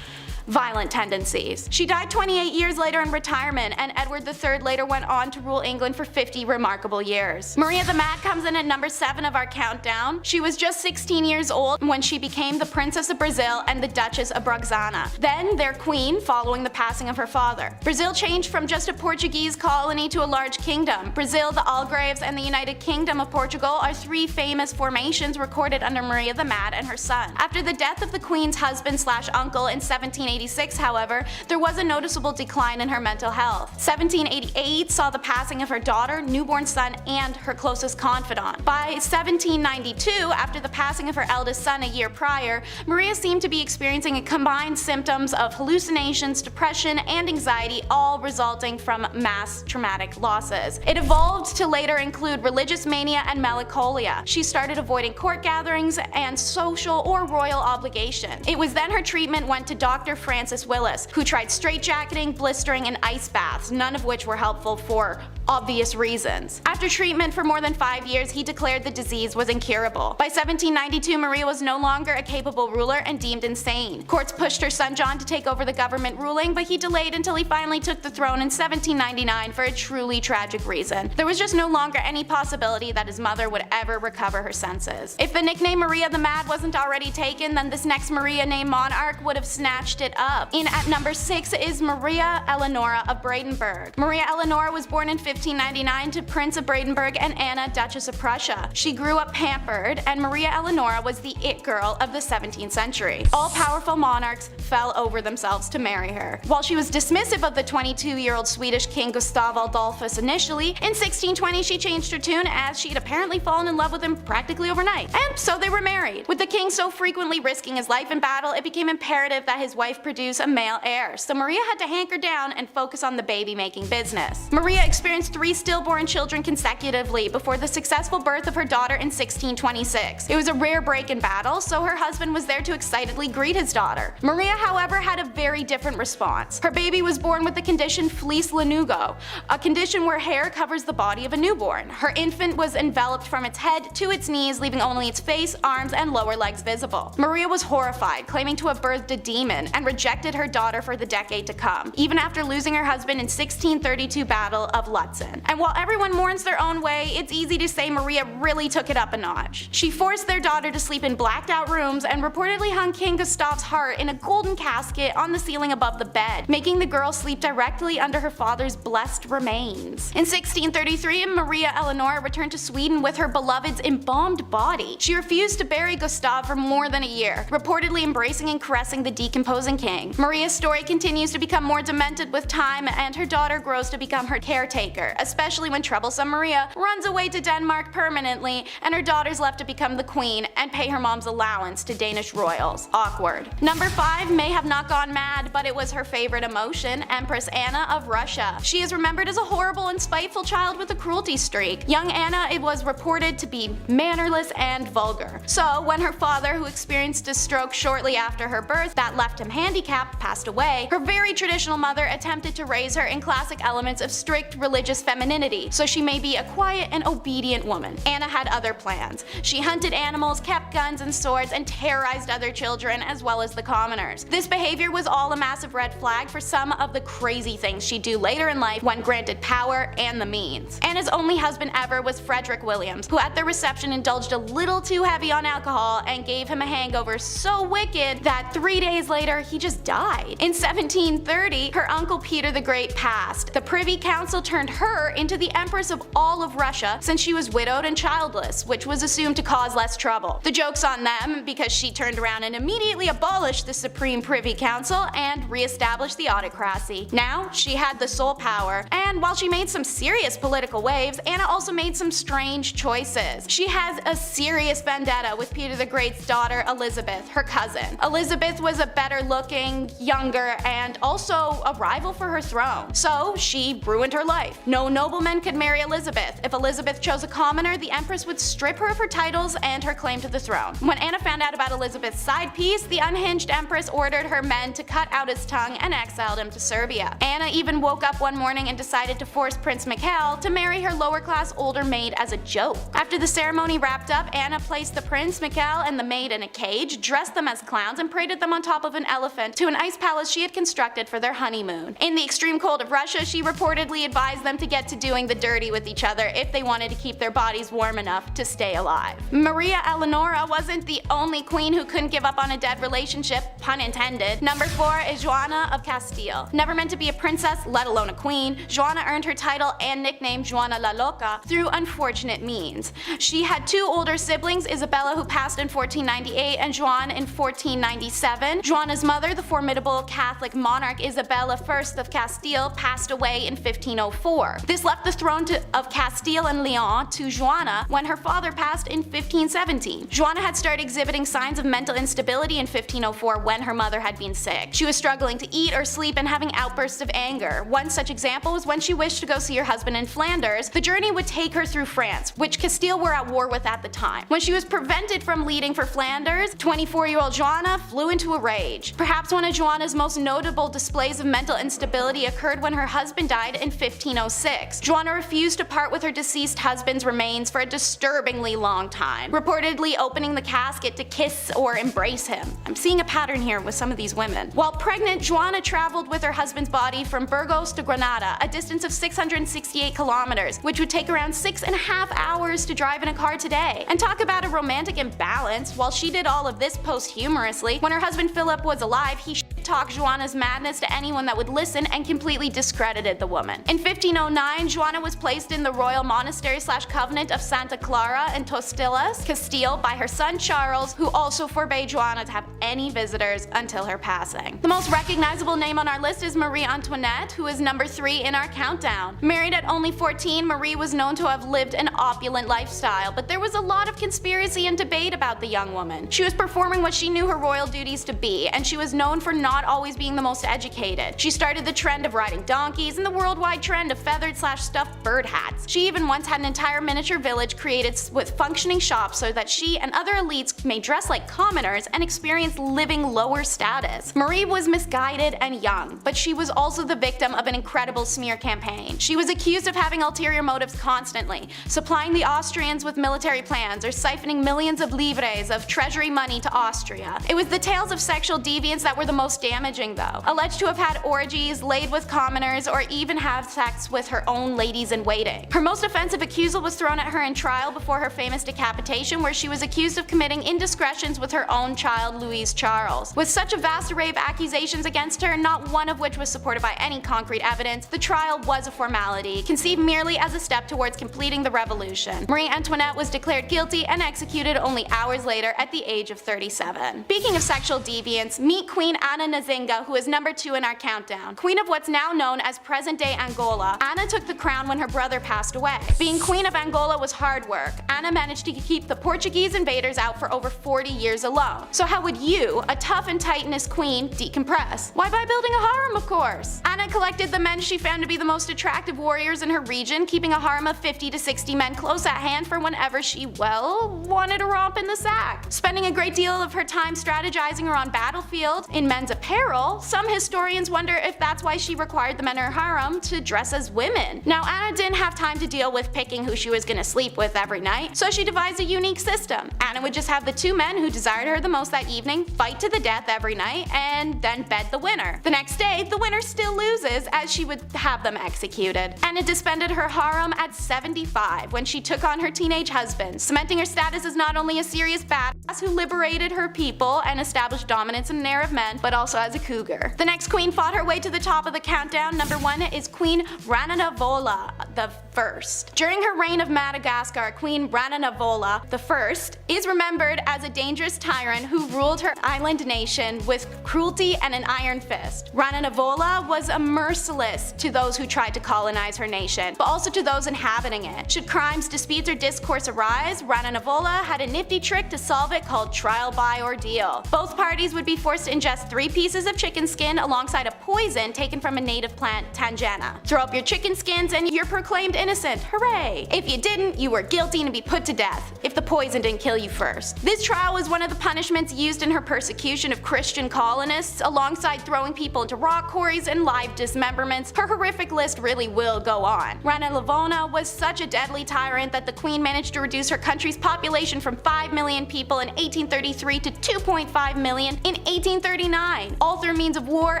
violent tendencies. She died 28 years later in retirement, and Edward III later went on to rule England for 50 remarkable years. Maria the Mad comes in at number 7 of our countdown. She was just 16 years old when she became the Princess of Brazil and the Duchess of Braganza, then their queen following the passing of her father. Brazil changed from just a Portuguese colony to a large kingdom. Brazil, the Algarves, and the United Kingdom of Portugal are 3 famous formations recorded under Maria the Mad and her son. After the death of the queen's husband/uncle in 1786, however, there was a noticeable decline in her mental health. 1788 saw the passing of her daughter, newborn son, and her closest confidant. By 1792, after the passing of her eldest son a year prior, Maria seemed to be experiencing a combined symptoms of hallucinations, depression, and anxiety, all resulting from mass traumatic losses. It evolved to later include religious mania and melancholia. She started avoiding court gatherings and social or royal obligation. It was then her treatment went to Dr. Francis Willis, who tried straitjacketing, blistering, and ice baths, none of which were helpful for obvious reasons. After treatment for more than 5 years, he declared the disease was incurable. By 1792, Maria was no longer a capable ruler and deemed insane. Courts pushed her son John to take over the government ruling, but he delayed until he finally took the throne in 1799 for a truly tragic reason. There was just no longer any possibility that his mother would ever recover her senses. If the nickname Maria the Mad wasn't already taken, then this next Maria named monarch would have snatched it up. In at number 6 is Maria Eleonora of Brandenburg. Maria Eleonora was born in 1599 to Prince of Brandenburg and Anna, Duchess of Prussia. She grew up pampered, and Maria Eleonora was the it girl of the 17th century. All powerful monarchs fell over themselves to marry her. While she was dismissive of the 22-year-old Swedish King Gustav Adolphus initially, in 1620 she changed her tune as she'd apparently fallen in love with him practically overnight. And so they were married. With the king so frequently risking his life in battle, it became imperative that his wife produce a male heir, so Maria had to hanker down and focus on the baby-making business. Maria experienced 3 stillborn children consecutively before the successful birth of her daughter in 1626. It was a rare break in battle, so her husband was there to excitedly greet his daughter. Maria, however, had a very different response. Her baby was born with the condition fleece lanugo, a condition where hair covers the body of a newborn. Her infant was enveloped from its head to its knees, leaving only its face, arms, and lower legs visible. Maria was horrified, claiming to have birthed a demon, and rejected her daughter for the decade to come, even after losing her husband in 1632 Battle of Lutzen. And while everyone mourns their own way, it's easy to say Maria really took it up a notch. She forced their daughter to sleep in blacked out rooms and reportedly hung King Gustav's heart in a golden casket on the ceiling above the bed, making the girl sleep directly under her father's blessed remains. In 1633, Maria Eleonora returned to Sweden with her beloved's embalmed body. She refused to bury Gustav for more than a year, reportedly embracing and caressing the decomposing king. Maria's story continues to become more demented with time, and her daughter grows to become her caretaker, especially when troublesome Maria runs away to Denmark permanently and her daughter's left to become the queen and pay her mom's allowance to Danish royals. Awkward. Number 5 may have not gone mad, but it was her favorite emotion, Empress Anna of Russia. She is remembered as a horrible and spiteful child with a cruelty streak. Young Anna was reported to be mannerless and vulgar. So when her father, who experienced a stroke shortly after her birth that left him handicapped, handicapped, passed away, her very traditional mother attempted to raise her in classic elements of strict religious femininity, so she may be a quiet and obedient woman. Anna had other plans. She hunted animals, kept guns and swords, and terrorized other children as well as the commoners. This behavior was all a massive red flag for some of the crazy things she'd do later in life when granted power and the means. Anna's only husband ever was Frederick Williams, who at their reception indulged a little too heavy on alcohol and gave him a hangover so wicked that 3 days later he just died. In 1730, her uncle Peter the Great passed. The Privy Council turned her into the Empress of all of Russia since she was widowed and childless, which was assumed to cause less trouble. The joke's on them because she turned around and immediately abolished the Supreme Privy Council and re-established the autocracy. Now, she had the sole power, and while she made some serious political waves, Anna also made some strange choices. She has a serious vendetta with Peter the Great's daughter Elizabeth, her cousin. Elizabeth was a better looking, younger, and also a rival for her throne. So she ruined her life. No nobleman could marry Elizabeth. If Elizabeth chose a commoner, the Empress would strip her of her titles and her claim to the throne. When Anna found out about Elizabeth's side piece, the unhinged Empress ordered her men to cut out his tongue and exiled him to Serbia. Anna even woke up one morning and decided to force Prince Mikhail to marry her lower-class older maid as a joke. After the ceremony wrapped up, Anna placed the Prince, Mikhail, and the maid in a cage, dressed them as clowns, and paraded them on top of an elephant to an ice palace she had constructed for their honeymoon. In the extreme cold of Russia, she reportedly advised them to get to doing the dirty with each other if they wanted to keep their bodies warm enough to stay alive. Maria Eleonora wasn't the only queen who couldn't give up on a dead relationship, pun intended. Number 4 is Joanna of Castile. Never meant to be a princess, let alone a queen, Joanna earned her title and nickname Joanna Lauka through unfortunate means. She had 2 older siblings, Isabella, who passed in 1498, and Zhan in 1497. Joanna's mother, the formidable Catholic monarch Isabella I of Castile, passed away in 1504. This left the throne of Castile and Leon to Joanna when her father passed in 1517. Joanna had started exhibiting signs of mental instability in 1504 when her mother had been sick. She was struggling to eat or sleep and having outbursts of anger. One such example was when she wished to go see her husband in Flanders. The journey would take her through France, which Castile were at war with at the time. When she was prevented from leaving for Flanders, 24-year-old Joanna flew into a rage. Perhaps one of Joanna's most notable displays of mental instability occurred when her husband died in 1506. Joanna refused to part with her deceased husband's remains for a disturbingly long time, reportedly opening the casket to kiss or embrace him. I'm seeing a pattern here with some of these women. While pregnant, Joanna traveled with her husband's body from Burgos to Granada, a distance of 668 kilometers, which would take around 6.5 hours to drive in a car today. And talk about a romantic imbalance. While she did all of this posthumously, when her husband Philip was alive, he talked Joanna's madness to anyone that would listen and completely discredited the woman. In 1509, Joanna was placed in the royal monastery/convent of Santa Clara in Tostillas, Castile, by her son Charles, who also forbade Joanna to have any visitors until her passing. The most recognizable name on our list is Marie Antoinette, who is number 3 in our countdown. Married at only 14, Marie was known to have lived an opulent lifestyle, but there was a lot of conspiracy and debate about the young woman. She was performing what she knew her royal duties to be, and she was known for not always being the most educated. She started the trend of riding donkeys and the worldwide trend of feathered/stuffed bird hats. She even once had an entire miniature village created with functioning shops so that she and other elites may dress like commoners and experience living lower status. Marie was misguided and young, but she was also the victim of an incredible smear campaign. She was accused of having ulterior motives constantly, supplying the Austrians with military plans or siphoning millions of livres of treasury money to Austria. It was the tales of sexual deviance that were the most damaging though. Alleged to have had orgies, laid with commoners, or even have sex with her own ladies-in-waiting. Her most offensive accusal was thrown at her in trial before her famous decapitation, where she was accused of committing indiscretions with her own child, Louise Charles. With such a vast array of accusations against her, not one of which was supported by any concrete evidence, the trial was a formality, conceived merely as a step towards completing the revolution. Marie Antoinette was declared guilty and executed only hours later at the age of 37. Speaking of sexual deviance, meet Queen Anna Nzinga, who is number 2 in our countdown. Queen of what's now known as present-day Angola, Anna took the crown when her brother passed away. Being Queen of Angola was hard work. Anna managed to keep the Portuguese invaders out for over 40 years alone. So how would you, a tough and titanous queen, decompress? Why, by building a harem, of course. Anna collected the men she found to be the most attractive warriors in her region, keeping a harem of 50 to 60 men close at hand for whenever she, well, wanted to romp in the sack. Spending a great deal of her time strategizing around battlefield, in men's apparel, some historians wonder if that's why she required the men in her harem to dress as women. Now, Anna didn't have time to deal with picking who she was gonna sleep with every night, so she devised a unique system. Anna would just have the two men who desired her the most that evening fight to the death every night and then bed the winner. The next day, the winner still loses as she would have them executed. Anna disbanded her harem at 75 when she took on her teenage husband, cementing her status as not only a serious badass who liberated her people and established dominance in an era of men, but also as a cougar. The next queen fought her way to the top of the countdown. Number 1 is Queen Rananavola the First. During her reign of Madagascar, Queen Rananavola the First is remembered as a dangerous tyrant who ruled her island nation with cruelty and an iron fist. Rananavola was a merciless to those who tried to colonize her nation, but also to those inhabiting it. Should crimes, disputes, or discourse arise, Rananavola had a nifty trick to solve it called trial by ordeal. Both parties would be forced to ingest 3 pieces of chicken skin alongside a poison taken from a native plant, Tanjana. Throw up your chicken skins and you're proclaimed innocent. Hooray! If you didn't, you were guilty and to be put to death, if the poison didn't kill you first. This trial was one of the punishments used in her persecution of Christian colonists, alongside throwing people into rock quarries and live dismemberments. Her horrific list really will go on. Rananavola was such a deadly tyrant that the queen managed to reduce her country's population from 5 million people in 1833 to 2.5 million in 1839, all through means of war,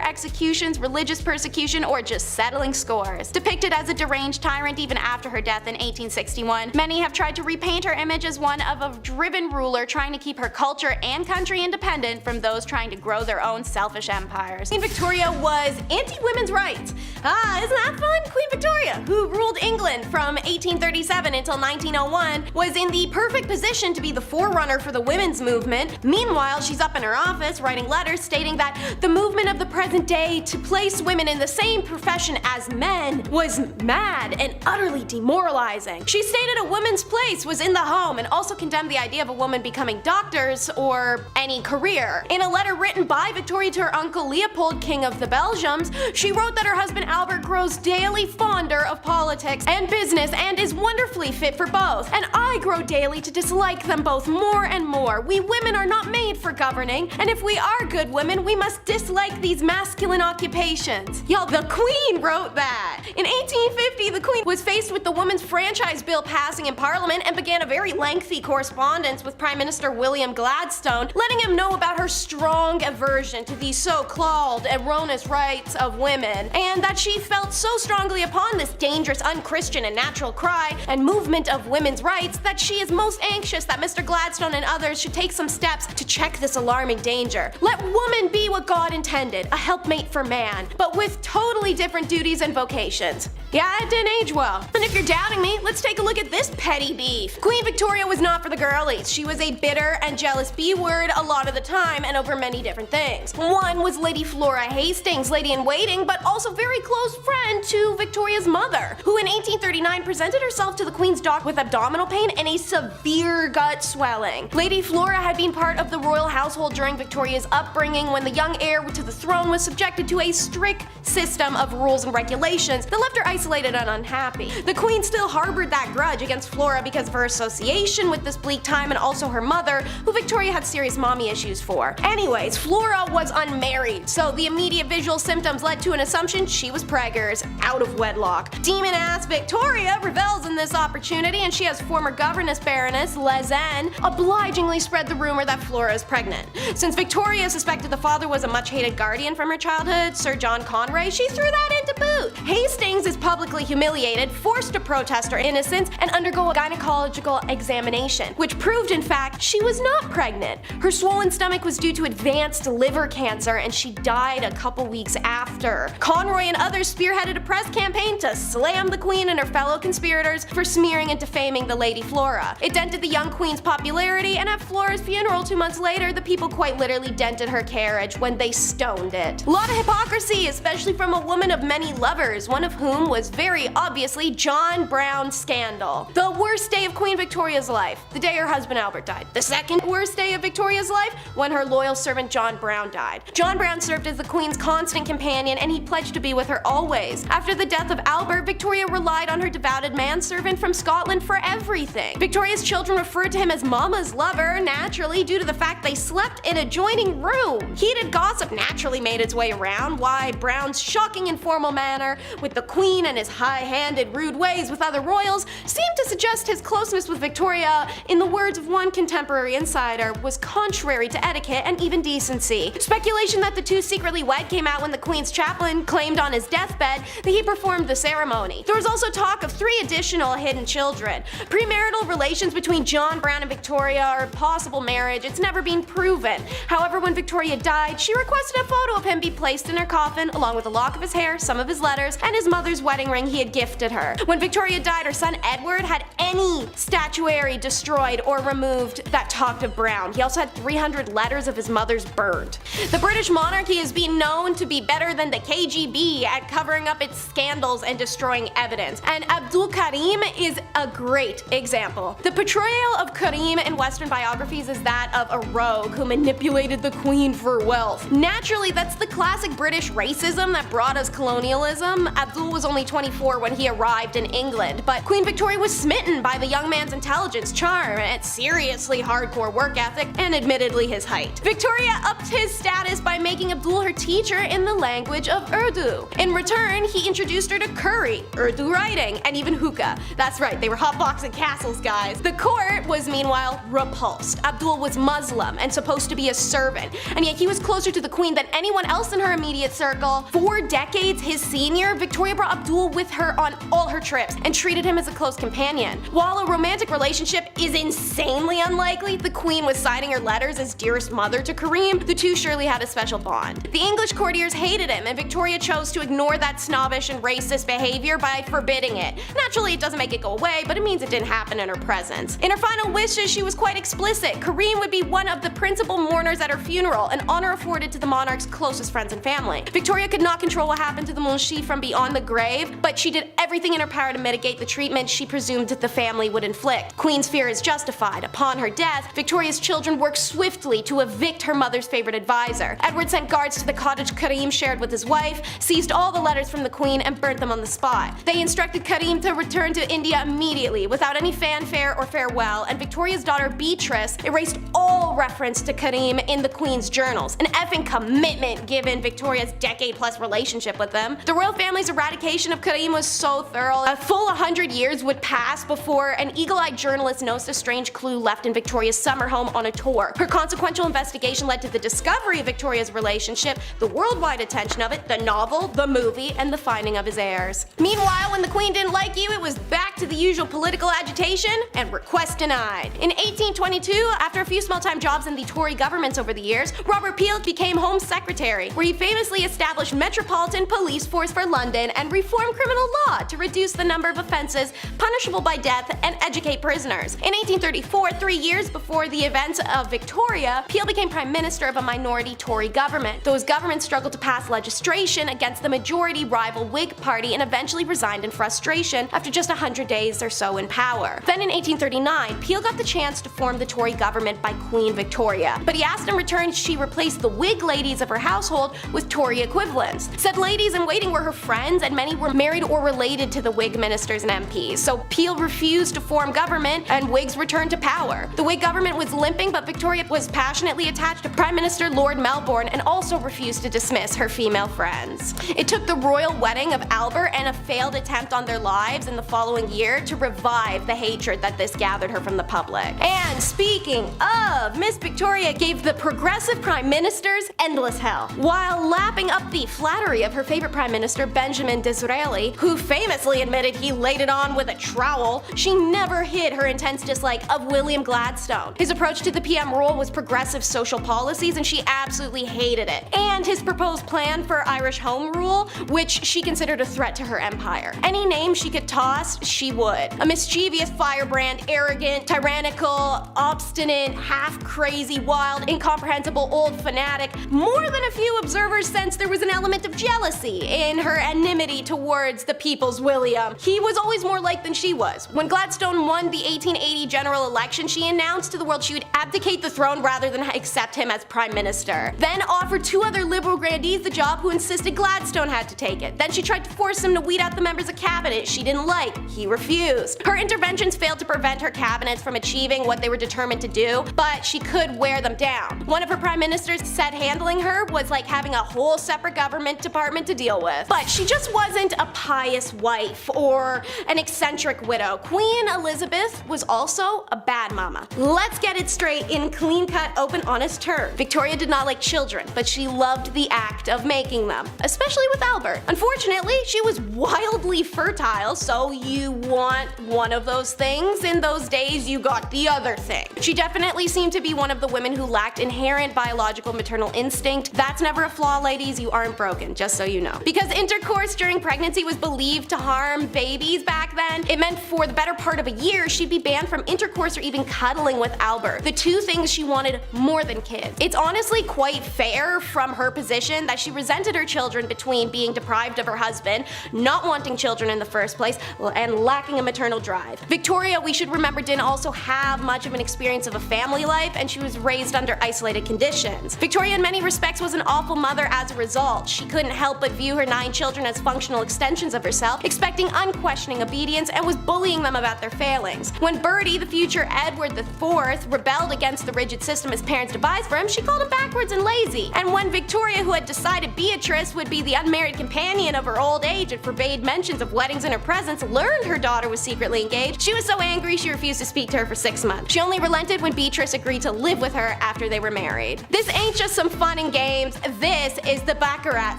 executions, religious persecution, or just settling scores. Depicted as a deranged tyrant even after her death in 1861, many have tried to repaint her image as one of a driven ruler trying to keep her culture and country independent from those trying to grow their own selfish empires. Queen Victoria was anti-women's rights. Isn't that fun? Queen Victoria, who ruled England from 1837 until 1901, was in the perfect position to be the forerunner for the women's movement. Meanwhile, she's up in her office writing letters stating that the movement of the present day to place women in the same profession as men was mad and utterly demoralizing. She stated a woman's place was in the home and also condemned the idea of a woman becoming doctors or any career. In a letter written by Victoria to her uncle Leopold, King of the Belgians, she wrote that her husband Albert grows daily fonder of politics and business and is wonderfully fit for both, and I grow daily to dislike them both more and more. We women are not made for governing, and if we are good women, we must dislike these masculine occupations. Y'all, the Queen wrote that. In 1850, the Queen was faced with the Women's Franchise Bill passing in Parliament and began a very lengthy correspondence with Prime Minister William Gladstone, letting him know about her strong aversion to these so-called erroneous rights of women, and that she felt so strongly upon this dangerous, unchristian, and natural cry and movement of women's rights that she is most anxious that Mr. Gladstone and others should take some steps to check this alarming danger. Let woman be what God intended, a helpmate for man, but with totally different duties and vocations. Yeah, it didn't age well. And if you're doubting me, let's take a look at this petty beef. Queen Victoria was not for the girlies. She was a bitter and jealous B-word a lot of the time and over many different things. One was Lady Flora Hastings, lady-in-waiting, but also very close friend to Victoria's mother, who in 1839 presented herself to the Queen's dock with abdominal pain and a severe gut swelling. Lady Flora had been part of the royal household during Victoria's upbringing when the young heir to the throne was subjected to a strict system of rules and regulations that left her isolated and unhappy. The Queen still harbored that grudge against Flora because of her association with this bleak time and also her mother, who Victoria had serious mommy issues for. Anyways, Flora was unmarried, so the immediate visual symptoms led to an assumption she was preggers, out of wedlock. Demon-ass Victoria revels in this opportunity, and she has former governess Baroness Zhan obligingly spread the rumor that Flora is pregnant. Since Victoria suspected the father was a much-hated guardian from her childhood, Sir John Conway, she threw that into boot. Hastings is publicly humiliated, forced to protest her innocence, and undergo a gynecological examination, which proved in fact she was not pregnant. Her swollen stomach was due to advanced liver cancer, and she died a couple weeks after. Conroy and others spearheaded a press campaign to slam the Queen and her fellow conspirators for smearing and defaming the Lady Flora. It dented the young Queen's popularity, and at Flora's funeral 2 months later, the people quite literally dented her carriage when they stoned it. A lot of hypocrisy, especially from a woman of many lovers, one of whom was very obviously John Brown's scandal. The worst day of Queen Victoria's life, the day her husband Albert died. The second worst day of Victoria's life, when her loyal servant John Brown died. John Brown served as the Queen's constant companion, and he pledged to be with her always. After the death of Albert, Victoria relied on her devoted manservant from Scotland for everything. Victoria's children referred to him as Mama's lover, naturally due to the fact they slept in adjoining room. Heated gossip naturally naturally made its way around, why Brown's shocking informal manner with the Queen and his high-handed, rude ways with other royals seemed to suggest his closeness with Victoria, in the words of one contemporary insider, was contrary to etiquette and even decency. Speculation that the two secretly wed came out when the Queen's chaplain claimed on his deathbed that he performed the ceremony. There was also talk of 3 additional hidden children. Premarital relations between John Brown and Victoria, or possible marriage, it's never been proven. However, when Victoria died, she requested a photo of him be placed in her coffin, along with a lock of his hair, some of his letters, and his mother's wedding ring he had gifted her. When Victoria died, her son Edward had any statuary destroyed or removed that talked of Brown. He also had 300 letters of his mother's burned. The British monarchy has been known to be better than the KGB at covering up its scandals and destroying evidence, and Abdul Karim is a great example. The portrayal of Karim in Western biographies is that of a rogue who manipulated the Queen for wealth. Naturally, that's the classic British racism that brought us colonialism. Abdul was only 24 when he arrived in England, but Queen Victoria was smitten by the young man's intelligence, charm, and seriously hardcore work ethic, and admittedly his height. Victoria upped his status by making Abdul her teacher in the language of Urdu. In return, he introduced her to curry, Urdu writing, and even hookah. That's right, they were hotboxing castles, guys. The court was meanwhile repulsed. Abdul was Muslim and supposed to be a servant, and yet he was closer to the Queen than anyone else in her immediate circle. 4 decades his senior, Victoria brought Abdul with her on all her trips and treated him as a close companion. While a romantic relationship is insanely unlikely, the Queen was signing her letters as dearest mother to Karim. The two surely had a special bond. The English courtiers hated him, and Victoria chose to ignore that snobbish and racist behavior by forbidding it. Naturally, it doesn't make it go away, but it means it didn't happen in her presence. In her final wishes, she was quite explicit. Karim would be one of the principal mourners at her funeral, an honor afforded to the monarch's closest friends and family. Victoria could not control what happened to the Munshi from beyond the grave, but she did everything in her power to mitigate the treatment she presumed that the family would inflict. Queen's fear is justified. Upon her death, Victoria's children worked swiftly to evict her mother's favorite advisor. Edward sent guards to the cottage Karim shared with his wife, seized all the letters from the Queen, and burnt them on the spot. They instructed Karim to return to India immediately, without any fanfare or farewell, and Victoria's daughter Beatrice erased all reference to Karim in the Queen's journals. An effing commitment given Victoria's decade-plus relationship with them. The royal family's eradication of Karim was so thorough, a full 100 years would pass before an eagle-eyed journalist noticed a strange clue left in Victoria's summer home on a tour. Her consequential investigation led to the discovery of Victoria's relationship, the worldwide attention of it, the novel, the movie, and the finding of his heirs. Meanwhile, when the Queen didn't like you, it was back to the usual political agitation and request denied. In 1822, after a few small-time jobs in the Tory governments over the years, Robert Peel became Home Secretary, where he famously established Metropolitan Police Force for London and reformed criminal law to reduce the number of offences punishable by death and educate prisoners. In 1834, 3 years before the events of Victoria, Peel became Prime Minister of a minority Tory government. Those governments struggled to pass legislation against the majority rival Whig Party and eventually resigned in frustration after just 100 days or so in power. Then in 1839, Peel got the chance to form the Tory government by Queen Victoria, but he asked in return she replace the Whig ladies of her household with Tory equivalents. Said ladies in waiting were her friends, and many were married or related to the Whig ministers and MPs, so Peel refused to form government and Whigs returned to power. The Whig government was limping, but Victoria was passionately attached to Prime Minister Lord Melbourne and also refused to dismiss her female friends. It took the royal wedding of Albert and a failed attempt on their lives in the following year to revive the hatred that this gathered her from the public. And speaking of, Miss Victoria gave the progressive prime ministers endless hell, while lapping up the flattery of her favorite prime minister Benjamin Disraeli, who famously admitted he laid it on with a trowel. She never hid her intense dislike of William Gladstone. His approach to the PM role was progressive social policies, and she absolutely hated it. And his proposed plan for Irish Home Rule, which she considered a threat to her empire. Any name she could toss, she would. A mischievous firebrand, arrogant, tyrannical, obstinate, half-crazy, wild, incomprehensible old fanatic. More than a few observers sensed there was an element of jealousy in her enmity towards the people's William. He was always more liked than she was. When Gladstone won the 1880 general election, she announced to the world she would abdicate the throne rather than accept him as prime minister. Then offered 2 other liberal grandees the job who insisted Gladstone had to take it. Then she tried to force him to weed out the members of cabinet she didn't like. He refused. Her interventions failed to prevent her cabinets from achieving what they were determined to do, but she could wear them down. One of her prime ministers said handling her was like having a whole separate government department to deal with. But she just wasn't a pious wife or an eccentric widow. Queen Elizabeth was also a bad mama. Let's get it straight in clean-cut, open, honest terms. Victoria did not like children, but she loved the act of making them, especially with Albert. Unfortunately, she was wildly fertile, so you want one of those things. In those days, you got the other thing. She definitely seemed to be one of the women who lacked inherent biological maternal instinct. That's never a flaw, ladies. You aren't broken, just so you know. Because intercourse during pregnancy was believed to harm babies back then, it meant for the better part of a year she'd be banned from intercourse or even cuddling with Albert, the 2 things she wanted more than kids. It's honestly quite fair from her position that she resented her children between being deprived of her husband, not wanting children in the first place, and lacking a maternal drive. Victoria, we should remember, didn't also have much of an experience of a family life, and she was raised under isolated conditions. Victoria in many respects was an awful mother as a result. She couldn't help but view her 9 children as functional extensions of herself, expecting unquestioning obedience, and was bullying them about their failings. When Bertie, the future Edward IV, rebelled against the rigid system his parents devised for him, she called him backwards and lazy. And when Victoria, who had decided Beatrice would be the unmarried companion of her old age and forbade mentions of weddings in her presence, learned her daughter was secretly engaged, she was so angry she refused to speak to her for 6 months. She only relented when Beatrice agreed to live with her after they were married. This ain't just some fun and games, this is the Baccarat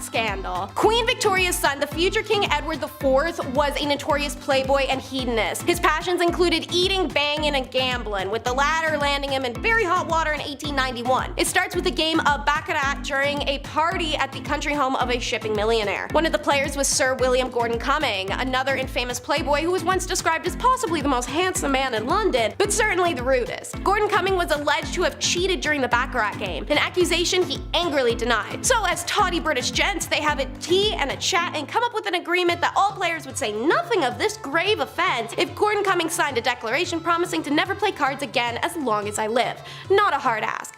scandal. Queen Victoria's son, the future King Edward IV, was a notorious playboy and hedonist. His passions included eating, banging, and gambling, with the latter landing him in very hot water in 1891. It starts with a game of Baccarat during a party at the country home of a shipping millionaire. One of the players was Sir William Gordon Cumming, another infamous playboy who was once described as possibly the most handsome man in London, but certainly the rudest. Gordon Cumming was alleged to have cheated during the Baccarat game, an accusation he angrily denied. So as tawdy British gents, they have a tea and a chat and come up with an agreement that all players would say nothing of this grave offense if Gordon Cumming signed a declaration promising to never play cards again as long as I live. Not a hard ask.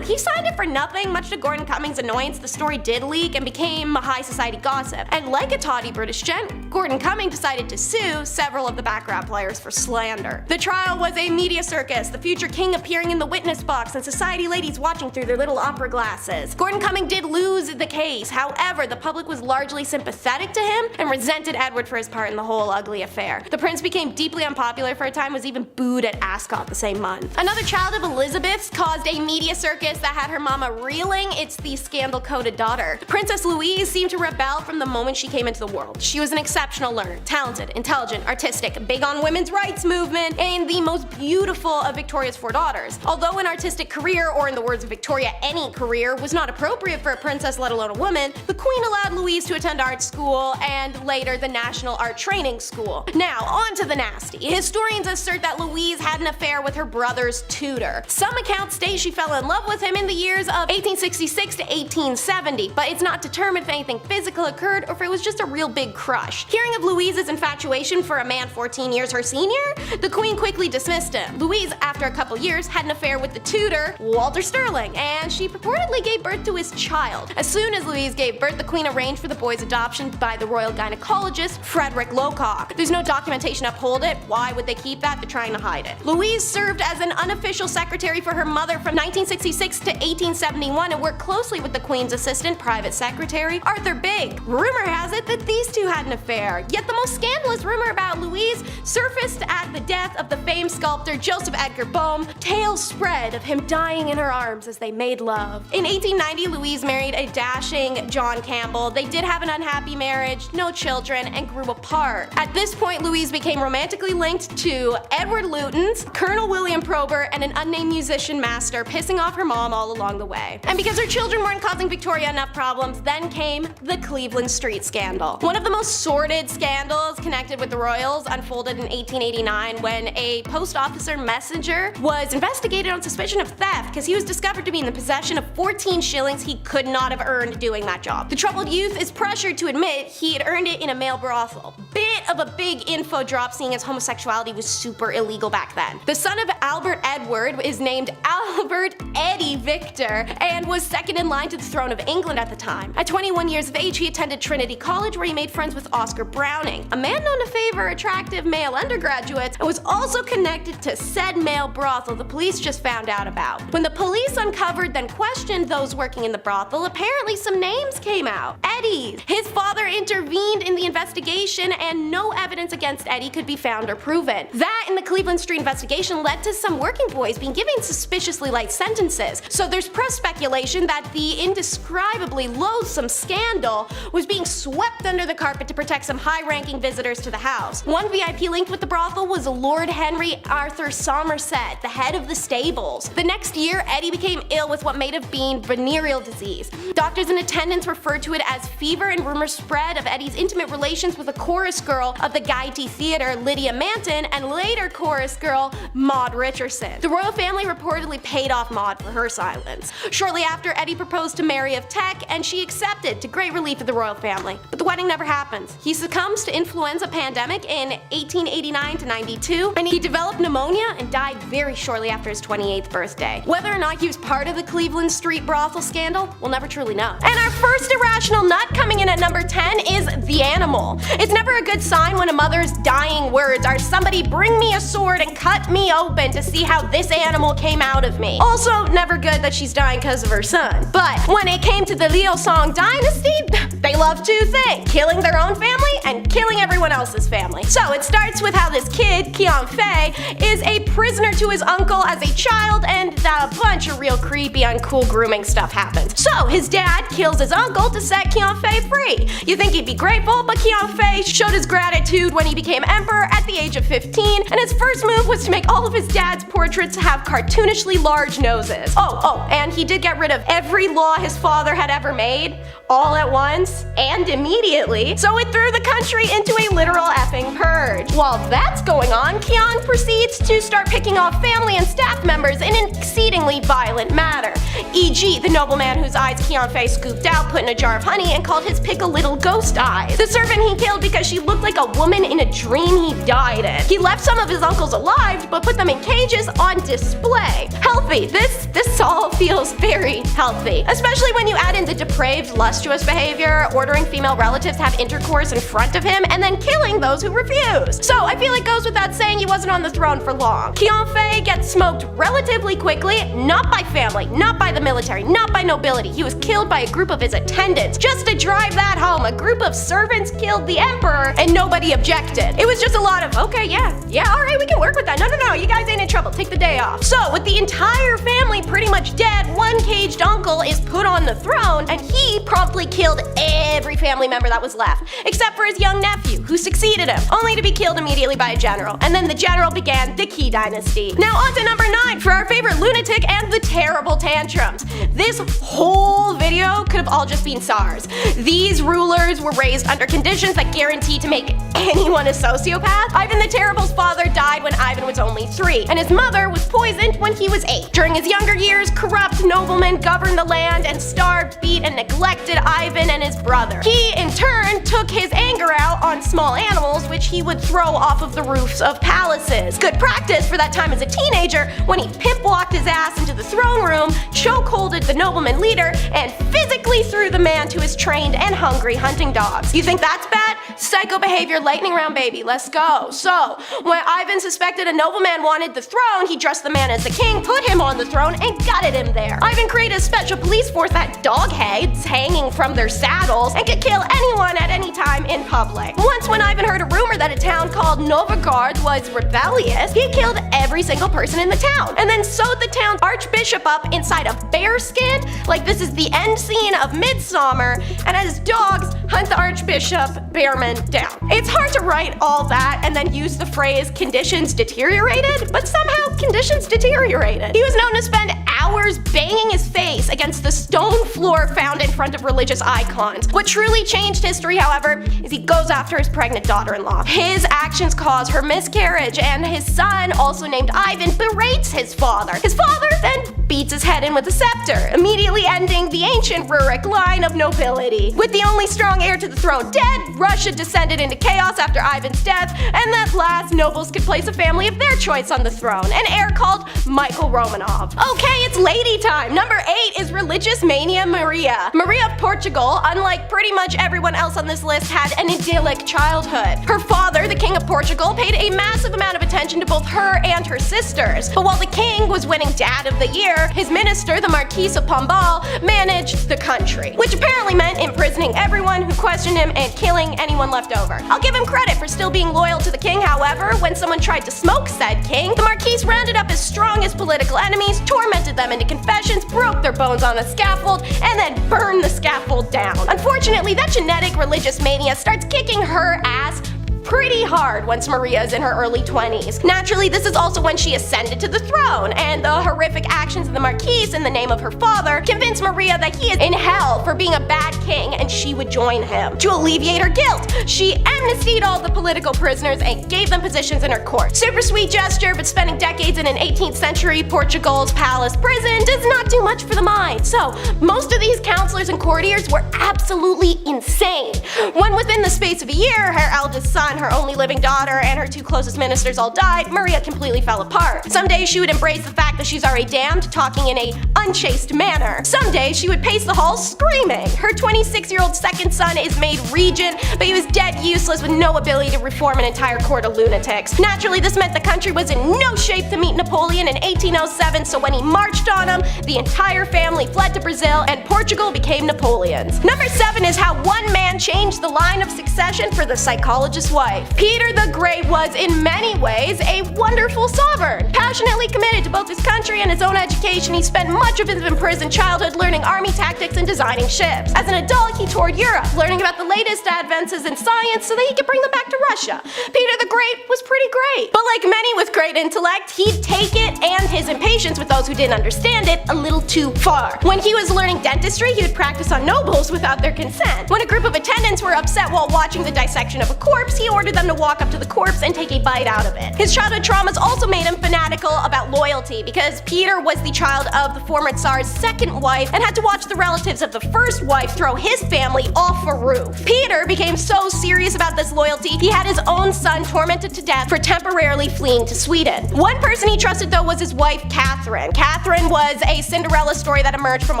He signed it for nothing. Much to Gordon Cumming's annoyance, the story did leak and became a high society gossip. And like a tawdy British gent, Gordon Cumming decided to sue several of the Baccarat players for slander. The trial was a media circus, the future king appearing in the witness box and society ladies watching through their little opera glasses. Gordon Cumming did lose the case, however, the public was largely sympathetic to him and resented Edward for his part in the whole ugly affair. The prince became deeply unpopular for a time, was even booed at Ascot the same month. Another child of Elizabeth's caused a media circus that had her mama reeling. It's the scandal-coated daughter. Princess Louise seemed to rebel from the moment she came into the world. She was an exceptional learner, talented, intelligent, artistic, big on women's rights movement, and the most beautiful of Victoria's 4 daughters. Although an artistic career, or in the words of Victoria, any career, was not appropriate for a princess, let alone a woman, the queen allowed Louise to attend art school and later the National Art Training School. Now, on to the nasty. Historians assert that Louise had an affair with her brother's tutor. Some accounts state she fell in love with him in the years of 1866 to 1870, but it's not determined if anything physical occurred or if it was just a real big crush. Hearing of Louise's infatuation for a man 14 years her senior, the queen quickly dismissed him. Louise, after a couple years, had an affair with the tutor, Walter Sterling, and she purportedly gave birth to his child. As soon as Louise gave birth, the queen arranged for the boy's adoption by the royal gynecologist, Frederick Locock. There's no documentation to uphold it. Why would they keep that? They're trying to hide it. Louise served as an unofficial secretary for her mother from 1966 to 1871 and worked closely with the queen's assistant, private secretary, Arthur Bigg. Rumor has it that these two had an affair. Yet the most scandalous rumor about Louise surfaced at the death of the famed sculptor Joseph Edgar Bohm. Tales spread of him dying in her arms as they made love. In 1890, Louise married a dashing John Campbell. They did have an unhappy marriage, no children, and grew apart. At this point, Louise became romantically linked to Edward Lutyens, Colonel William Probert, and an unnamed musician master, pissing off her mom all along the way. And because her children weren't causing Victoria enough problems, then came the Cleveland Street scandal. One of the most sordid scandals connected with the royals unfolded in 1889 when a post officer messenger was investigated on suspicion of theft because he was discovered to be in the possession of 14 shillings he could not have earned doing that job. The troubled youth is pressured to admit he had earned it in a male brothel. Bit of a big info drop, seeing as homosexuality was super illegal back then. The son of Albert Edward is named Albert Eddie Victor and was second in line to the throne of England at the time. At 21 years of age, he attended Trinity College, where he made friends with Oscar Browning, a man known to favor attractive male undergraduates, and was also connected to said male brothel the police just found out about. When the police uncovered then questioned those working in the brothel, apparently some names came out. Eddie's. His father intervened in the investigation, and no evidence against Eddie could be found or proven. That and the Cleveland Street investigation led to some working boys being given suspiciously light sentences. So there's press speculation that the indescribably loathsome scandal was being swept under the carpet to protect some high-ranking visitors to the house. One VIP linked with the brothel was Lord Henry Arthur Somerset, the head of the stables. The next year, Eddie became ill with what may have been venereal disease. Doctors in attendance referred to it as fever, and rumors spread of Eddie's intimate relations with a chorus girl of the Gaiety Theater, Lydia Manton, and later chorus girl Maud Richardson. The royal family reportedly paid off Maud for her silence. Shortly after, Eddie proposed to Mary of Teck, and she accepted, to great relief of the royal family. But the wedding never happens. He succumbs to influenza pandemic in 1889 to 92, and he developed pneumonia and died very shortly after his 28th birthday. Whether or not he was part of the Cleveland Street brothel scandal, we'll never truly know. And our first irrational nut coming in at number 10 is the animal. It's never a good sign when a mother's dying words are, "Somebody bring me a sword and cut me open to see how this animal came out of me." Also, never good that she's dying because of her son. But when it came to the Liu Song dynasty, they love two things: killing their own family and killing everyone else's family. So it starts with how this kid, Qian Fei, is a prisoner to his uncle as a child, and a bunch of real creepy, uncool grooming stuff happens. So his dad kills his uncle to set Qian Fei free. You think he'd be grateful, but Qian Fei showed his gratitude when he became emperor at the age of 15, and his first move was to make all of his dad's portraits have cartoonishly large noses. Oh, and he did get rid of every law his father had ever made, all at once, and immediately, so it threw the country into a literal effing purge. While that's going on, Qian proceeds to start picking off family and staff members in an exceedingly violent manner. E.g., the nobleman whose eyes Qian Fei scooped out, put in a jar of honey, and called his pickle little ghost eyes. The servant he killed because she looked like a woman in a dream he died in. He left some of his uncles alive, but put them in cages on display. Healthy. This all feels very healthy. Especially when you add in the depraved, lustuous behavior, ordering female relatives to have intercourse in front of him, and then killing those who refuse. So I feel it goes without saying he wasn't on the throne for long. Qian Fei gets smoked relatively quickly, not by family, not by the military, not by nobility. He was killed by a group of his attendants. Just to drive that home, a group of servants killed the emperor, and nobody objected. It was just a lot of, okay, yeah, alright, we can work with that. No, you guys ain't in trouble, take the day off. So, with the entire family pretty much dead, one caged uncle is put on the throne, and he promptly killed every family member that was left, except for his young nephew, who succeeded him, only to be killed immediately by a general. And then the general began the Qi dynasty. Now on to number 9 for our favorite lunatic and the terrible tantrums. This whole video could have all just been SARS. These rulers were raised under conditions that guaranteed to make anyone a sociopath. Ivan the Terrible's father died when Ivan was only 3, and his mother was poisoned when he was 8. During his younger years, corrupt noblemen governed the land and starved, beat, and neglected Ivan and his brother. He, in turn, took his anger out on small animals, which he would throw off of the roofs of palaces. Good practice for that time as a teenager, when he pimp-walked his ass into the throne room, chokeholded the nobleman leader, and physically threw the man to his trained and hungry hunting dogs. You think that's bad? Psycho behavior, lightning round, baby. Let's go. So, when Ivan suspected a nobleman wanted the throne, he dressed the man as the king, put him on the throne, and gutted him there. Ivan created a special police force that dog heads hanging from their saddles and could kill anyone at any time in public. Once, when Ivan heard a rumor that a town called Novgorod was rebellious, he killed every single person in the town, and then sewed the town's archbishop up inside a bear skin, like this is the end scene of Midsummer, and as dogs hunt the archbishop Bearman down. It's hard to write all that and then use the phrase conditions deteriorated, but somehow conditions deteriorated. He was known to spend hours banging his face against the stone floor found in front of religious icons. What truly changed history, however, is he goes after his pregnant daughter-in-law. His actions cause her miscarriage, and his son, also named Ivan, berates his father. His father then beats his head in with a scepter, immediately ending the ancient Rurik line of nobility. With the only strong heir to the throne dead, Russia descended into chaos after Ivan's death, and at last nobles could place a family of their choice on the throne, an heir called Michael Romanov. Okay, it's lady time. Number 8 is religious mania Maria. Maria of Portugal, unlike pretty much everyone else on this list, had an idyllic childhood. Her father, the King of Portugal, paid a massive amount of attention to both her and her sisters. But while the king was winning Dad of the Year, his minister, the Marquis of Pombal, managed the country, which apparently meant imprisoning everyone who questioned him and killing anyone left over. I'll give him credit for still being loyal to the king, however, when someone tried to smoke said king, the Marquis rounded up his strongest political enemies, tormented them into confessions, broke their bones on a scaffold, and then burned the scaffold down. Unfortunately, that genetic religious mania starts kicking her ass pretty hard once Maria is in her early 20s. Naturally, this is also when she ascended to the throne, and the horrific actions of the Marquis in the name of her father convinced Maria that he is in hell for being a bad king and she would join him. To alleviate her guilt, she amnestied all the political prisoners and gave them positions in her court. Super sweet gesture, but spending decades in an 18th century Portugal's palace prison does not do much for the mind. So, most of these counselors and courtiers were absolutely insane. When within the space of a year, her eldest son, her only living daughter, and her 2 closest ministers all died, Maria completely fell apart. Some days she would embrace the fact that she's already damned, talking in a unchaste manner. Some days she would pace the halls screaming. Her 26-year-old second son is made regent, but he was dead useless with no ability to reform an entire court of lunatics. Naturally, this meant the country was in no shape to meet Napoleon in 1807, so when he marched on him, the entire family fled to Brazil and Portugal became Napoleon's. Number 7 is how one man changed the line of succession for the psychologist's wife. Peter the Great was, in many ways, a wonderful sovereign. Passionately committed to both his country and his own education, he spent much of his imprisoned childhood learning army tactics and designing ships. As an adult, he toured Europe, learning about the latest advances in science so that he could bring them back to Russia. Peter the Great was pretty great. But like many with great intellect, he'd take it and his impatience with those who didn't understand it a little too far. When he was learning dentistry, he would practice on nobles without their consent. When a group of attendants were upset while watching the dissection of a corpse, he ordered them to walk up to the corpse and take a bite out of it. His childhood traumas also made him fanatical about loyalty, because Peter was the child of the former Tsar's second wife and had to watch the relatives of the first wife throw his family off a roof. Peter became so serious about this loyalty, he had his own son tormented to death for temporarily fleeing to Sweden. One person he trusted though was his wife, Catherine. Catherine was a Cinderella story that emerged from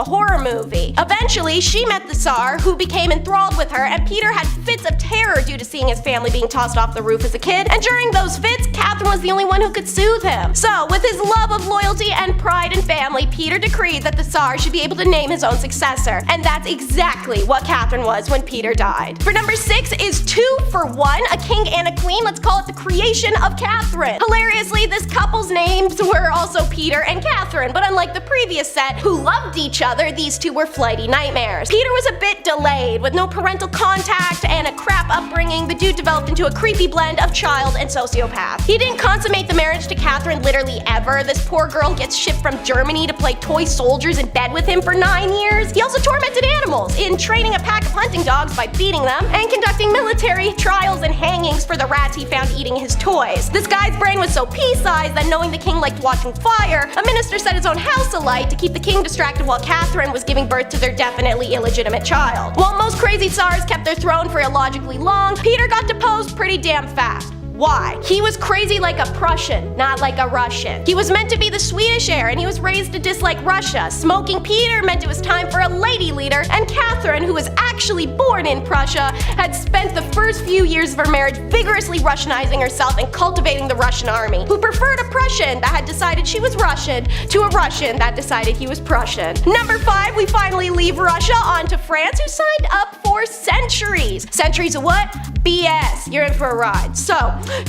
a horror movie. Eventually, she met the Tsar, who became enthralled with her, and Peter had fits of terror due to seeing his family being tossed off the roof as a kid, and during those fits, Catherine was the only one who could soothe him. So, with his love of loyalty and pride in family, Peter decreed that the Tsar should be able to name his own successor, and that's exactly what Catherine was when Peter died. For number 6 is 2 for 1, a king and a queen. Let's call it the creation of Catherine. Hilariously, this couple's names were also Peter and Catherine, but unlike the previous set, who loved each other, these two were flighty nightmares. Peter was a bit delayed. With no parental contact and a crap upbringing, the dude developed into a creepy blend of child and sociopath. He didn't consummate the marriage to Catherine literally ever. This poor girl gets shipped from Germany to play toy soldiers in bed with him for 9 years. He also tormented animals in training a pack of hunting dogs by beating them and conducting military trials and hangings for the rats he found eating his toys. This guy's brain was so pea-sized that knowing the king liked watching fire, a minister set his own house alight to keep the king distracted while Catherine was giving birth to their definitely illegitimate child. While most crazy tsars kept their throne for illogically long, Peter got deposed pretty damn fast. Why? He was crazy like a Prussian, not like a Russian. He was meant to be the Swedish heir, and he was raised to dislike Russia. Smoking Peter meant it was time for a lady leader, and Catherine, who was actually born in Prussia, had spent the first few years of her marriage vigorously Russianizing herself and cultivating the Russian army, who preferred a Prussian that had decided she was Russian to a Russian that decided he was Prussian. Number 5, we finally leave Russia on to France, who signed up for centuries. Centuries of what? BS. You're in for a ride. So,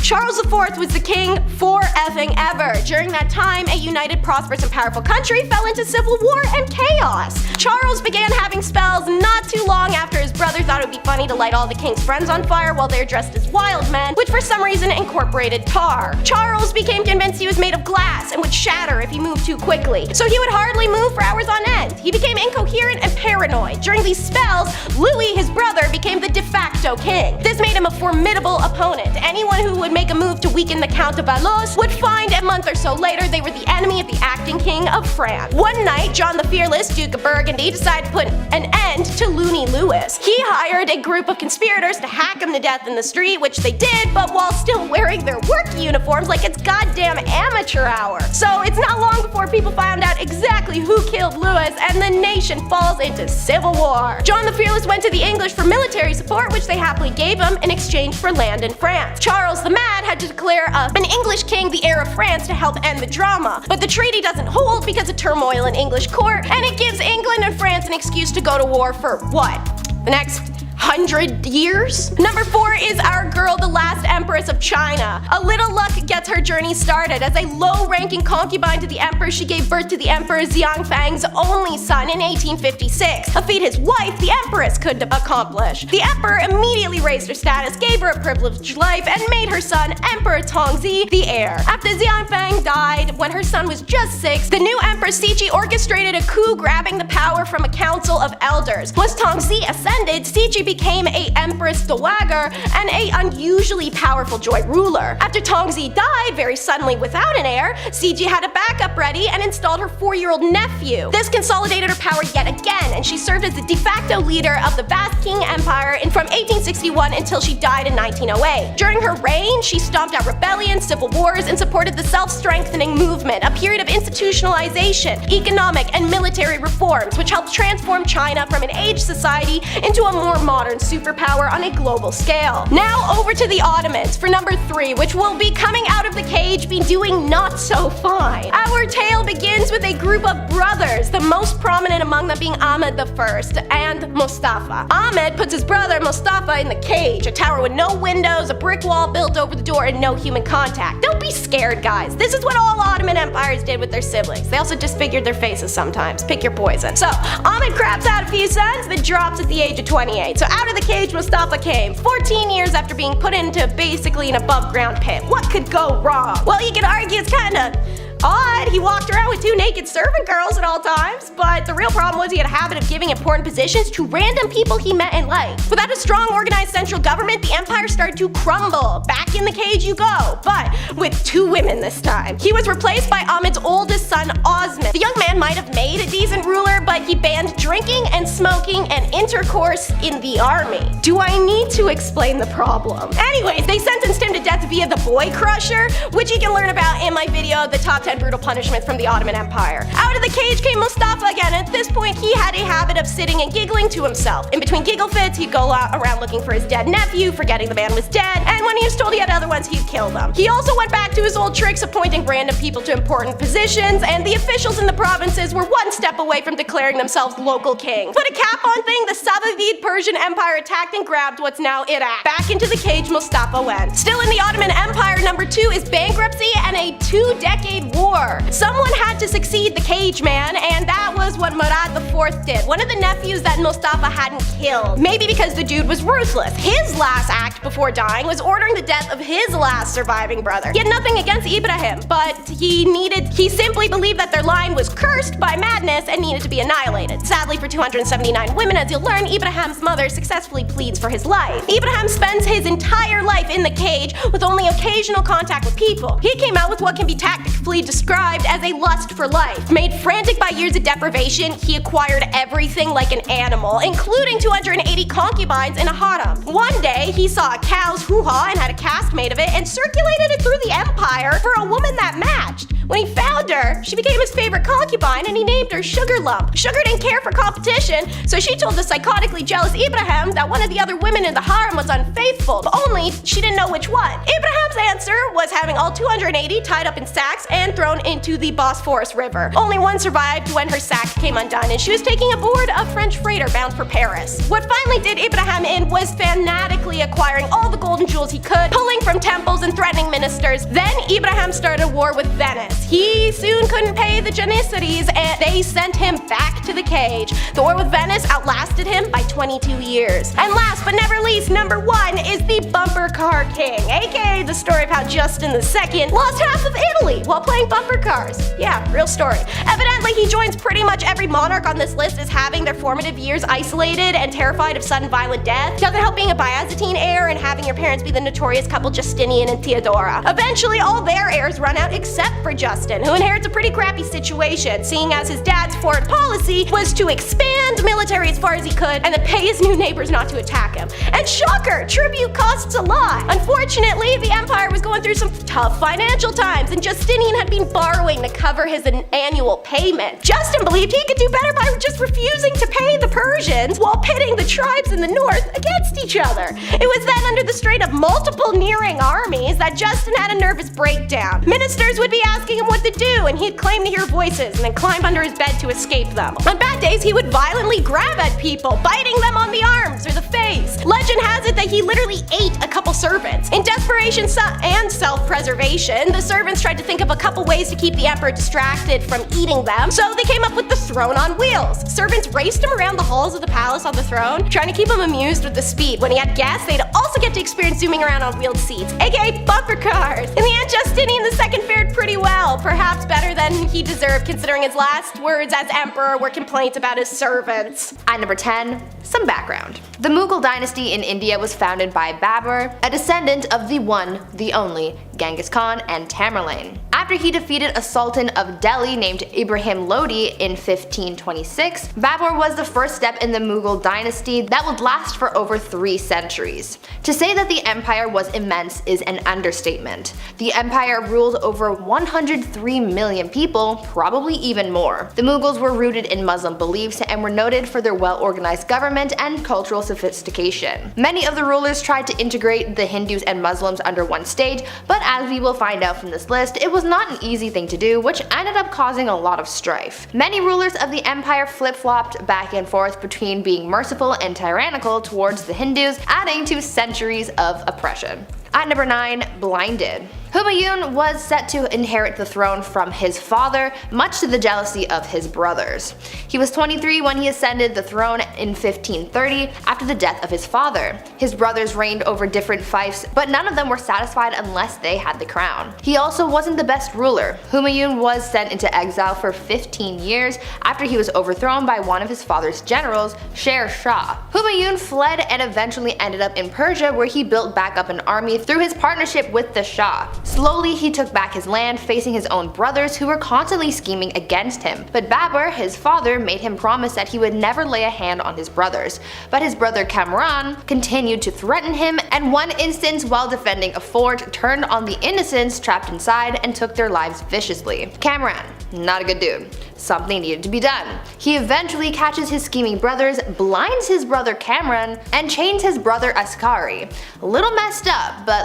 Charles IV was the king for effing ever. During that time, a united, prosperous, and powerful country fell into civil war and chaos. Charles began having spells not too long after his brother thought it would be funny to light all the king's friends on fire while they're dressed as wild men, which for some reason incorporated tar. Charles became convinced he was made of glass and would shatter if he moved too quickly, so he would hardly move for hours on end. He became incoherent and paranoid. During these spells, Louis, his brother, became the de facto king. This made him him a formidable opponent. Anyone who would make a move to weaken the Count of Valois would find a month or so later they were the enemy of the acting king of France. One night, John the Fearless, Duke of Burgundy, decided to put an end to Looney Lewis. He hired a group of conspirators to hack him to death in the street, which they did, but while still wearing their work uniforms like it's goddamn amateur hour. So it's not long before people found out exactly who killed Lewis, and the nation falls into civil war. John the Fearless went to the English for military support, which they happily gave him in exchange for land in France. Charles the Mad had to declare an English king the heir of France to help end the drama, but the treaty doesn't hold because of turmoil in English court, and it gives England and France an excuse to go to war for what? The next 100 years? Number 4 is our girl, the last Empress of China. A little luck gets her journey started. As a low-ranking concubine to the emperor, she gave birth to the Emperor Xianfang's only son in 1856, a feat his wife, the Empress, couldn't accomplish. The emperor immediately raised her status, gave her a privileged life, and made her son, Emperor Tongzi, the heir. After Xianfang died, when her son was just 6, the new Empress Cixi orchestrated a coup grabbing the power from a council of elders. Once Tongzi ascended, Cixi became a Empress Dowager and a unusually powerful joint ruler. After Tongzi died very suddenly without an heir, Cixi had a backup ready and installed her 4-year-old nephew. This consolidated her power yet again, and she served as the de facto leader of the vast Qing Empire from 1861 until she died in 1908. During her reign, she stomped out rebellions, civil wars, and supported the self-strengthening movement, a period of institutionalization, economic, and military reforms, which helped transform China from an aged society into a more modern superpower on a global scale. Now over to the Ottomans for number 3, which will be coming out of the cage be doing not so fine. Our tale begins with a group of brothers, the most prominent among them being Ahmed I and Mustafa. Ahmed puts his brother Mustafa in the cage, a tower with no windows, a brick wall built over the door, and no human contact. Don't be scared, guys. This is what all Ottoman empires did with their siblings. They also disfigured their faces sometimes. Pick your poison. So, Ahmed craps out a few sons, then drops at the age of 28. So out of the cage Mustafa came, 14 years after being put into basically an above-ground pit. What could go wrong? Well, you could argue it's kinda odd. He walked around with 2 naked servant girls at all times, but the real problem was he had a habit of giving important positions to random people he met in life. Without a strong, organized central government, the empire started to crumble. Back in the cage you go, but with 2 women this time. He was replaced by Ahmed's oldest son, Osman. The young man might have made a decent ruler, but he banned drinking and smoking and intercourse in the army. Do I need to explain the problem? Anyways, they sentenced him to death via the boy crusher, which you can learn about in my video, the top 10 brutal punishments from the Ottoman Empire. Out of the cage came Mustafa again. At this point, he had a habit of sitting and giggling to himself. In between giggle fits, he'd go around looking for his dead nephew, forgetting the man was dead, and when he was told he had other ones, he'd kill them. He also went back to his old tricks, appointing random people to important positions, and the officials in the provinces were one step away from declaring themselves local kings. Put a cap on thing, the Safavid Persian Empire attacked and grabbed what's now Iraq. Back into the cage Mustafa went. Still in the Ottoman Empire, number 2 is bankruptcy and a 2-decade war. Someone had to succeed the cage man, and that was what Murad IV did, one of the nephews that Mustafa hadn't killed. Maybe because the dude was ruthless. His last act before dying was ordering the death of his last surviving brother. He had nothing against Ibrahim, but he simply believed that their line was cursed by madness and needed to be annihilated. Sadly for 279 women, as you'll learn, Ibrahim's mother successfully pleads for his life. Ibrahim spends his entire life in the cage with only occasional contact with people. He came out with what can be tactfully described as a lust for life. Made frantic by years of deprivation, he acquired everything like an animal, including 280 concubines in a harem. One day, he saw a cow's hoo-ha and had a cast made of it and circulated it through the empire for a woman that matched. When he found her, she became his favorite concubine and he named her Sugar Lump. Sugar didn't care for competition, so she told the psychotically jealous Ibrahim that one of the other women in the harem was unfaithful, but only she didn't know which one. Ibrahim's answer was having all 280 tied up in sacks and thrown into the Bosphorus River. Only one survived when her sack came undone and she was taking aboard a French freighter bound for Paris. What finally did Ibrahim in was fanatically acquiring all the golden jewels he could, pulling from temples and threatening ministers. Then Ibrahim started a war with Venice. He soon couldn't pay the Janissaries and they sent him back to the cage. The war with Venice outlasted him by 22 years. And last but never least, number 1 is the bumper Car King, aka the story of how Justin II lost half of Italy while playing bumper cars. Yeah, real story. Evidently, he joins pretty much every monarch on this list as having their formative years isolated and terrified of sudden violent death. Doesn't help being a Byzantine heir and having your parents be the notorious couple Justinian and Theodora. Eventually, all their heirs run out except for Justin, who inherits a pretty crappy situation, seeing as his dad's foreign policy was to expand military as far as he could and then pay his new neighbors not to attack him. And shocker, tribute costs a lot. Unfortunately, the empire was going through some tough financial times and Justinian had been borrowing to cover his annual payment. Justin believed he could do better by just refusing to pay the Persians while pitting the tribes in the north against each other. It was then under the strain of multiple nearing armies that Justin had a nervous breakdown. Ministers would be asking him what to do and he'd claim to hear voices and then climb under his bed to escape them. On bad days, he would violently grab at people, biting them on the arms or the face. Legend has it that he literally ate a couple servants. In desperation and self-preservation, the servants tried to think of a couple ways to keep the emperor distracted from eating them, so they came up with the throne on wheels. Servants raced him around the halls of the palace on the throne, trying to keep him amused with the speed. When he had guests, they'd also get to experience zooming around on wheeled seats, aka bumper cars. In the end, Justinian II fared pretty well, perhaps better than he deserved considering his last words as emperor were complaints about his servants. At number 10, some background. The Mughal dynasty in India was founded by Babur, a descendant of the one, the only, Genghis Khan and Tamerlane. After he defeated a sultan of Delhi named Ibrahim Lodi in 1526, Babur was the first step in the Mughal dynasty that would last for over 3 centuries. To say that the empire was immense is an understatement. The empire ruled over 103 million people, probably even more. The Mughals were rooted in Muslim beliefs and were noted for their well-organized government and cultural sophistication. Many of the rulers tried to integrate the Hindus and Muslims under one state, but as we will find out from this list, it was not an easy thing to do, which ended up causing a lot of strife. Many rulers of the empire flip-flopped back and forth between being merciful and tyrannical towards the Hindus, adding to centuries of oppression. At number 9, blinded. Humayun was set to inherit the throne from his father, much to the jealousy of his brothers. He was 23 when he ascended the throne in 1530 after the death of his father. His brothers reigned over different fiefs, but none of them were satisfied unless they had the crown. He also wasn't the best ruler. Humayun was sent into exile for 15 years after he was overthrown by one of his father's generals, Sher Shah. Humayun fled and eventually ended up in Persia, where he built back up an army through his partnership with the Shah. Slowly, he took back his land, facing his own brothers who were constantly scheming against him. But Babur, his father, made him promise that he would never lay a hand on his brothers. But his brother Kamran continued to threaten him, and one instance while defending a fort turned on the innocents trapped inside and took their lives viciously. Kamran, not a good dude. Something needed to be done. He eventually catches his scheming brothers, blinds his brother Kamran, and chains his brother Askari. A little messed up, but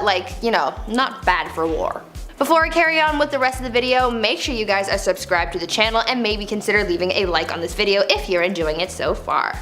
not bad for war. Before I carry on with the rest of the video, make sure you guys are subscribed to the channel and maybe consider leaving a like on this video if you're enjoying it so far.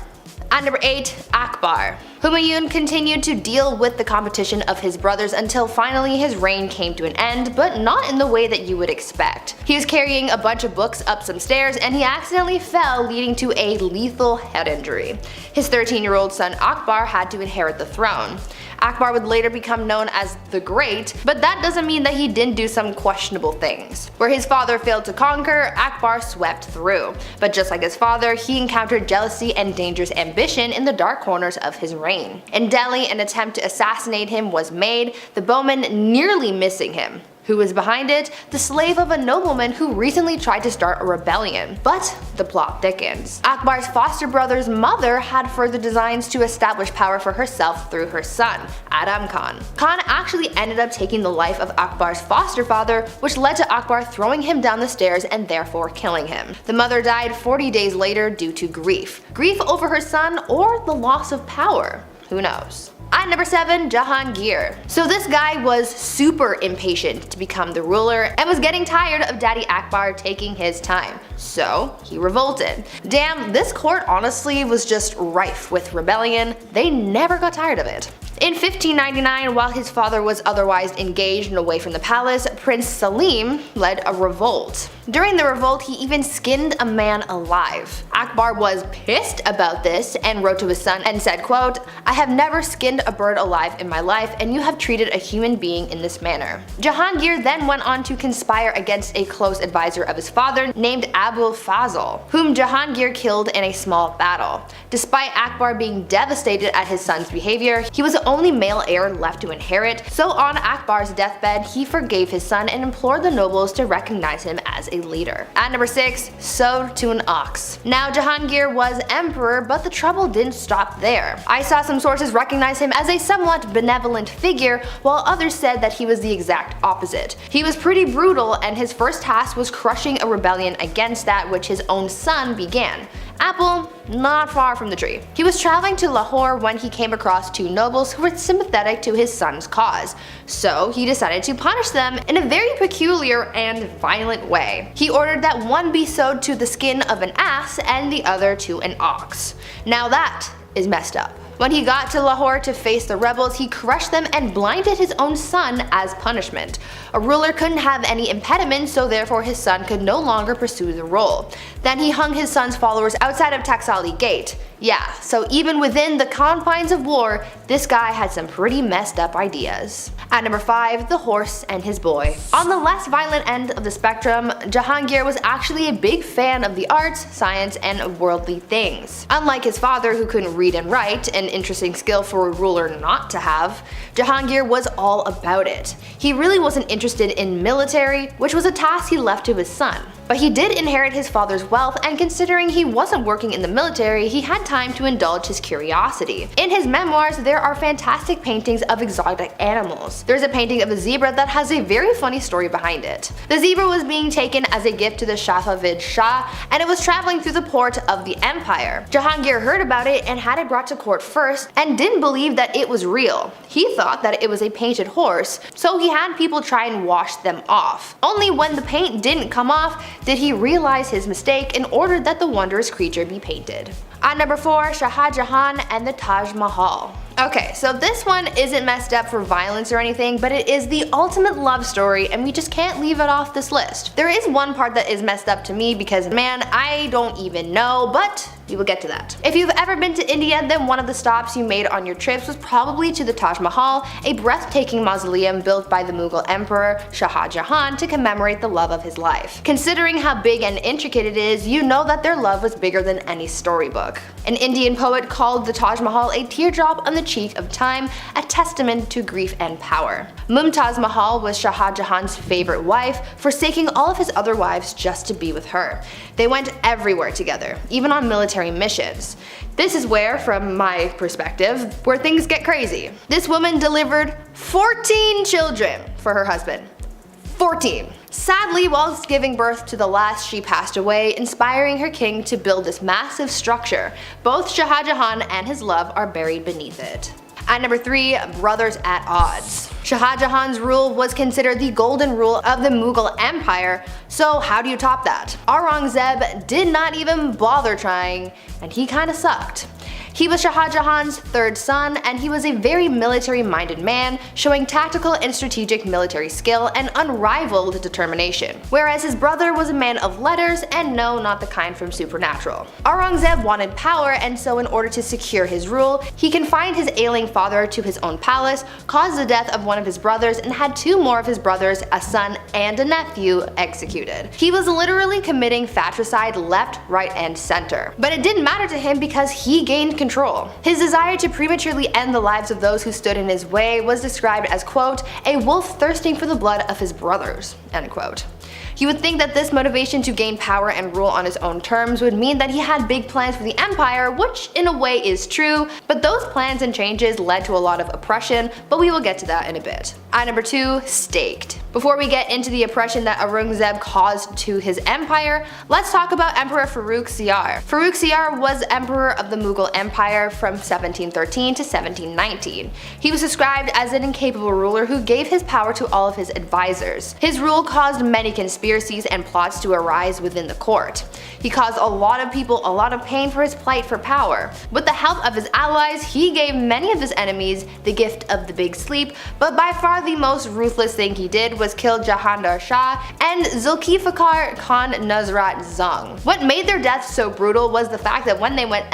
At number 8, Akbar. Humayun continued to deal with the competition of his brothers until finally his reign came to an end, but not in the way that you would expect. He was carrying a bunch of books up some stairs and he accidentally fell, leading to a lethal head injury. His 13-year-old son Akbar had to inherit the throne. Akbar would later become known as the Great, but that doesn't mean that he didn't do some questionable things. Where his father failed to conquer, Akbar swept through. But just like his father, he encountered jealousy and dangerous ambition in the dark corners of his reign. In Delhi, an attempt to assassinate him was made, the bowman nearly missing him. Who was behind it? The slave of a nobleman who recently tried to start a rebellion. But the plot thickens. Akbar's foster brother's mother had further designs to establish power for herself through her son, Adam Khan. Khan actually ended up taking the life of Akbar's foster father, which led to Akbar throwing him down the stairs and therefore killing him. The mother died 40 days later due to grief. Grief over her son or the loss of power? Who knows? At number 7, Jahangir. So this guy was super impatient to become the ruler and was getting tired of Daddy Akbar taking his time. So he revolted. Damn, this court honestly was just rife with rebellion. They never got tired of it. In 1599, while his father was otherwise engaged and away from the palace, Prince Salim led a revolt. During the revolt, he even skinned a man alive. Akbar was pissed about this and wrote to his son and said, quote, "I have never skinned a bird alive in my life, and you have treated a human being in this manner." Jahangir then went on to conspire against a close advisor of his father named Abul Fazl, whom Jahangir killed in a small battle. Despite Akbar being devastated at his son's behavior, he was the only male heir left to inherit, so on Akbar's deathbed, he forgave his son and implored the nobles to recognize him as a leader. At number 6, sewed to an ox. Now Jahangir was emperor, but the trouble didn't stop there. I saw some sources recognize him as a somewhat benevolent figure, while others said that he was the exact opposite. He was pretty brutal, and his first task was crushing a rebellion against that which his own son began. Apple, not far from the tree. He was traveling to Lahore when he came across 2 nobles who were sympathetic to his son's cause, so he decided to punish them in a very peculiar and violent way. He ordered that one be sewed to the skin of an ass and the other to an ox. Now that is messed up. When he got to Lahore to face the rebels, he crushed them and blinded his own son as punishment. A ruler couldn't have any impediment, so therefore his son could no longer pursue the role. Then he hung his son's followers outside of Taxali Gate. Yeah, so even within the confines of war, this guy had some pretty messed up ideas. At number 5, the horse and his boy. On the less violent end of the spectrum, Jahangir was actually a big fan of the arts, science, and worldly things. Unlike his father, who couldn't read and write, an interesting skill for a ruler not to have, Jahangir was all about it. He really wasn't interested in military, which was a task he left to his son. But he did inherit his father's wealth, and considering he wasn't working in the military, he had time to indulge his curiosity. In his memoirs, there are fantastic paintings of exotic animals. There's a painting of a zebra that has a very funny story behind it. The zebra was being taken as a gift to the Safavid Shah, and it was traveling through the port of the empire. Jahangir heard about it and had it brought to court first, and didn't believe that it was real. He thought that it was a painted horse, so he had people try and wash them off. Only when the paint didn't come off did he realize his mistake and ordered that the wondrous creature be painted. At number 4, Shah Jahan and the Taj Mahal. Okay, so this one isn't messed up for violence or anything, but it is the ultimate love story, and we just can't leave it off this list. There is one part that is messed up to me because, man, I don't even know, but we will get to that. If you've ever been to India, then one of the stops you made on your trips was probably to the Taj Mahal, a breathtaking mausoleum built by the Mughal Emperor Shah Jahan to commemorate the love of his life. Considering how big and intricate it is, you know that their love was bigger than any storybook. An Indian poet called the Taj Mahal a teardrop on the cheek of time, a testament to grief and power. Mumtaz Mahal was Shah Jahan's favorite wife, forsaking all of his other wives just to be with her. They went everywhere together, even on military missions. This is where, from my perspective, where things get crazy. This woman delivered 14 children for her husband. 14. Sadly, whilst giving birth to the last, she passed away, inspiring her king to build this massive structure. Both Shah Jahan and his love are buried beneath it. At number 3, brothers at odds. Shah Jahan's rule was considered the golden rule of the Mughal Empire, so how do you top that? Aurangzeb did not even bother trying, and he kinda sucked. He was Shah Jahan's 3rd son, and he was a very military-minded man, showing tactical and strategic military skill and unrivaled determination. Whereas his brother was a man of letters, and no, not the kind from Supernatural. Aurangzeb wanted power, and so in order to secure his rule, he confined his ailing father to his own palace, caused the death of one of his brothers, and had 2 more of his brothers, a son and a nephew, executed. He was literally committing fratricide left, right, and center. But it didn't matter to him because he gained control. His desire to prematurely end the lives of those who stood in his way was described as, quote, a wolf thirsting for the blood of his brothers, end quote. You would think that this motivation to gain power and rule on his own terms would mean that he had big plans for the empire, which in a way is true, but those plans and changes led to a lot of oppression, but we will get to that in a bit. At number 2, staked. Before we get into the oppression that Aurangzeb caused to his empire, let's talk about Emperor Farrukh Siyar. Farrukh Siyar was emperor of the Mughal Empire from 1713 to 1719. He was described as an incapable ruler who gave his power to all of his advisors. His rule caused many conspiracies conspiracies and plots to arise within the court. He caused a lot of people a lot of pain for his plight for power. With the help of his allies, he gave many of his enemies the gift of the big sleep, but by far the most ruthless thing he did was kill Jahandar Shah and Zulfikar Khan Nusrat Zhang. What made their deaths so brutal was the fact that when they went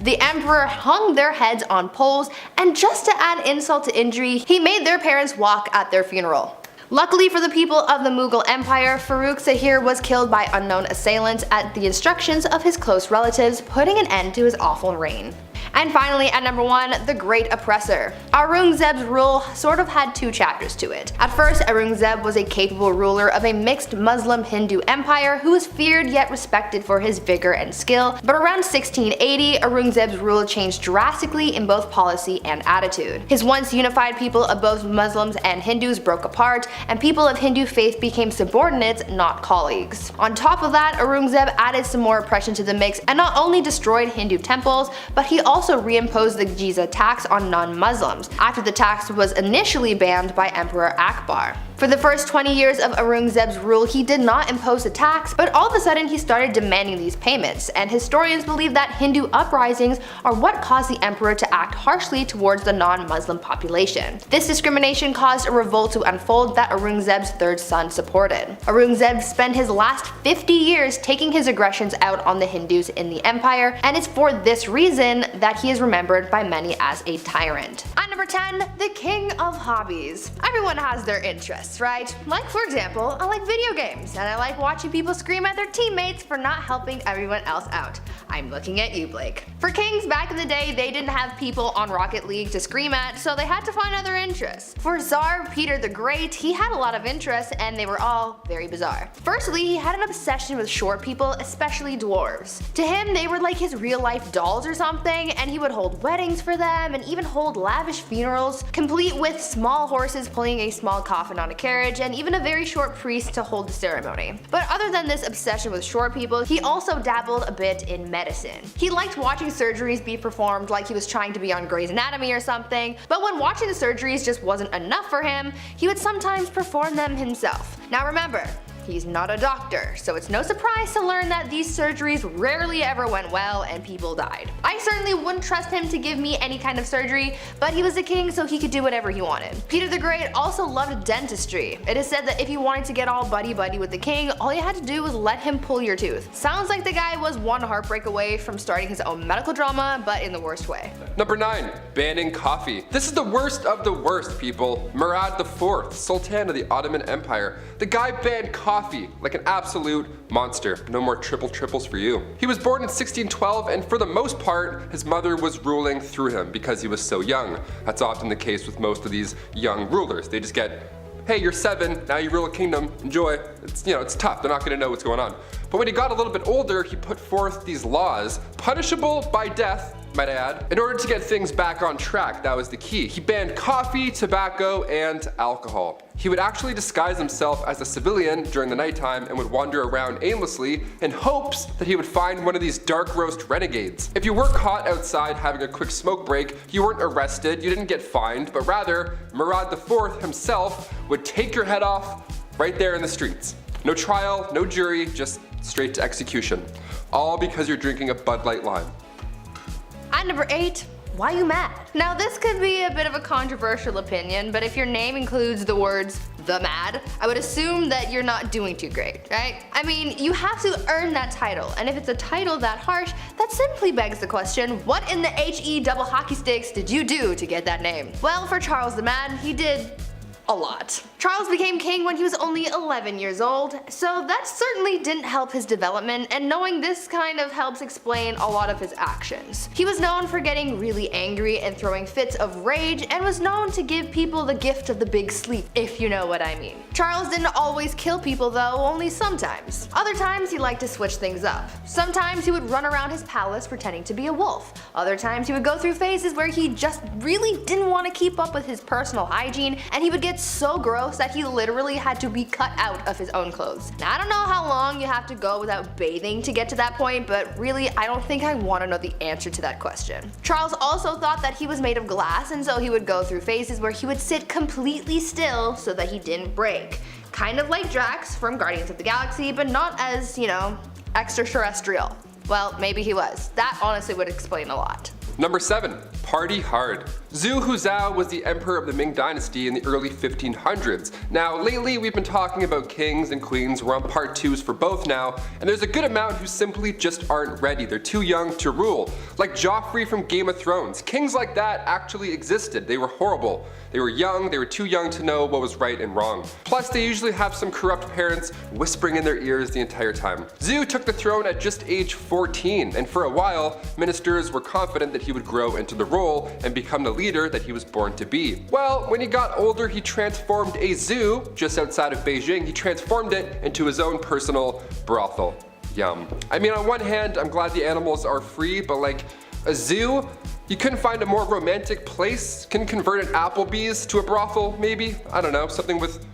the emperor hung their heads on poles, and just to add insult to injury, he made their parents walk at their funeral. Luckily for the people of the Mughal Empire, Farrukh Sahir was killed by unknown assailants at the instructions of his close relatives, putting an end to his awful reign. And finally, at number 1, the Great Oppressor. Aurangzeb's rule sort of had 2 chapters to it. At first, Aurangzeb was a capable ruler of a mixed Muslim-Hindu empire who was feared yet respected for his vigor and skill, but around 1680, Aurangzeb's rule changed drastically in both policy and attitude. His once unified people of both Muslims and Hindus broke apart, and people of Hindu faith became subordinates, not colleagues. On top of that, Aurangzeb added some more oppression to the mix and not only destroyed Hindu temples, but he also reimposed the jizya tax on non-Muslims, after the tax was initially banned by Emperor Akbar. For the first 20 years of Aurangzeb's rule, he did not impose a tax, but all of a sudden he started demanding these payments, and historians believe that Hindu uprisings are what caused the emperor to act harshly towards the non-Muslim population. This discrimination caused a revolt to unfold that Aurangzeb's third son supported. Aurangzeb spent his last 50 years taking his aggressions out on the Hindus in the empire, and it's for this reason that he is remembered by many as a tyrant. At number 10, the king of hobbies. Everyone has their interests, right? Like, for example, I like video games, and I like watching people scream at their teammates for not helping everyone else out. I'm looking at you, Blake. For kings back in the day, they didn't have people on Rocket League to scream at, so they had to find other interests. For Tsar Peter the Great, he had a lot of interests, and they were all very bizarre. Firstly, he had an obsession with short people, especially dwarves. To him, they were like his real-life dolls or something, and he would hold weddings for them, and even hold lavish funerals, complete with small horses pulling a small coffin on a carriage, and even a very short priest to hold the ceremony. But other than this obsession with short people, he also dabbled a bit in medicine. He liked watching surgeries be performed like he was trying to be on Grey's Anatomy or something, but when watching the surgeries just wasn't enough for him, he would sometimes perform them himself. Now remember, he's not a doctor, so it's no surprise to learn that these surgeries rarely ever went well and people died. I certainly wouldn't trust him to give me any kind of surgery, but he was a king so he could do whatever he wanted. Peter the Great also loved dentistry. It is said that if you wanted to get all buddy-buddy with the king, all you had to do was let him pull your tooth. Sounds like the guy was one heartbreak away from starting his own medical drama, but in the worst way. Number 9, banning coffee. This is the worst of the worst, people. Murad IV, Sultan of the Ottoman Empire. The guy banned coffee like an absolute monster. No more triples for you. He was born in 1612, and for the most part, his mother was ruling through him because he was so young. That's often the case with most of these young rulers. They just get, hey, you're 7, now you rule a kingdom, enjoy. It's tough, they're not gonna know what's going on. But when he got a little bit older, he put forth these laws, punishable by death, might I add, in order to get things back on track. That was the key. He banned coffee, tobacco, and alcohol. He would actually disguise himself as a civilian during the nighttime and would wander around aimlessly in hopes that he would find one of these dark roast renegades. If you were caught outside having a quick smoke break, you weren't arrested, you didn't get fined, but rather, Murad IV himself would take your head off right there in the streets. No trial, no jury, just straight to execution. All because you're drinking a Bud Light Lime. At number 8, why you mad? Now this could be a bit of a controversial opinion, but if your name includes the words the mad, I would assume that you're not doing too great, right? I mean, you have to earn that title, and if it's a title that harsh, that simply begs the question, what in the HE double hockey sticks did you do to get that name? Well, for Charles the Mad, he did a lot. Charles became king when he was only 11 years old, so that certainly didn't help his development, and knowing this kind of helps explain a lot of his actions. He was known for getting really angry and throwing fits of rage, and was known to give people the gift of the big sleep, if you know what I mean. Charles didn't always kill people though, only sometimes. Other times he liked to switch things up. Sometimes he would run around his palace pretending to be a wolf. Other times he would go through phases where he just really didn't want to keep up with his personal hygiene, and he would get so gross that he literally had to be cut out of his own clothes. Now I don't know how long you have to go without bathing to get to that point, but really I don't think I want to know the answer to that question. Charles also thought that he was made of glass, and so he would go through phases where he would sit completely still so that he didn't break. Kind of like Drax from Guardians of the Galaxy, but not as, extraterrestrial. Well, maybe he was. That honestly would explain a lot. Number 7. Party hard. Zhu Huzhou was the emperor of the Ming Dynasty in the early 1500s. Now, lately we've been talking about kings and queens. We're on part 2s for both now, and there's a good amount who simply just aren't ready. They're too young to rule. Like Joffrey from Game of Thrones. Kings like that actually existed. They were horrible. They were young, they were too young to know what was right and wrong. Plus, they usually have some corrupt parents whispering in their ears the entire time. Zhu took the throne at just age 14, and for a while, ministers were confident that he would grow into the role and become the leader that he was born to be. Well, when he got older, he transformed a zoo just outside of Beijing. He transformed it into his own personal brothel. Yum. I mean, on one hand, I'm glad the animals are free, but like a zoo? You couldn't find a more romantic place? Can convert an Applebee's to a brothel, maybe? I don't know, something with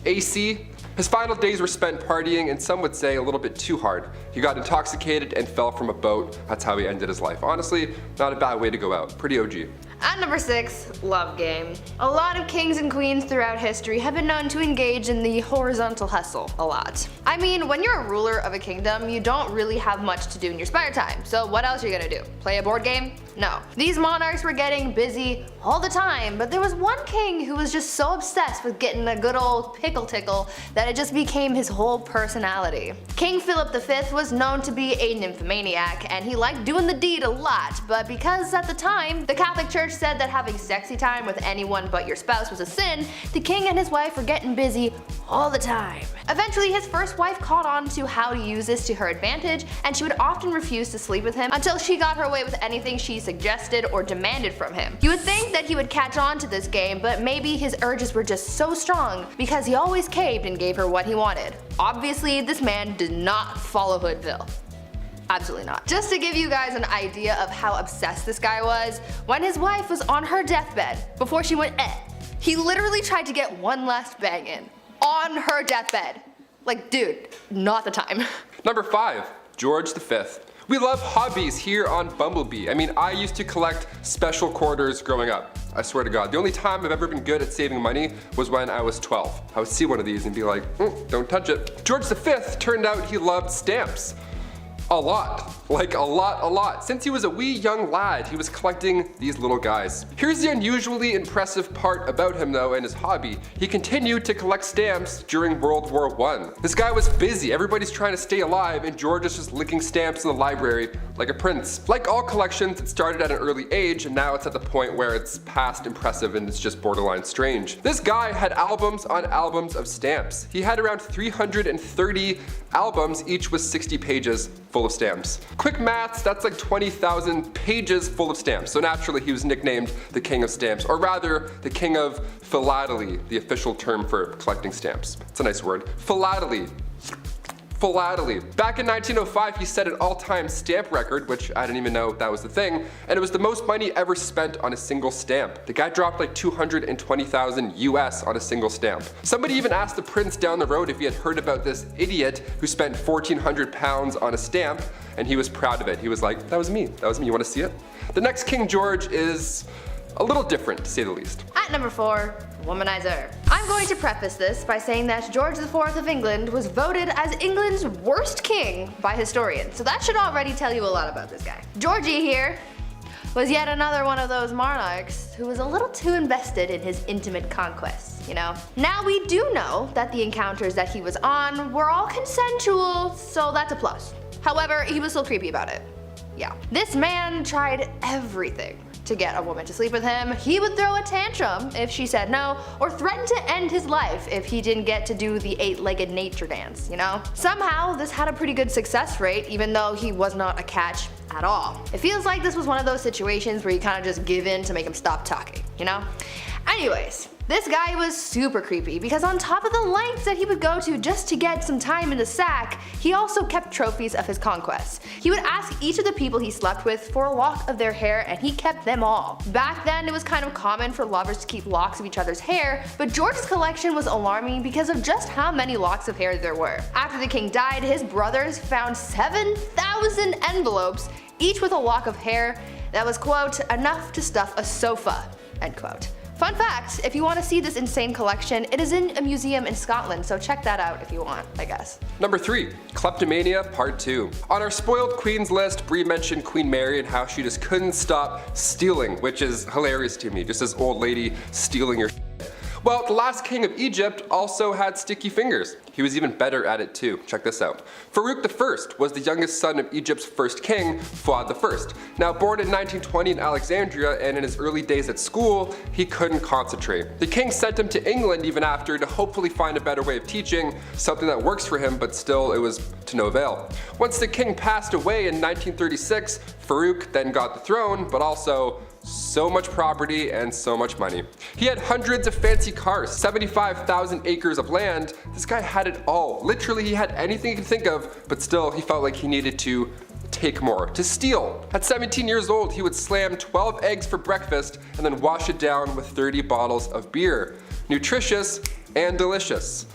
AC? His final days were spent partying, and some would say a little bit too hard. He got intoxicated and fell from a boat. That's how he ended his life. Honestly, not a bad way to go out. Pretty OG. At number 6, love game. A lot of kings and queens throughout history have been known to engage in the horizontal hustle a lot. I mean, when you're a ruler of a kingdom, you don't really have much to do in your spare time, so what else are you gonna do? Play a board game? No. These monarchs were getting busy all the time, but there was one king who was just so obsessed with getting a good old pickle tickle that it just became his whole personality. King Philip V was known to be a nymphomaniac, and he liked doing the deed a lot, but because at the time, the Catholic Church said that having sexy time with anyone but your spouse was a sin, the king and his wife were getting busy all the time. Eventually, his first wife caught on to how to use this to her advantage, and she would often refuse to sleep with him until she got her way with anything she suggested or demanded from him. You would think that he would catch on to this game, but maybe his urges were just so strong because he always caved and gave her what he wanted. Obviously, this man did not follow Hoodville. Absolutely not. Just to give you guys an idea of how obsessed this guy was, when his wife was on her deathbed, before she went he literally tried to get one last bang in. On her deathbed. Like, dude, not the time. Number 5. George V. We love hobbies here on Bumblebee. I mean, I used to collect special quarters growing up. I swear to God. The only time I've ever been good at saving money was when I was 12. I would see one of these and be like, don't touch it. George V turned out he loved stamps. A lot. Like a lot. Since he was a wee young lad, he was collecting these little guys. Here's the unusually impressive part about him though and his hobby. He continued to collect stamps during World War I. This guy was busy, everybody's trying to stay alive, and George is just licking stamps in the library like a prince. Like all collections, it started at an early age, and now it's at the point where it's past impressive and it's just borderline strange. This guy had albums on albums of stamps. He had around 330 albums, each with 60 pages full of stamps. Quick maths, that's like 20,000 pages full of stamps. So naturally he was nicknamed the King of Stamps, or rather the King of Philately, the official term for collecting stamps. It's a nice word. Philately. Back in 1905, he set an all-time stamp record, which I didn't even know that was the thing, and it was the most money ever spent on a single stamp. The guy dropped like 220,000 US on a single stamp. Somebody even asked the prince down the road if he had heard about this idiot who spent 1,400 pounds on a stamp, and he was proud of it. He was like, that was me, you wanna see it? The next King George is a little different, to say the least. At number 4, womanizer. I'm going to preface this by saying that George IV of England was voted as England's worst king by historians, so that should already tell you a lot about this guy. Georgie here was yet another one of those monarchs who was a little too invested in his intimate conquests, you know? Now we do know that the encounters that he was on were all consensual, so that's a plus. However, he was still creepy about it. Yeah. This man tried everything to get a woman to sleep with him. He would throw a tantrum if she said no, or threaten to end his life if he didn't get to do the 8-legged nature dance, you know? Somehow, this had a pretty good success rate, even though he was not a catch at all. It feels like this was one of those situations where you kind of just give in to make him stop talking, you know? Anyways, this guy was super creepy because on top of the lengths that he would go to just to get some time in the sack, he also kept trophies of his conquests. He would ask each of the people he slept with for a lock of their hair, and he kept them all. Back then, it was kind of common for lovers to keep locks of each other's hair, but George's collection was alarming because of just how many locks of hair there were. After the king died, his brothers found 7,000 envelopes, each with a lock of hair that was, quote, enough to stuff a sofa, end quote. Fun fact, if you want to see this insane collection, it is in a museum in Scotland, so check that out if you want, I guess. Number 3, kleptomania part 2. On our spoiled queens list, Brie mentioned Queen Mary and how she just couldn't stop stealing, which is hilarious to me, just this old lady stealing your shit. Well, the last king of Egypt also had sticky fingers. He was even better at it too. Check this out. Farouk I was the youngest son of Egypt's first king, Fuad I. Now born in 1920 in Alexandria, and in his early days at school, he couldn't concentrate. The king sent him to England even after to hopefully find a better way of teaching, something that works for him, but still it was to no avail. Once the king passed away in 1936, Farouk then got the throne, but also so much property and so much money. He had hundreds of fancy cars, 75,000 acres of land. This guy had it all. Literally, he had anything he could think of, but still he felt like he needed to take more, to steal. At 17 years old, he would slam 12 eggs for breakfast and then wash it down with 30 bottles of beer. Nutritious and delicious.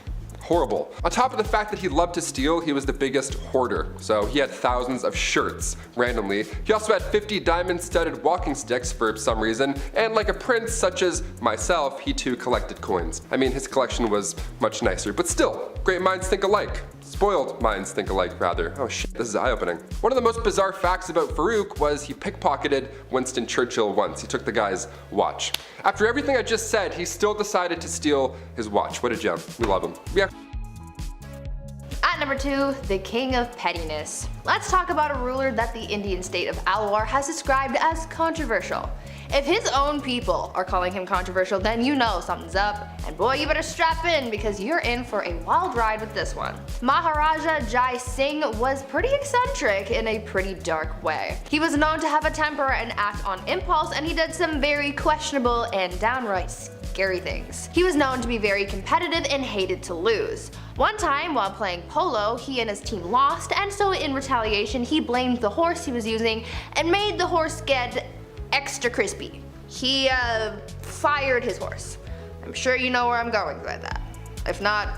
Horrible. On top of the fact that he loved to steal, he was the biggest hoarder. So he had thousands of shirts, randomly. He also had 50 diamond-studded walking sticks for some reason, and like a prince such as myself, he too collected coins. I mean, his collection was much nicer, but still, great minds think alike. Spoiled minds think alike, rather. Oh shit, this is eye-opening. One of the most bizarre facts about Farouk was he pickpocketed Winston Churchill once. He took the guy's watch. After everything I just said, he still decided to steal his watch. What a gem. We love him. Yeah. At number 2, the king of pettiness. Let's talk about a ruler that the Indian state of Alwar has described as controversial. If his own people are calling him controversial, then you know something's up, and boy, you better strap in because you're in for a wild ride with this one. Maharaja Jai Singh was pretty eccentric in a pretty dark way. He was known to have a temper and act on impulse, and he did some very questionable and downright scary things. He was known to be very competitive and hated to lose. One time while playing polo, he and his team lost, and so in retaliation he blamed the horse he was using and made the horse get extra crispy. He fired his horse. I'm sure you know where I'm going with that. If not,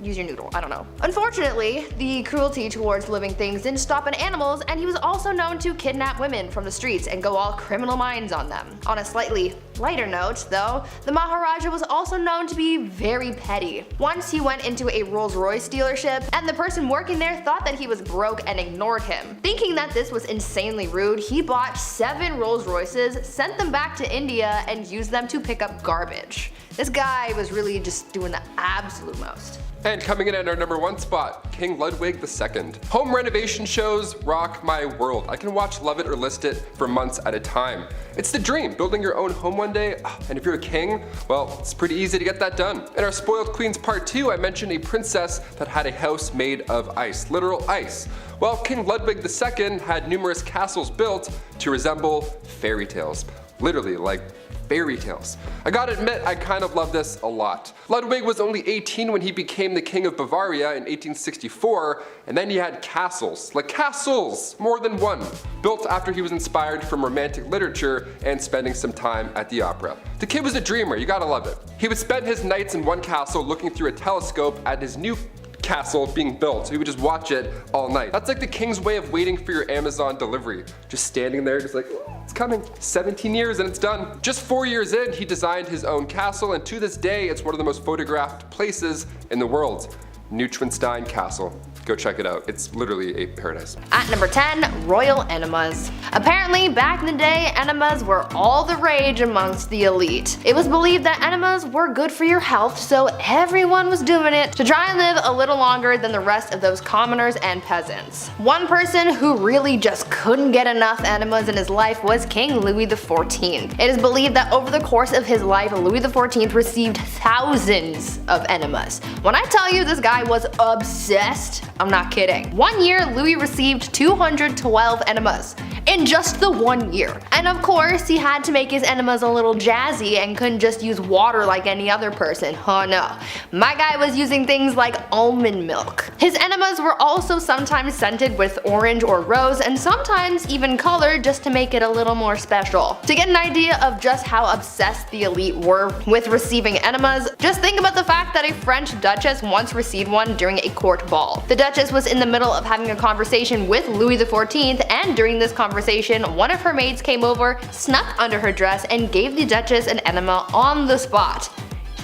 use your noodle, I don't know. Unfortunately, the cruelty towards living things didn't stop at animals, and he was also known to kidnap women from the streets and go all criminal minds on them. On a slightly lighter note, though, the Maharaja was also known to be very petty. Once he went into a Rolls-Royce dealership, and the person working there thought that he was broke and ignored him. Thinking that this was insanely rude, he bought 7 Rolls-Royces, sent them back to India, and used them to pick up garbage. This guy was really just doing the absolute most. And coming in at our number 1 spot, King Ludwig II. Home renovation shows rock my world. I can watch Love It or List It for months at a time. It's the dream, building your own home one day, and if you're a king, well, it's pretty easy to get that done. In our Spoiled Queens Part 2, I mentioned a princess that had a house made of ice, literal ice. Well, King Ludwig II had numerous castles built to resemble fairy tales. Literally, like fairy tales. I gotta admit, I kind of love this a lot. Ludwig was only 18 when he became the king of Bavaria in 1864, and then he had castles, like castles, more than one, built after he was inspired from romantic literature and spending some time at the opera. The kid was a dreamer, you gotta love it. He would spend his nights in one castle looking through a telescope at his new castle being built, so he would just watch it all night. That's like the king's way of waiting for your Amazon delivery. Just standing there, just like, oh, it's coming. 17 years and it's done. Just 4 years in, he designed his own castle, and to this day, it's one of the most photographed places in the world. Neuschwanstein Castle. Go check it out. It's literally a paradise. At number 10, royal enemas. Apparently, back in the day, enemas were all the rage amongst the elite. It was believed that enemas were good for your health, so everyone was doing it to try and live a little longer than the rest of those commoners and peasants. One person who really just couldn't get enough enemas in his life was King Louis XIV. It is believed that over the course of his life, Louis XIV received thousands of enemas. When I tell you this guy was obsessed, I'm not kidding. One year, Louis received 212 enemas in just the 1 year. And of course, he had to make his enemas a little jazzy and couldn't just use water like any other person. Oh no. My guy was using things like almond milk. His enemas were also sometimes scented with orange or rose, and sometimes even colored just to make it a little more special. To get an idea of just how obsessed the elite were with receiving enemas, just think about the fact that a French duchess once received one during a court ball. The duchess was in the middle of having a conversation with Louis XIV, and during this conversation, conversation, one of her maids came over, snuck under her dress, and gave the Duchess an enema on the spot.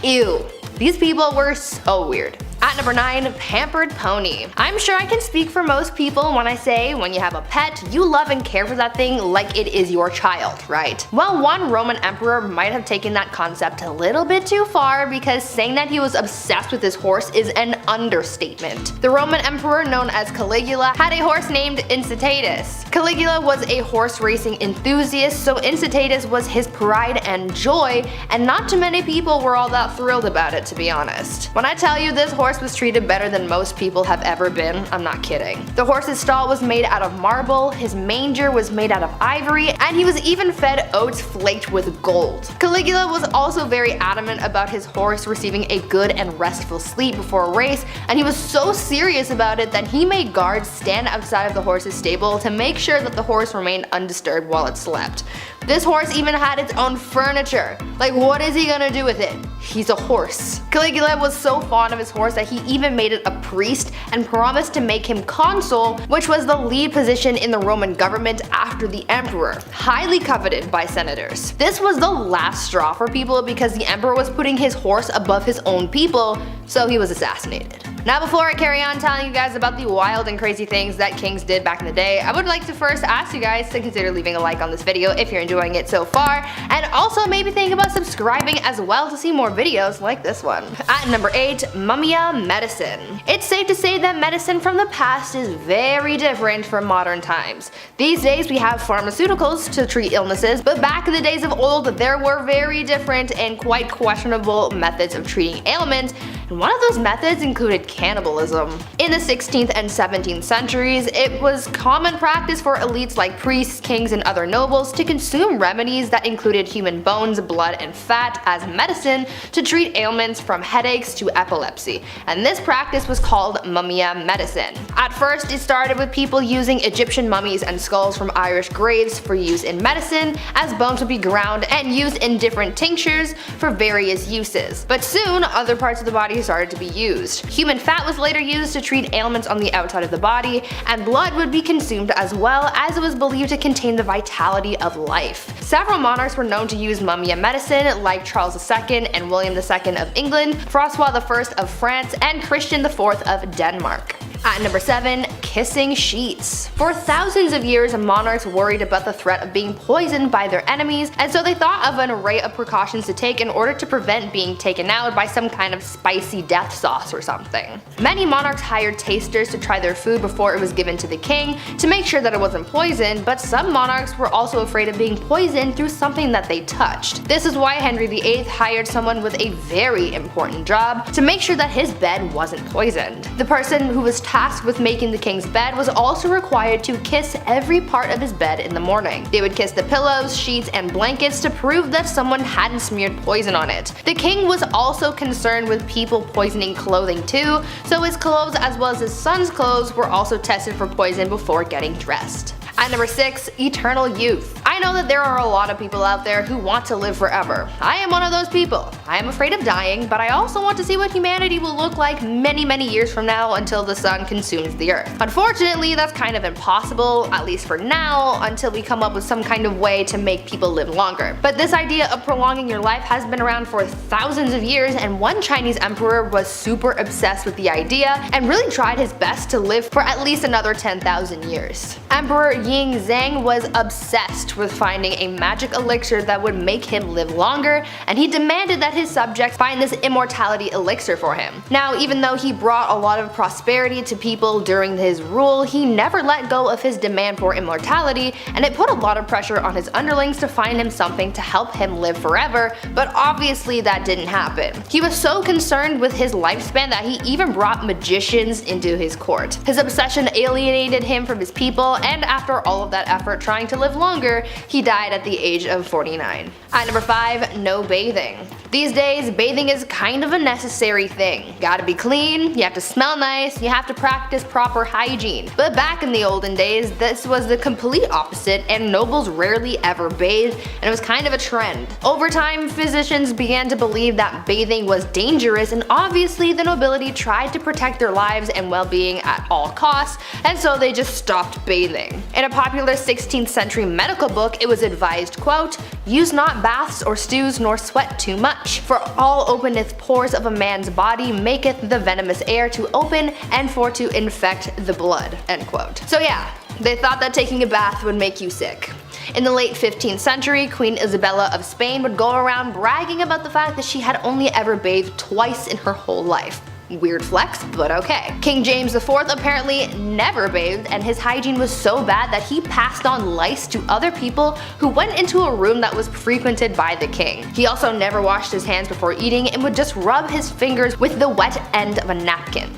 Ew. These people were so weird. At number 9, Pampered Pony. I'm sure I can speak for most people when I say when you have a pet, you love and care for that thing like it is your child, right? Well, one Roman emperor might have taken that concept a little bit too far, because saying that he was obsessed with his horse is an understatement. The Roman emperor known as Caligula had a horse named Incitatus. Caligula was a horse racing enthusiast, so Incitatus was his pride and joy, and not too many people were all that thrilled about it, to be honest. When I tell you this horse was treated better than most people have ever been, I'm not kidding. The horse's stall was made out of marble, his manger was made out of ivory, and he was even fed oats flaked with gold. Caligula was also very adamant about his horse receiving a good and restful sleep before a race, and he was so serious about it that he made guards stand outside of the horse's stable to make sure that the horse remained undisturbed while it slept. This horse even had its own furniture. Like, what is he gonna do with it? He's a horse. Caligula was so fond of his horse that he even made it a priest and promised to make him consul, which was the lead position in the Roman government after the emperor, highly coveted by senators. This was the last straw for people because the emperor was putting his horse above his own people, so he was assassinated. Now, before I carry on telling you guys about the wild and crazy things that kings did back in the day, I would like to first ask you guys to consider leaving a like on this video if you're enjoying it so far, and also maybe think about subscribing as well to see more videos like this one. At number 8, Mumia Medicine. It's safe to say that medicine from the past is very different from modern times. These days we have pharmaceuticals to treat illnesses, but back in the days of old there were very different and quite questionable methods of treating ailments, and one of those methods included cannibalism. In the 16th and 17th centuries, it was common practice for elites like priests, kings, and other nobles to consume remedies that included human bones, blood, and fat as medicine to treat ailments from headaches to epilepsy, and this practice was called mumia medicine. At first, it started with people using Egyptian mummies and skulls from Irish graves for use in medicine, as bones would be ground and used in different tinctures for various uses. But soon, other parts of the body started to be used. Human fat was later used to treat ailments on the outside of the body, and blood would be consumed as well, as it was believed to contain the vitality of life. Several monarchs were known to use mumia medicine, like Charles II and William II of England, Francois I of France, and Christian IV of Denmark. At number 7, kissing sheets. For thousands of years, monarchs worried about the threat of being poisoned by their enemies, and so they thought of an array of precautions to take in order to prevent being taken out by some kind of spicy death sauce or something. Many monarchs hired tasters to try their food before it was given to the king to make sure that it wasn't poisoned, but some monarchs were also afraid of being poisoned through something that they touched. This is why Henry VIII hired someone with a very important job to make sure that his bed wasn't poisoned. The person who was tasked with making the king's bed was also required to kiss every part of his bed in the morning. They would kiss the pillows, sheets, and blankets to prove that someone hadn't smeared poison on it. The king was also concerned with people poisoning clothing too, so his clothes as well as his son's clothes were also tested for poison before getting dressed. At number 6, eternal youth. I know that there are a lot of people out there who want to live forever. I am one of those people. I am afraid of dying, but I also want to see what humanity will look like many years from now until the sun consumes the earth. Unfortunately, that's kind of impossible, at least for now, until we come up with some kind of way to make people live longer. But this idea of prolonging your life has been around for thousands of years, and one Chinese emperor was super obsessed with the idea and really tried his best to live for at least another 10,000 years. Emperor Ying Zhang was obsessed with finding a magic elixir that would make him live longer, and he demanded that his subjects find this immortality elixir for him. Now, even though he brought a lot of prosperity to people during his rule, he never let go of his demand for immortality, and it put a lot of pressure on his underlings to find him something to help him live forever, but obviously that didn't happen. He was so concerned with his lifespan that he even brought magicians into his court. His obsession alienated him from his people, and after all of that effort trying to live longer, he died at the age of 49. At number 5, no bathing. These days, bathing is kind of a necessary thing. Gotta be clean, you have to smell nice, you have to practice proper hygiene. But back in the olden days, this was the complete opposite, and nobles rarely ever bathed, and it was kind of a trend. Over time, physicians began to believe that bathing was dangerous, and obviously the nobility tried to protect their lives and well-being at all costs, and so they just stopped bathing. In a popular 16th century medical book, it was advised, quote, "Use not baths or stews nor sweat too much, for all openeth pores of a man's body maketh the venomous air to open and for to infect the blood," end quote. So yeah, they thought that taking a bath would make you sick. In the late 15th century, Queen Isabella of Spain would go around bragging about the fact that she had only ever bathed twice in her whole life. Weird flex, but okay. King James IV apparently never bathed, and his hygiene was so bad that he passed on lice to other people who went into a room that was frequented by the king. He also never washed his hands before eating and would just rub his fingers with the wet end of a napkin.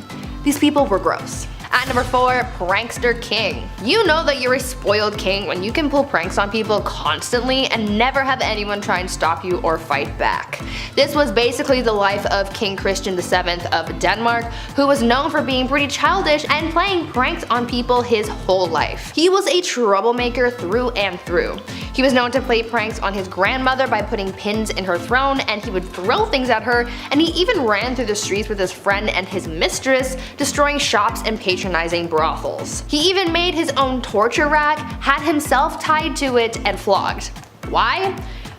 These people were gross. At number 4, Prankster King. You know that you're a spoiled king when you can pull pranks on people constantly and never have anyone try and stop you or fight back. This was basically the life of King Christian VII of Denmark, who was known for being pretty childish and playing pranks on people his whole life. He was a troublemaker through and through. He was known to play pranks on his grandmother by putting pins in her throne, and he would throw things at her, and he even ran through the streets with his friend and his mistress, destroying shops and patronizing brothels. He even made his own torture rack, had himself tied to it, and flogged. Why?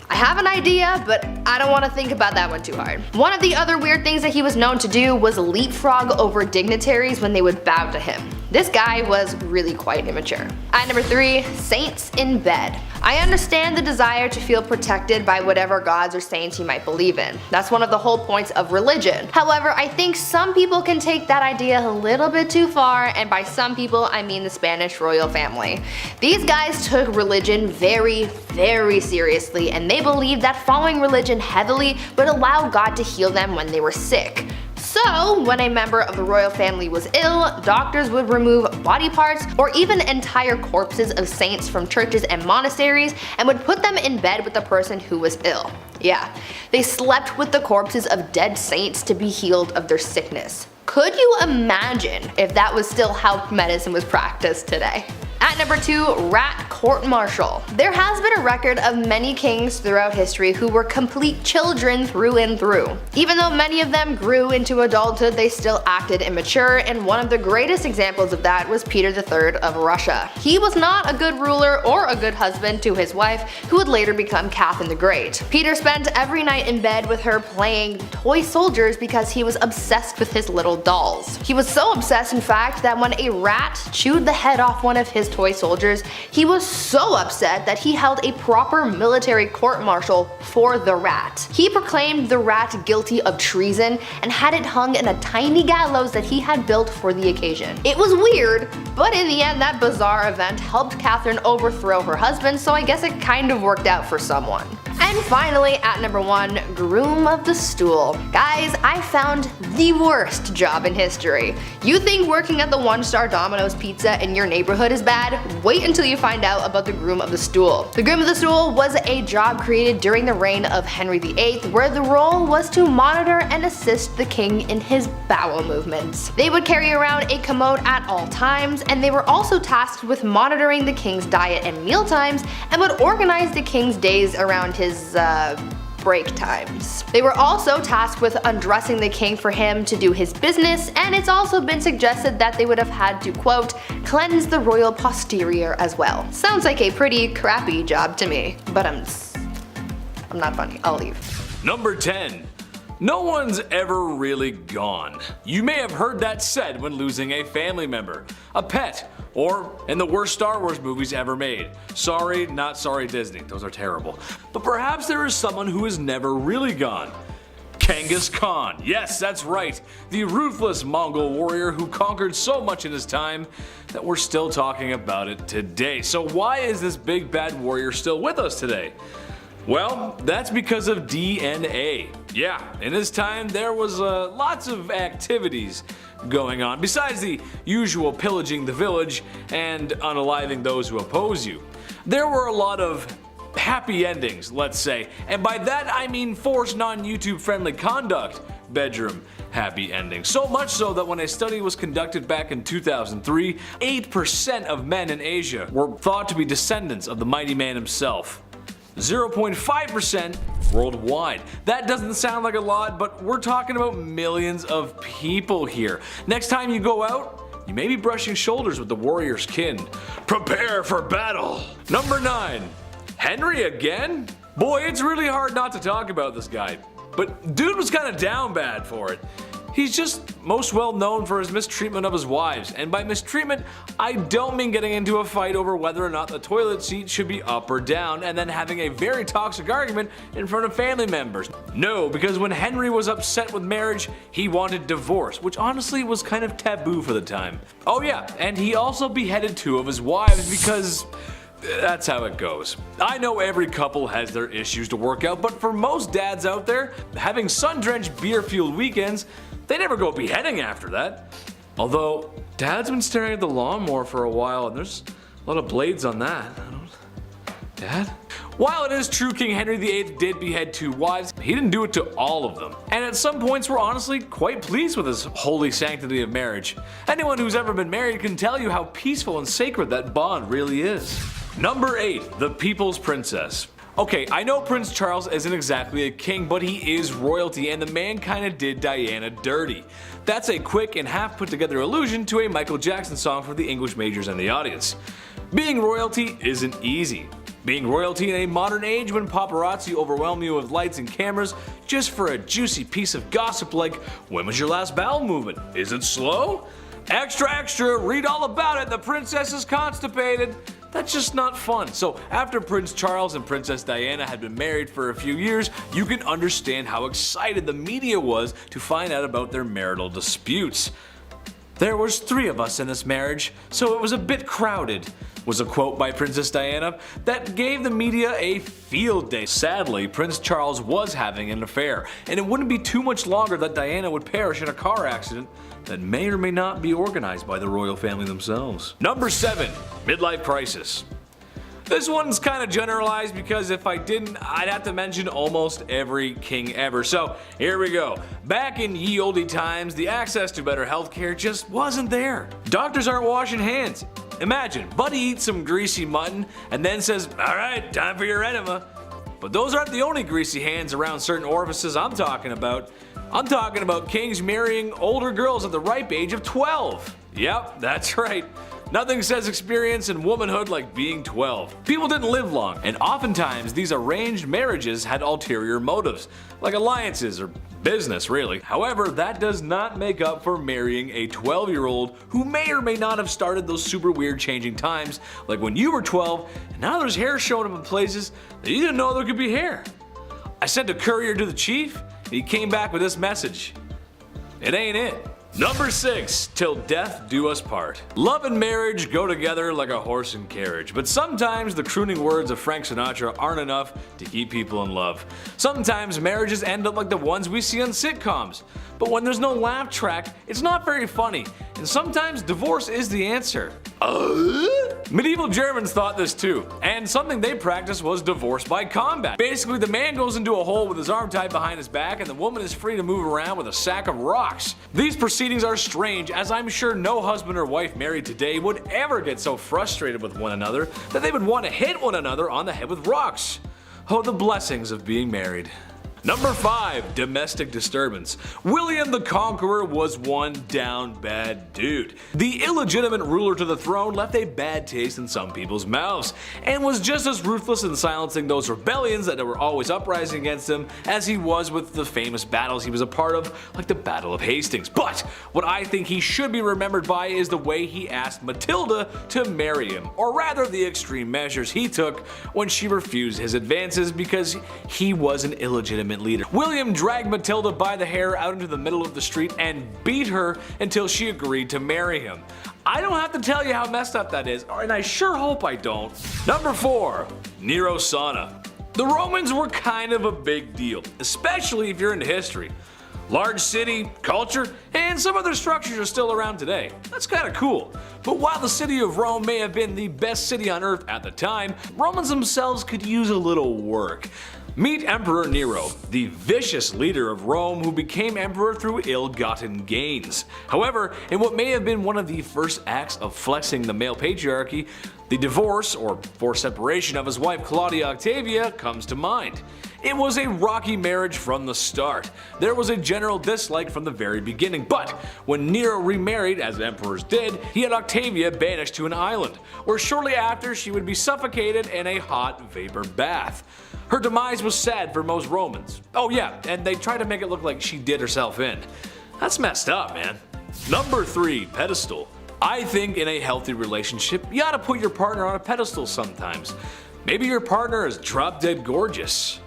I have an idea, but I don't want to think about that one too hard. One of the other weird things that he was known to do was leapfrog over dignitaries when they would bow to him. This guy was really quite immature. At number 3, Saints in Bed. I understand the desire to feel protected by whatever gods or saints you might believe in. That's one of the whole points of religion. However, I think some people can take that idea a little bit too far, and by some people I mean the Spanish royal family. These guys took religion very, very seriously, and they believed that following religion heavily would allow God to heal them when they were sick. So, when a member of the royal family was ill, doctors would remove body parts or even entire corpses of saints from churches and monasteries and would put them in bed with the person who was ill. Yeah, they slept with the corpses of dead saints to be healed of their sickness. Could you imagine if that was still how medicine was practiced today? At number 2, Rat Court Martial. There has been a record of many kings throughout history who were complete children through and through. Even though many of them grew into adulthood, they still acted immature, and one of the greatest examples of that was Peter III of Russia. He was not a good ruler or a good husband to his wife, who would later become Catherine the Great. Peter spent every night in bed with her playing toy soldiers because he was obsessed with his little dolls. He was so obsessed, in fact, that when a rat chewed the head off one of his toy soldiers, he was so upset that he held a proper military court-martial for the rat. He proclaimed the rat guilty of treason and had it hung in a tiny gallows that he had built for the occasion. It was weird, but in the end that bizarre event helped Catherine overthrow her husband, so I guess it kind of worked out for someone. And finally, at number 1, Groom of the Stool. Guys, I found the worst job in history. You think working at the 1-star Domino's Pizza in your neighborhood is bad? Wait until you find out about the Groom of the Stool. The Groom of the Stool was a job created during the reign of Henry VIII, where the role was to monitor and assist the king in his bowel movements. They would carry around a commode at all times, and they were also tasked with monitoring the king's diet and meal times, and would organize the king's days around his break times. They were also tasked with undressing the king for him to do his business, and it's also been suggested that they would have had to, quote, cleanse the royal posterior as well. Sounds like a pretty crappy job to me, but I'm not funny. I'll leave. Number 10. No one's ever really gone. You may have heard that said when losing a family member, a pet, or in the worst Star Wars movies ever made. Sorry, not sorry Disney, those are terrible. But perhaps there is someone who is never really gone. Kangaskhan. Yes, that's right. The ruthless Mongol warrior who conquered so much in his time that we're still talking about it today. So why is this big bad warrior still with us today? Well, that's because of DNA. Yeah, in his time there was lots of activities going on, besides the usual pillaging the village and unaliving those who oppose you. There were a lot of happy endings, let's say. And by that I mean forced non-YouTube friendly conduct bedroom happy endings. So much so that when a study was conducted back in 2003, 8% of men in Asia were thought to be descendants of the mighty man himself. 0.5% worldwide. That doesn't sound like a lot, but we're talking about millions of people here. Next time you go out, you may be brushing shoulders with the warrior's kin. Prepare for battle. Number 9. Henry again? Boy, it's really hard not to talk about this guy. But dude was kinda down bad for it. He's just most well known for his mistreatment of his wives, and by mistreatment, I don't mean getting into a fight over whether or not the toilet seat should be up or down and then having a very toxic argument in front of family members. No, because when Henry was upset with marriage, he wanted divorce, which honestly was kind of taboo for the time. Oh yeah, and he also beheaded 2 of his wives because that's how it goes. I know every couple has their issues to work out, but for most dads out there, having sun-drenched beer-fueled weekends, they never go beheading after that. Although, Dad's been staring at the lawnmower for a while and there's a lot of blades on that. Dad? While it is true King Henry VIII did behead 2 wives, he didn't do it to all of them. And at some points we're honestly quite pleased with his holy sanctity of marriage. Anyone who's ever been married can tell you how peaceful and sacred that bond really is. Number 8. The People's Princess. Okay, I know Prince Charles isn't exactly a king, but he is royalty and the man kinda did Diana dirty. That's a quick and half put together allusion to a Michael Jackson song for the English majors and the audience. Being royalty isn't easy. Being royalty in a modern age when paparazzi overwhelm you with lights and cameras just for a juicy piece of gossip like, when was your last bowel movement? Is it slow? Extra extra, read all about it, the princess is constipated. That's just not fun. So after Prince Charles and Princess Diana had been married for a few years, you can understand how excited the media was to find out about their marital disputes. "There was 3 of us in this marriage, so it was a bit crowded," was a quote by Princess Diana that gave the media a field day. Sadly, Prince Charles was having an affair, and it wouldn't be too much longer that Diana would perish in a car accident that may or may not be organized by the royal family themselves. Number 7. Midlife crisis. This one's kinda generalized because if I didn't, I'd have to mention almost every king ever. So here we go. Back in ye olde times, the access to better healthcare just wasn't there. Doctors aren't washing hands. Imagine, Buddy eats some greasy mutton and then says, "Alright, time for your enema." But those aren't the only greasy hands around certain orifices I'm talking about. I'm talking about kings marrying older girls at the ripe age of 12. Yep, that's right. Nothing says experience in womanhood like being 12. People didn't live long, and oftentimes these arranged marriages had ulterior motives, like alliances or business really. However, that does not make up for marrying a 12-year-old who may or may not have started those super weird changing times, like when you were 12 and now there's hair showing up in places that you didn't know there could be hair. I sent a courier to the chief, and he came back with this message. It ain't it. Number 6. Till death do us part. Love and marriage go together like a horse and carriage, but sometimes the crooning words of Frank Sinatra aren't enough to keep people in love. Sometimes marriages end up like the ones we see on sitcoms, but when there's no laugh track, it's not very funny, and sometimes divorce is the answer. Medieval Germans thought this too, and something they practiced was divorce by combat. Basically, the man goes into a hole with his arm tied behind his back, and the woman is free to move around with a sack of rocks. These proceedings are strange, as I'm sure no husband or wife married today would ever get so frustrated with one another that they would want to hit one another on the head with rocks. Oh, the blessings of being married. Number 5. Domestic disturbance. William the Conqueror was one down bad dude. The illegitimate ruler to the throne left a bad taste in some people's mouths, and was just as ruthless in silencing those rebellions that were always uprising against him as he was with the famous battles he was a part of, like the Battle of Hastings. But what I think he should be remembered by is the way he asked Matilda to marry him, or rather the extreme measures he took when she refused his advances because he was an illegitimate leader. William dragged Matilda by the hair out into the middle of the street and beat her until she agreed to marry him. I don't have to tell you how messed up that is, and I sure hope I don't. Number 4. Nero Sauna. The Romans were kind of a big deal, especially if you're into history. Large city, culture, and some other structures are still around today. That's kinda cool. But while the city of Rome may have been the best city on earth at the time, Romans themselves could use a little work. Meet Emperor Nero, the vicious leader of Rome who became emperor through ill-gotten gains. However, in what may have been one of the first acts of flexing the male patriarchy, the divorce, or forced separation of his wife Claudia Octavia, comes to mind. It was a rocky marriage from the start. There was a general dislike from the very beginning, but when Nero remarried, as emperors did, he had Octavia banished to an island, where shortly after she would be suffocated in a hot vapor bath. Her demise was sad for most Romans. Oh yeah, and they tried to make it look like she did herself in. That's messed up, man. Number 3, pedestal. I think in a healthy relationship, you ought to put your partner on a pedestal sometimes. Maybe your partner is drop dead gorgeous.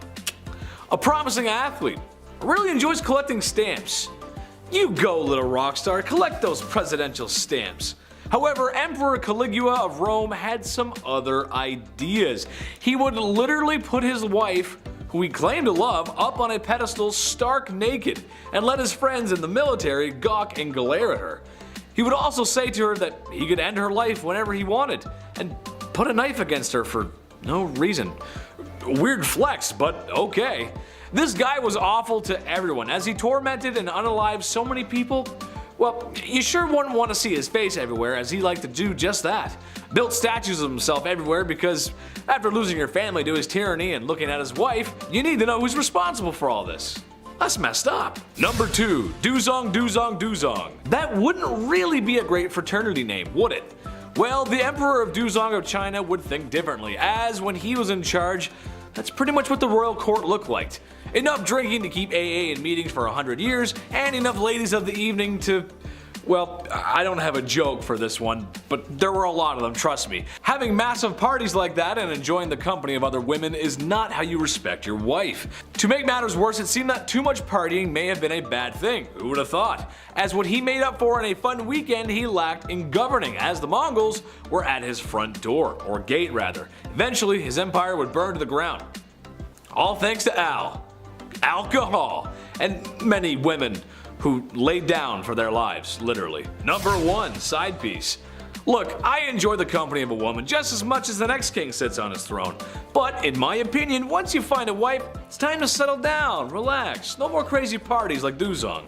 A promising athlete. Really enjoys collecting stamps. You go, little rock star, collect those presidential stamps. However, Emperor Caligula of Rome had some other ideas. He would literally put his wife, who he claimed to love, up on a pedestal stark naked, and let his friends in the military gawk and glare at her. He would also say to her that he could end her life whenever he wanted, and put a knife against her for no reason. Weird flex, but okay. This guy was awful to everyone, as he tormented and unalived so many people. Well, you sure wouldn't want to see his face everywhere, as he liked to do just that. Built statues of himself everywhere because after losing your family to his tyranny and looking at his wife, you need to know who's responsible for all this. That's messed up. Number 2, Duzong Duzong Duzong. That wouldn't really be a great fraternity name, would it? Well, the Emperor of Duzong of China would think differently, as when he was in charge, that's pretty much what the royal court looked like. Enough drinking to keep AA in meetings for 100 years, and enough ladies of the evening to... Well, I don't have a joke for this one, but there were a lot of them, trust me. Having massive parties like that and enjoying the company of other women is not how you respect your wife. To make matters worse, it seemed that too much partying may have been a bad thing. Who would have thought? As what he made up for in a fun weekend, he lacked in governing, as the Mongols were at his front door, or gate rather. Eventually, his empire would burn to the ground. All thanks to alcohol, and many women who laid down for their lives, literally. Number 1, side piece. Look, I enjoy the company of a woman just as much as the next king sits on his throne. But in my opinion, once you find a wife, it's time to settle down, relax, no more crazy parties like Duzong.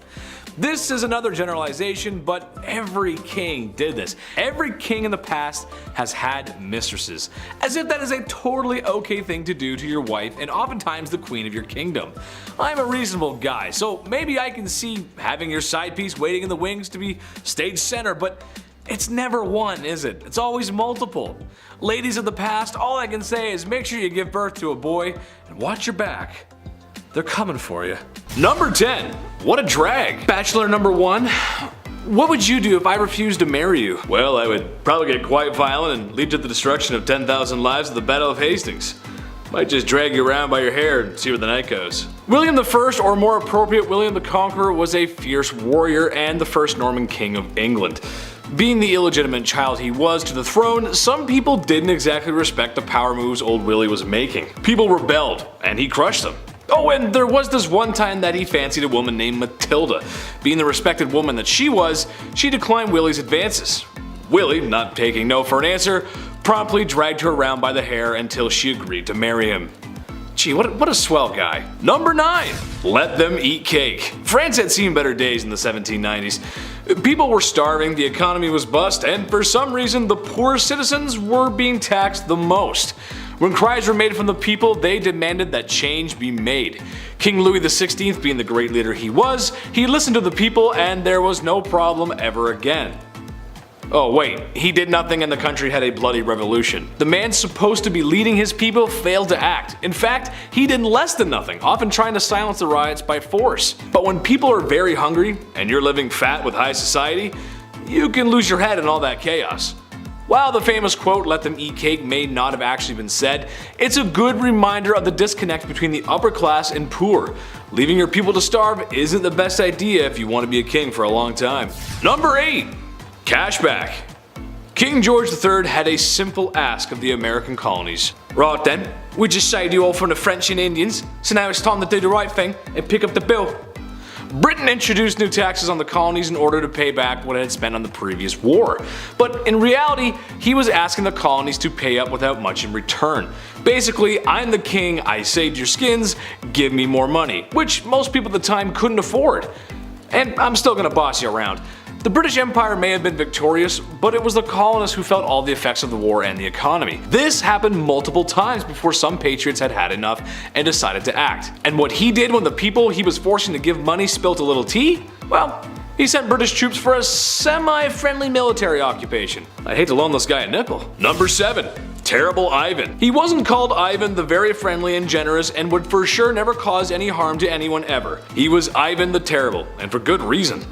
This is another generalization, but every king did this. Every king in the past has had mistresses, as if that is a totally okay thing to do to your wife and oftentimes the queen of your kingdom. I'm a reasonable guy, so maybe I can see having your side piece waiting in the wings to be stage center, but it's never one, is it? It's always multiple. Ladies of the past, all I can say is make sure you give birth to a boy and watch your back. They're coming for you. Number 10. What a drag. Bachelor number 1. What would you do if I refused to marry you? Well, I would probably get quite violent and lead to the destruction of 10,000 lives at the Battle of Hastings. Might just drag you around by your hair and see where the night goes. William I, or more appropriate, William the Conqueror, was a fierce warrior and the first Norman king of England. Being the illegitimate child he was to the throne, some people didn't exactly respect the power moves old Willie was making. People rebelled, and he crushed them. Oh, and there was this one time that he fancied a woman named Matilda. Being the respected woman that she was, she declined Willie's advances. Willie, not taking no for an answer, promptly dragged her around by the hair until she agreed to marry him. Gee, what a swell guy. Number 9. Let them eat cake. France had seen better days in the 1790s. People were starving, the economy was bust, and for some reason the poor citizens were being taxed the most. When cries were made from the people, they demanded that change be made. King Louis XVI, being the great leader he was, he listened to the people and there was no problem ever again. Oh wait, he did nothing and the country had a bloody revolution. The man supposed to be leading his people failed to act. In fact, he did less than nothing, often trying to silence the riots by force. But when people are very hungry and you're living fat with high society, you can lose your head in all that chaos. While the famous quote, "let them eat cake," may not have actually been said, it's a good reminder of the disconnect between the upper class and poor. Leaving your people to starve isn't the best idea if you want to be a king for a long time. Number 8. Cashback. King George III had a simple ask of the American colonies. Right then, we just saved you all from the French and Indians, so now it's time to do the right thing and pick up the bill. Britain introduced new taxes on the colonies in order to pay back what it had spent on the previous war. But in reality, he was asking the colonies to pay up without much in return. Basically, I'm the king, I saved your skins, give me more money, which most people at the time couldn't afford. And I'm still gonna boss you around. The British Empire may have been victorious, but it was the colonists who felt all the effects of the war and the economy. This happened multiple times before some patriots had had enough and decided to act. And what he did when the people he was forcing to give money spilt a little tea? Well, he sent British troops for a semi-friendly military occupation. I'd hate to loan this guy a nickel. Number 7. Terrible Ivan. He wasn't called Ivan the very friendly and generous and would for sure never cause any harm to anyone ever. He was Ivan the Terrible, and for good reason.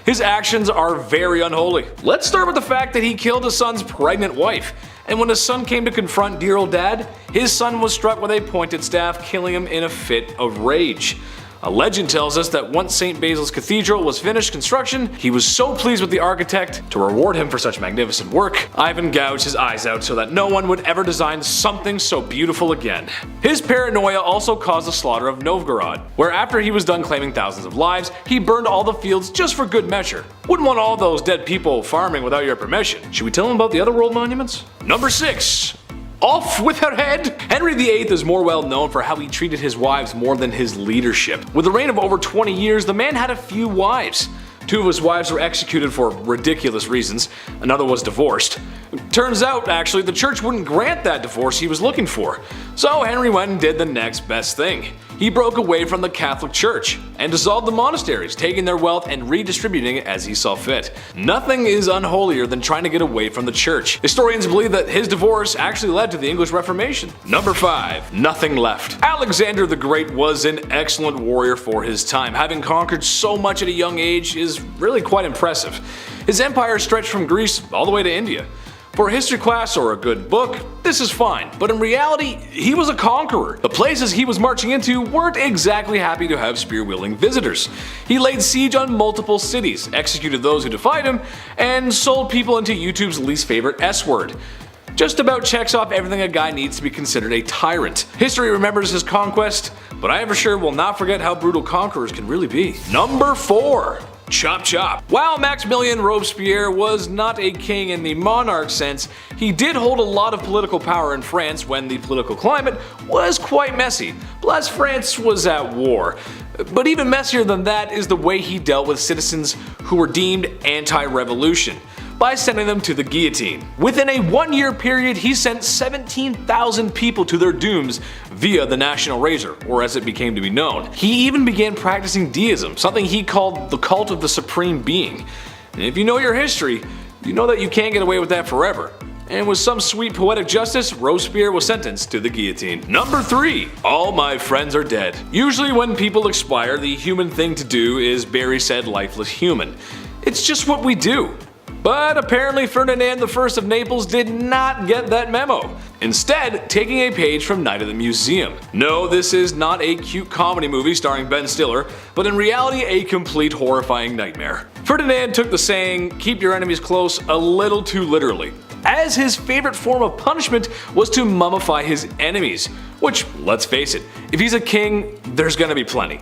His actions are very unholy. Let's start with the fact that he killed his son's pregnant wife. And when his son came to confront dear old dad, his son was struck with a pointed staff, killing him in a fit of rage. A legend tells us that once St. Basil's Cathedral was finished construction, he was so pleased with the architect to reward him for such magnificent work, Ivan gouged his eyes out so that no one would ever design something so beautiful again. His paranoia also caused the slaughter of Novgorod, where after he was done claiming thousands of lives, he burned all the fields just for good measure. Wouldn't want all those dead people farming without your permission. Should we tell him about the other world monuments? Number 6. Off with her head! Henry VIII is more well known for how he treated his wives more than his leadership. With a reign of over 20 years, the man had a few wives. 2 of his wives were executed for ridiculous reasons, another was divorced. Turns out, actually, the church wouldn't grant that divorce he was looking for. So Henry went and did the next best thing. He broke away from the Catholic Church and dissolved the monasteries, taking their wealth and redistributing it as he saw fit. Nothing is unholier than trying to get away from the church. Historians believe that his divorce actually led to the English Reformation. Number 5. Nothing left. Alexander the Great was an excellent warrior for his time. Having conquered so much at a young age is really quite impressive. His empire stretched from Greece all the way to India. For a history class or a good book, this is fine, but in reality, he was a conqueror. The places he was marching into weren't exactly happy to have spear-wielding visitors. He laid siege on multiple cities, executed those who defied him, and sold people into YouTube's least favorite S-word. Just about checks off everything a guy needs to be considered a tyrant. History remembers his conquest, but I for sure will not forget how brutal conquerors can really be. Number 4. Chop chop. While Maximilien Robespierre was not a king in the monarch sense, he did hold a lot of political power in France when the political climate was quite messy. Plus, France was at war. But even messier than that is the way he dealt with citizens who were deemed anti-revolution, by sending them to the guillotine. Within a 1-year period, he sent 17,000 people to their dooms via the National Razor, or as it became to be known. He even began practicing deism, something he called the cult of the Supreme Being. And if you know your history, you know that you can't get away with that forever. And with some sweet poetic justice, Robespierre was sentenced to the guillotine. Number 3. All my friends are dead. Usually when people expire, the human thing to do is bury said lifeless human. It's just what we do. But apparently Ferdinand I of Naples did not get that memo, instead taking a page from Night at the Museum. No, this is not a cute comedy movie starring Ben Stiller, but in reality a complete horrifying nightmare. Ferdinand took the saying, "keep your enemies close," a little too literally, as his favorite form of punishment was to mummify his enemies, which, let's face it, if he's a king, there's gonna be plenty.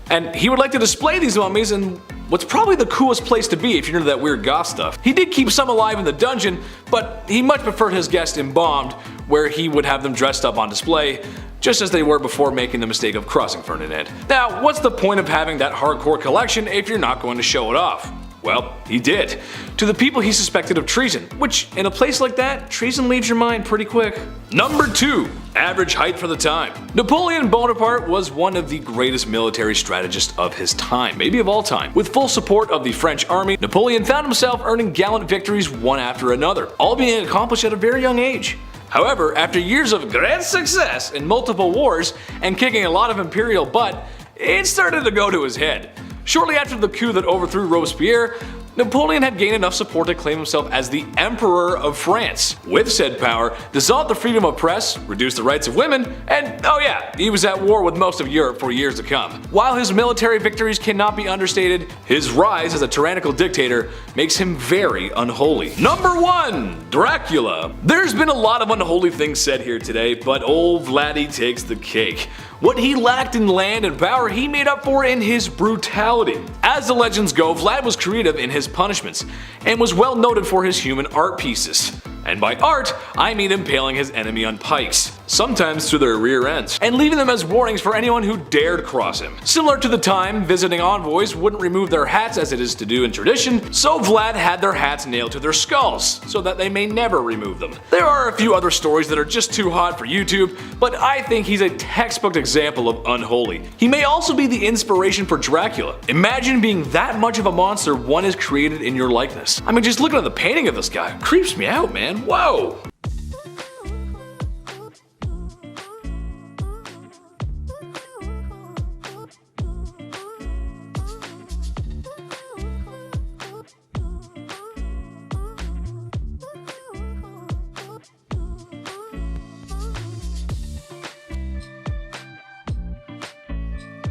And he would like to display these mummies in what's probably the coolest place to be if you're into that weird goth stuff. He did keep some alive in the dungeon, but he much preferred his guests embalmed, where he would have them dressed up on display, just as they were before making the mistake of crossing Ferdinand. Now, what's the point of having that hardcore collection if you're not going to show it off? Well, he did. To the people he suspected of treason, which, in a place like that, treason leaves your mind pretty quick. Number 2. Average height for the time. Napoleon Bonaparte was one of the greatest military strategists of his time, maybe of all time. With full support of the French army, Napoleon found himself earning gallant victories one after another, all being accomplished at a very young age. However, after years of great success in multiple wars and kicking a lot of imperial butt, it started to go to his head. Shortly after the coup that overthrew Robespierre, Napoleon had gained enough support to claim himself as the Emperor of France. With said power, dissolved the freedom of press, reduced the rights of women, and oh yeah, he was at war with most of Europe for years to come. While his military victories cannot be understated, his rise as a tyrannical dictator makes him very unholy. Number 1. Dracula. There's been a lot of unholy things said here today, but old Vladdy takes the cake. What he lacked in land and power, he made up for in his brutality. As the legends go, Vlad was creative in his punishments, and was well noted for his human art pieces. And by art, I mean impaling his enemy on pikes, sometimes through their rear ends, and leaving them as warnings for anyone who dared cross him. Similar to the time visiting envoys wouldn't remove their hats as it is to do in tradition, so Vlad had their hats nailed to their skulls, so that they may never remove them. There are a few other stories that are just too hot for YouTube, but I think he's a textbook example of unholy. He may also be the inspiration for Dracula. Imagine being that much of a monster one is created in your likeness. I mean, just looking at the painting of this guy creeps me out, man. Whoa!